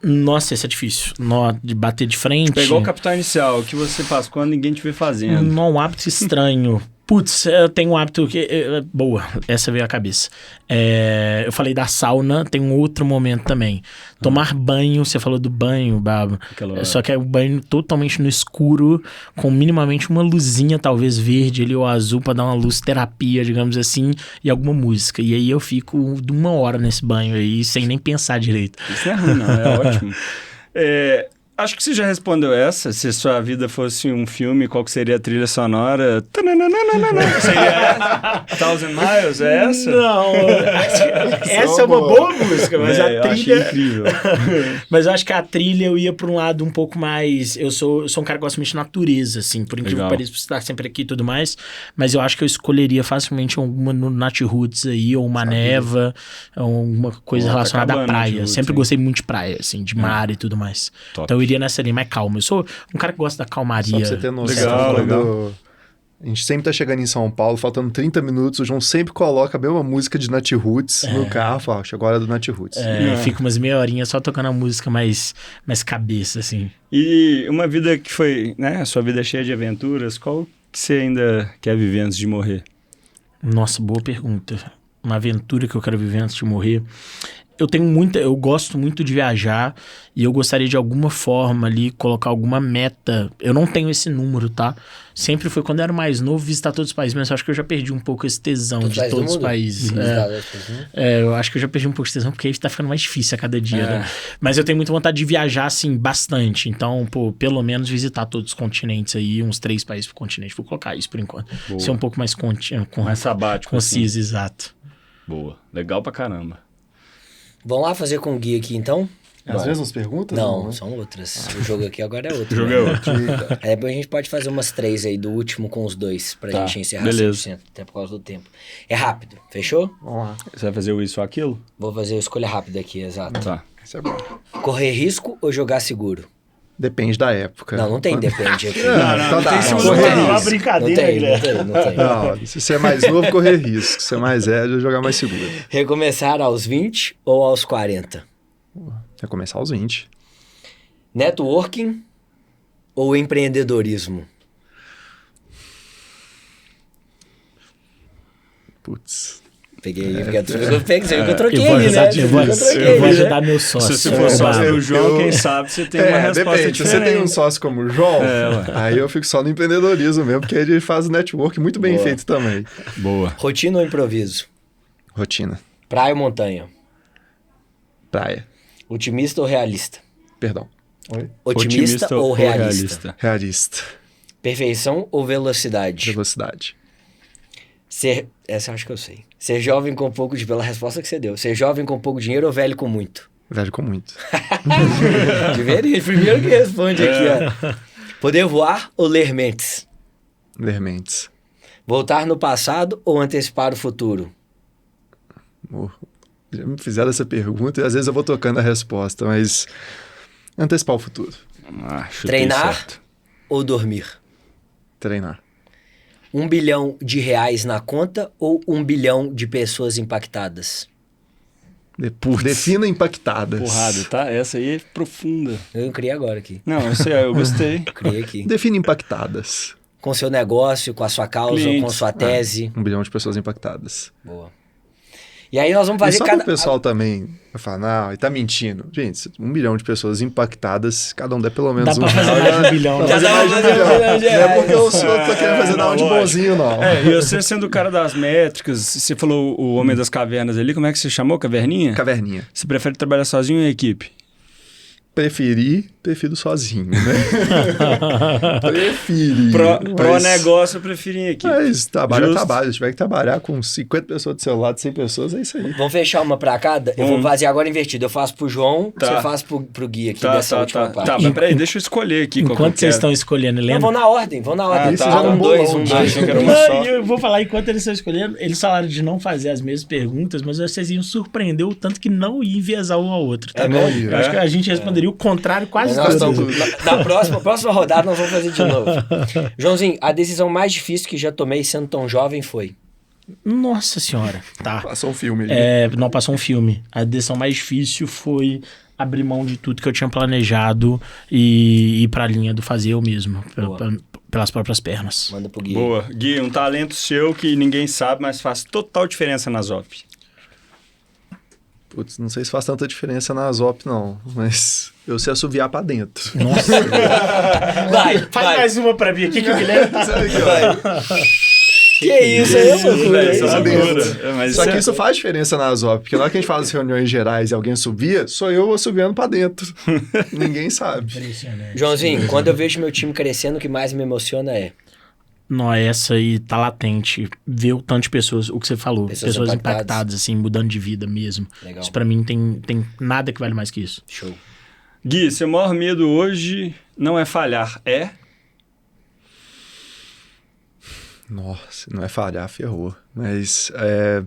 Nossa, esse é difícil. De bater de frente. Pegou o capital inicial, o que você faz quando ninguém te vê fazendo? Um hábito estranho. Putz, eu tenho um hábito que... boa, essa veio à cabeça. Eu falei da sauna, tem um outro momento também. Tomar banho, você falou do banho, Babo. Só que é um banho totalmente no escuro, com minimamente uma luzinha, talvez verde ali ou azul, pra dar uma luz terapia, digamos assim, e alguma música. E aí eu fico de 1 hora nesse banho aí, sem nem pensar direito. Isso não é ruim, não, é ótimo. Acho que você já respondeu essa. Se sua vida fosse um filme, qual que seria a trilha sonora? Seria Thousand Miles? É essa? Não, essa é uma boa música, mas a Eu achei trilha... incrível. Mas eu acho que a trilha eu ia pra um lado um pouco mais... Eu sou um cara que gosta muito de natureza, assim, por incrível que pareça, por estar sempre aqui e tudo mais, mas eu acho que eu escolheria facilmente alguma no Nat Roots aí, ou uma neva, ou alguma coisa relacionada à praia. Roots, Sempre hein? gostei muito de praia, assim, de mar e tudo mais. Top. Então eu iria nessa linha mais calma. Eu sou um cara que gosta da calmaria. Só pra você ter noção, Legal, quando a gente sempre tá chegando em São Paulo, faltando 30 minutos, o João sempre coloca a mesma música de Nat Roots no carro, fala, agora é do Nat Roots. Fica umas meia horinha só tocando a música mais cabeça, assim. E uma vida que foi, né, a sua vida cheia de aventuras, qual que você ainda quer viver antes de morrer? Nossa, boa pergunta. Uma aventura que eu quero viver antes de morrer. Eu gosto muito de viajar e eu gostaria de alguma forma ali colocar alguma meta. Eu não tenho esse número, tá? Sempre foi quando eu era mais novo visitar todos os países, mas eu acho que eu já perdi um pouco esse tesão de todos os países. Eu acho que eu já perdi um pouco esse tesão porque aí tá ficando mais difícil a cada dia, né? Mas eu tenho muita vontade de viajar, assim, bastante. Então, pelo menos visitar todos os continentes aí, uns 3 países por continente. Vou colocar isso por enquanto. Boa. Ser um pouco mais Mais sabático. conciso, exato. Boa. Legal pra caramba. Vamos lá fazer com o Gui aqui, então? As mesmas perguntas? Não, são outras. O jogo aqui agora é outro. O jogo né? é outro. Depois a gente pode fazer umas 3 aí, do último com os 2, pra gente encerrar beleza. 100%, até por causa do tempo. É rápido, fechou? Vamos lá. Você vai fazer o isso ou aquilo? Vou fazer a escolha rápida aqui, exato. Tá. Isso é bom. Correr risco ou jogar seguro? Depende da época. Não tem depende aqui. Não tem Isso Correr é uma risco. brincadeira, Guilherme. Não tem. Não, se você é mais novo, correr risco. Se você é mais velho, jogar mais seguro. Recomeçar aos 20 ou aos 40? É começar aos 20. Networking ou empreendedorismo? Putz. Peguei, você viu que eu troquei Eu ali, né? vou ajudar meu sócio. Se for sócio do João, quem sabe você tem uma resposta depende. diferente. Você tem um sócio como o João, aí eu fico só no empreendedorismo mesmo, porque ele faz o network muito bem feito também. Boa. Rotina ou improviso? Rotina. Praia ou montanha? Praia. Otimista ou realista? Perdão. Oi? Otimista ou realista? Realista. Perfeição ou velocidade? Velocidade. Essa eu acho que eu sei. Ser jovem com pouco de... Pela resposta que você deu. Ser jovem com pouco dinheiro ou velho com muito? Velho com muito. Diferente. Primeiro que responde aqui, ó. Poder voar ou ler mentes? Ler mentes. Voltar no passado ou antecipar o futuro? Já me fizeram essa pergunta e às vezes eu vou tocando a resposta, mas antecipar o futuro. Treinar certo. ou dormir? Treinar. 1 bilhão de reais na conta ou 1 bilhão de pessoas impactadas? Defina impactadas. Porrada, tá? Essa aí é profunda. Eu criei agora aqui. Não, eu gostei. Criei aqui. Defina impactadas. Com seu negócio, com a sua causa, Clientes. com sua tese. 1 bilhão de pessoas impactadas. Boa. E aí nós vamos E fazer só cada... que o pessoal também vai falar, não, ele tá mentindo. Gente, 1 bilhão de pessoas impactadas, cada um der pelo menos Dá pra fazer mais de 1 bilhão. Dá pra fazer mais de 1 bilhão. Não é porque eu tô querendo fazer não de lógico. bonzinho, não. E você sendo o cara das métricas, você falou o homem das cavernas ali, como é que você chamou? Caverninha? Caverninha. Você prefere trabalhar sozinho ou em equipe? Prefiro sozinho, né? Prefiro. Pro negócio eu prefiro em equipe. Mas trabalho é Justo. trabalho. Se tiver que trabalhar com 50 pessoas do seu lado, 100 pessoas, é isso aí. Vamos fechar uma pra cada? Eu vou fazer agora invertido. Eu faço pro João, Tá. você faz pro Gui aqui dessa última parte. Tá, mas peraí, deixa eu escolher aqui. qual que eu Enquanto vocês quero. estão escolhendo, Não, lembra? vão na ordem. Isso já não dois, bolou, um, já. dois. Achei que era uma só. Não, eu vou falar, enquanto eles estão escolhendo, eles falaram de não fazer as mesmas perguntas, mas vocês iam surpreender o tanto que não ia enviesar um ao outro, tá? É mesmo? Eu acho que a gente responderia o contrário quase Nós todas. estamos- na próxima rodada nós vamos fazer de novo. Joãozinho, a decisão mais difícil que já tomei sendo tão jovem foi... Nossa senhora, tá. Passou um filme ali. Não passou um filme. A decisão mais difícil foi abrir mão de tudo que eu tinha planejado e ir pra linha do fazer eu mesmo, pelas próprias pernas. Manda pro Gui. Boa. Gui, um talento seu que ninguém sabe, mas faz total diferença na Zop. Putz, não sei se faz tanta diferença na Zop, não. Mas eu sei assoviar pra dentro. Nossa. Vai, Faz vai. mais uma pra mim aqui que o Guilherme tá... Que isso aí, loucura. Isso é Sabendo. loucura. Mas Só que isso faz diferença na Zop, porque na hora que a gente faz as reuniões gerais e alguém subia, sou eu assoviando pra dentro. Ninguém sabe. Joãozinho, quando eu vejo meu time crescendo, o que mais me emociona é... Não, essa aí tá latente. Ver o tanto de pessoas, o que você falou, Pessoas pessoas impactadas. impactadas, assim, mudando de vida mesmo. Legal. Isso pra mim tem nada que vale mais que isso. Show. Gui, seu maior medo hoje não é falhar, é? Nossa, não é falhar, ferrou. Mas é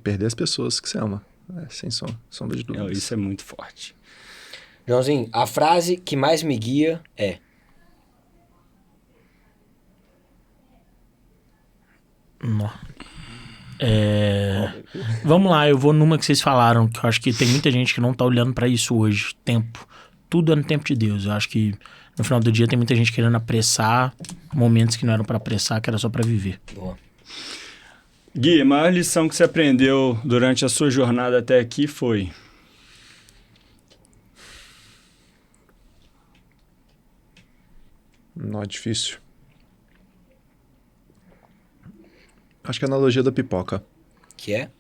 perder as pessoas que você ama. Sem sombra de dúvida. Isso é muito forte. Joãozinho, a frase que mais me guia é... Vamos lá, eu vou numa que vocês falaram, que eu acho que tem muita gente que não tá olhando pra isso hoje. Tempo. Tudo é no tempo de Deus. Eu acho que no final do dia tem muita gente querendo apressar momentos que não eram pra apressar, que era só pra viver. Boa. Gui, a maior lição que você aprendeu durante a sua jornada até aqui foi? Não é difícil. Acho que é a analogia da pipoca. Que é?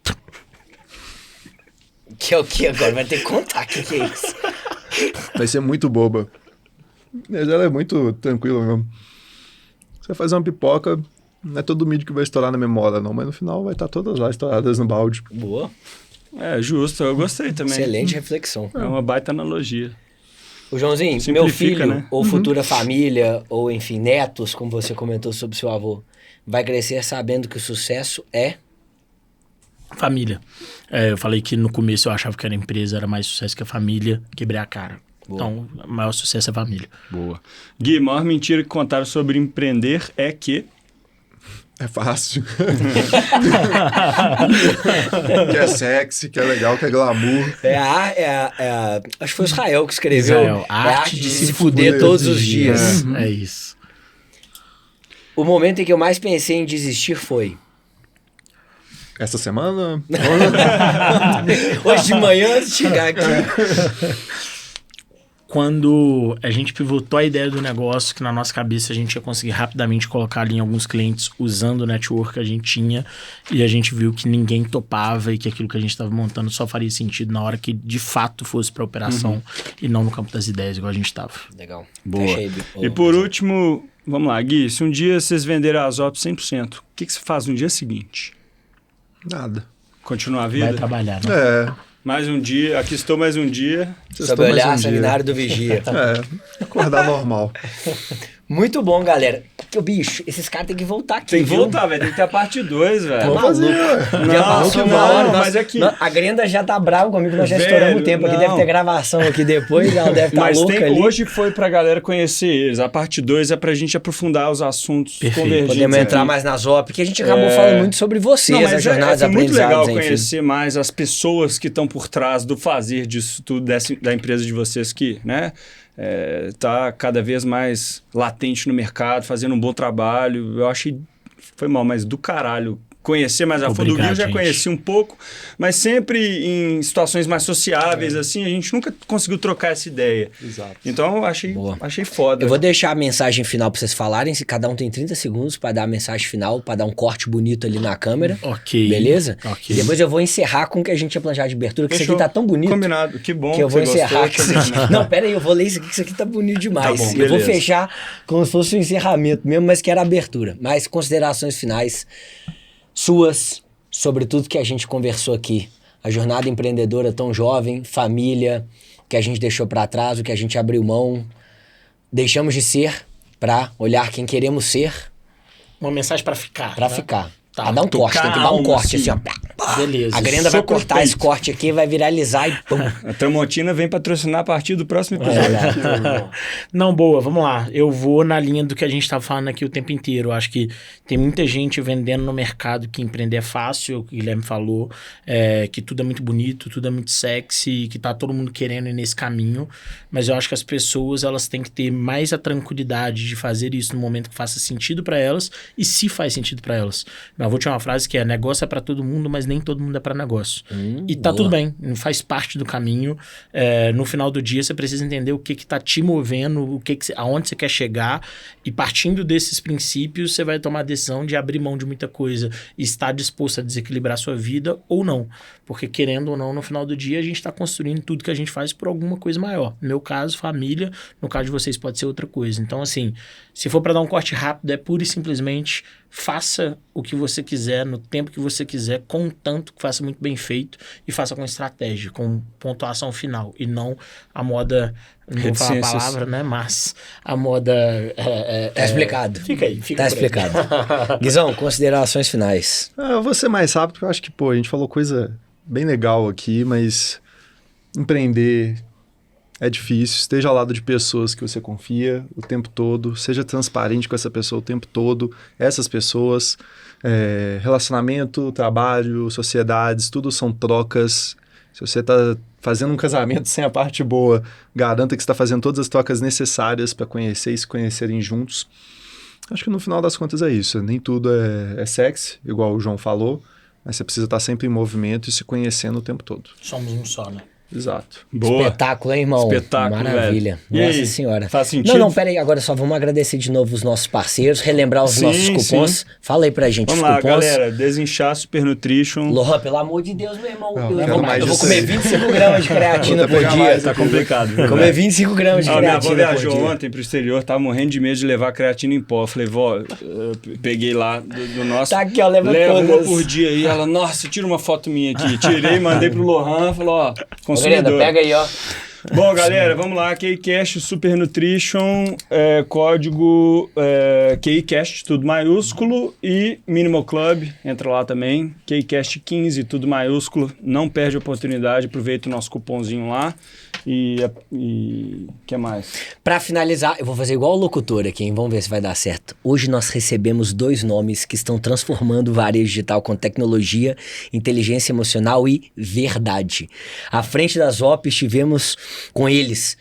Que é o que agora? Vai ter que contar o que é isso. Vai ser muito boba. Mas ela é muito tranquila mesmo. Você faz uma pipoca, não é todo milho que vai estourar na memória, não. Mas no final vai estar todas lá estouradas no balde. Boa. É, justo, eu gostei também. Excelente reflexão. É uma baita analogia. O Joãozinho, Simplifica, meu filho, né? ou futura família, ou enfim, netos, como você comentou sobre seu avô, vai crescer sabendo que o sucesso é... Família. Eu falei que no começo eu achava que a empresa era mais sucesso que a família. Quebrei a cara. Boa. Então, o maior sucesso é a família. Boa. Gui, a maior mentira que contaram sobre empreender é que... É fácil. Que é sexy, que é legal, que é glamour. Acho que foi o Israel que escreveu. Israel, a arte de se fuder todos os dias. É isso. O momento em que eu mais pensei em desistir foi... Essa semana? Hoje de manhã, antes de chegar aqui. Quando a gente pivotou a ideia do negócio, que na nossa cabeça a gente ia conseguir rapidamente colocar ali em alguns clientes usando o network que a gente tinha, e a gente viu que ninguém topava e que aquilo que a gente estava montando só faria sentido na hora que de fato fosse para operação e não no campo das ideias, igual a gente estava. Legal. Boa. E por último, vamos lá, Gui, se um dia vocês venderem a Zop 100%, o que você faz no dia seguinte? Nada. Continuar a vida? Vai trabalhar, né? Mais um dia, aqui estou mais um dia. Sobre olhar seminário do Vigia. Acordar normal. Muito bom, galera. Que bicho, esses caras têm que voltar aqui. Tem que voltar, velho. Tem que ter a parte 2, velho. Vamos fazer. Mas aqui... A Grenda já tá brava comigo, nós já estouramos o tempo aqui. Deve ter gravação aqui depois, ela deve estar louca ali. Hoje foi pra galera conhecer eles. A parte 2 é pra gente aprofundar os assuntos convergentes. Podemos entrar mais na Zop, porque a gente acabou falando muito sobre vocês, a jornada de aprendizados. É muito legal conhecer mais as pessoas que estão por trás do fazer disso tudo, da empresa de vocês que, né? Tá cada vez mais latente no mercado, fazendo um bom trabalho. Eu achei, foi mal, mas do caralho. Conhecer mais a fundo. O Gui eu já conheci um pouco, mas sempre em situações mais sociáveis, assim, a gente nunca conseguiu trocar essa ideia. Exato. Então eu achei foda. Eu vou deixar a mensagem final pra vocês falarem, se cada um tem 30 segundos pra dar a mensagem final, pra dar um corte bonito ali na câmera. Ok. Beleza? Ok. E depois eu vou encerrar com o que a gente tinha planejado de abertura, que Fechou. isso aqui tá tão bonito. Combinado. Que bom que eu vou você encerrar gostou. com isso aqui. Não, pera aí, eu vou ler isso aqui, que isso aqui tá bonito demais. Tá bom, eu vou beleza. fechar como se fosse um encerramento mesmo, mas que era abertura. Mas considerações finais suas sobre tudo que a gente conversou aqui. A jornada empreendedora tão jovem, família, o que a gente deixou pra trás, o que a gente abriu mão. Deixamos de ser pra olhar quem queremos ser. Uma mensagem pra ficar. Pra né? ficar. Tá. Pra dar um corte, tem que dar um corte assim, ó. Beleza. A Grenda vai Soco no cortar esse peito. corte aqui, vai viralizar e pum. A Tramontina vem patrocinar a partir do próximo episódio. Não, boa, vamos lá. Eu vou na linha do que a gente tá falando aqui o tempo inteiro. Eu acho que tem muita gente vendendo no mercado que empreender é fácil, o que o Guilherme falou, que tudo é muito bonito, tudo é muito sexy, que tá todo mundo querendo ir nesse caminho. Mas eu acho que as pessoas, elas têm que ter mais a tranquilidade de fazer isso no momento que faça sentido para elas e se faz sentido para elas. Eu vou te uma frase que é: negócio é para todo mundo, mas nem todo mundo é para negócio. E tá tudo bem, faz parte do caminho. No final do dia, você precisa entender o que tá te movendo, aonde você quer chegar, e partindo desses princípios, você vai tomar a decisão de abrir mão de muita coisa e estar disposto a desequilibrar sua vida ou não. Porque, querendo ou não, no final do dia, a gente está construindo tudo que a gente faz por alguma coisa maior. No meu caso, família. No caso de vocês, pode ser outra coisa. Então, assim, se for para dar um corte rápido, é pura e simplesmente faça o que você quiser, no tempo que você quiser, contanto que faça muito bem feito e faça com estratégia, com pontuação final, e não a moda, não vou falar a palavra, né, mas a moda... Tá explicado. Fica aí, fica Tá por aí. explicado. Guizão, considerações finais. Eu vou ser mais rápido, porque eu acho que, a gente falou coisa bem legal aqui, mas empreender é difícil. Esteja ao lado de pessoas que você confia o tempo todo, seja transparente com essa pessoa o tempo todo. Essas pessoas, relacionamento, trabalho, sociedades, tudo são trocas. Se você está fazendo um casamento sem a parte boa, garanta que você está fazendo todas as trocas necessárias para conhecer e se conhecerem juntos. Acho que no final das contas é isso. Nem tudo é sexy, igual o João falou, mas você precisa estar sempre em movimento e se conhecendo o tempo todo. Somos um só, né? Exato. Boa. Espetáculo, hein, irmão? Espetáculo, Maravilha. velho. E Nossa aí, senhora. faz sentido? Não, pera aí. Agora só vamos agradecer de novo os nossos parceiros, relembrar os nossos cupons. Sim. Fala aí pra gente Vamos os lá, cupons. galera. Desinchar Super Nutrition. Lohan, pelo amor de Deus, meu irmão. Não, eu quero vou, mais eu vou disso comer aí. 25 gramas de creatina por dia. Tá complicado. viu, Comer velho? 25 gramas de Minha avó creatina por viajou dia. ontem pro exterior, tava morrendo de medo de levar creatina em pó. Eu falei, vó, eu peguei lá do nosso. Tá aqui, ó, leva uma todas. por dia aí. Ela, nossa, tira uma foto minha aqui. Tirei, mandei pro Lohan, falou, ó, Grenda, consumidor. pega aí, ó. Bom, galera, vamos lá. KeyCast Super Nutrition, código KeyCast, tudo maiúsculo, e Minimal Club, entra lá também. KeyCast 15, tudo maiúsculo. Não perde a oportunidade, aproveita o nosso cupomzinho lá. E que mais? Pra finalizar, eu vou fazer igual o locutor aqui, hein? Vamos ver se vai dar certo. Hoje nós recebemos 2 nomes que estão transformando o varejo digital com tecnologia, inteligência emocional e verdade. À frente das OP estivemos com eles,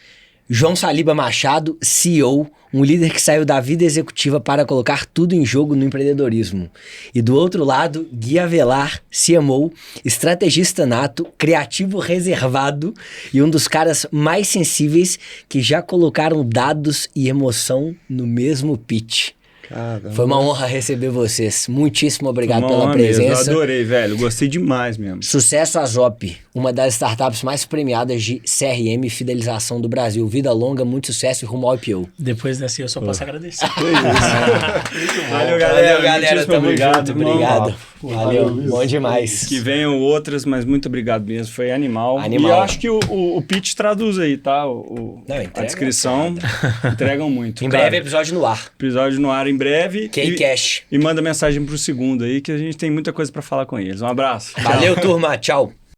João Saliba Machado, CEO, um líder que saiu da vida executiva para colocar tudo em jogo no empreendedorismo. E do outro lado, Gui Avelar, CMO, estrategista nato, criativo reservado e um dos caras mais sensíveis que já colocaram dados e emoção no mesmo pitch. Caramba. Foi uma honra receber vocês. Muitíssimo obrigado pela Mesmo. presença. Eu adorei, velho. Gostei demais mesmo. Sucesso à Zop, uma das startups mais premiadas de CRM e fidelização do Brasil. Vida longa, muito sucesso e rumo ao IPO. Depois dessa eu só posso agradecer. Valeu, galera. Tamo obrigado. junto. Obrigado. Valeu. Bom demais. Que venham outras, mas muito obrigado mesmo. Foi animal. E eu acho que o pitch traduz aí, tá? A descrição. Entregam muito. Em breve, episódio no ar. Episódio no ar em breve. KeyCast. E manda mensagem pro segundo aí, que a gente tem muita coisa pra falar com eles. Um abraço. Valeu, turma. Tchau.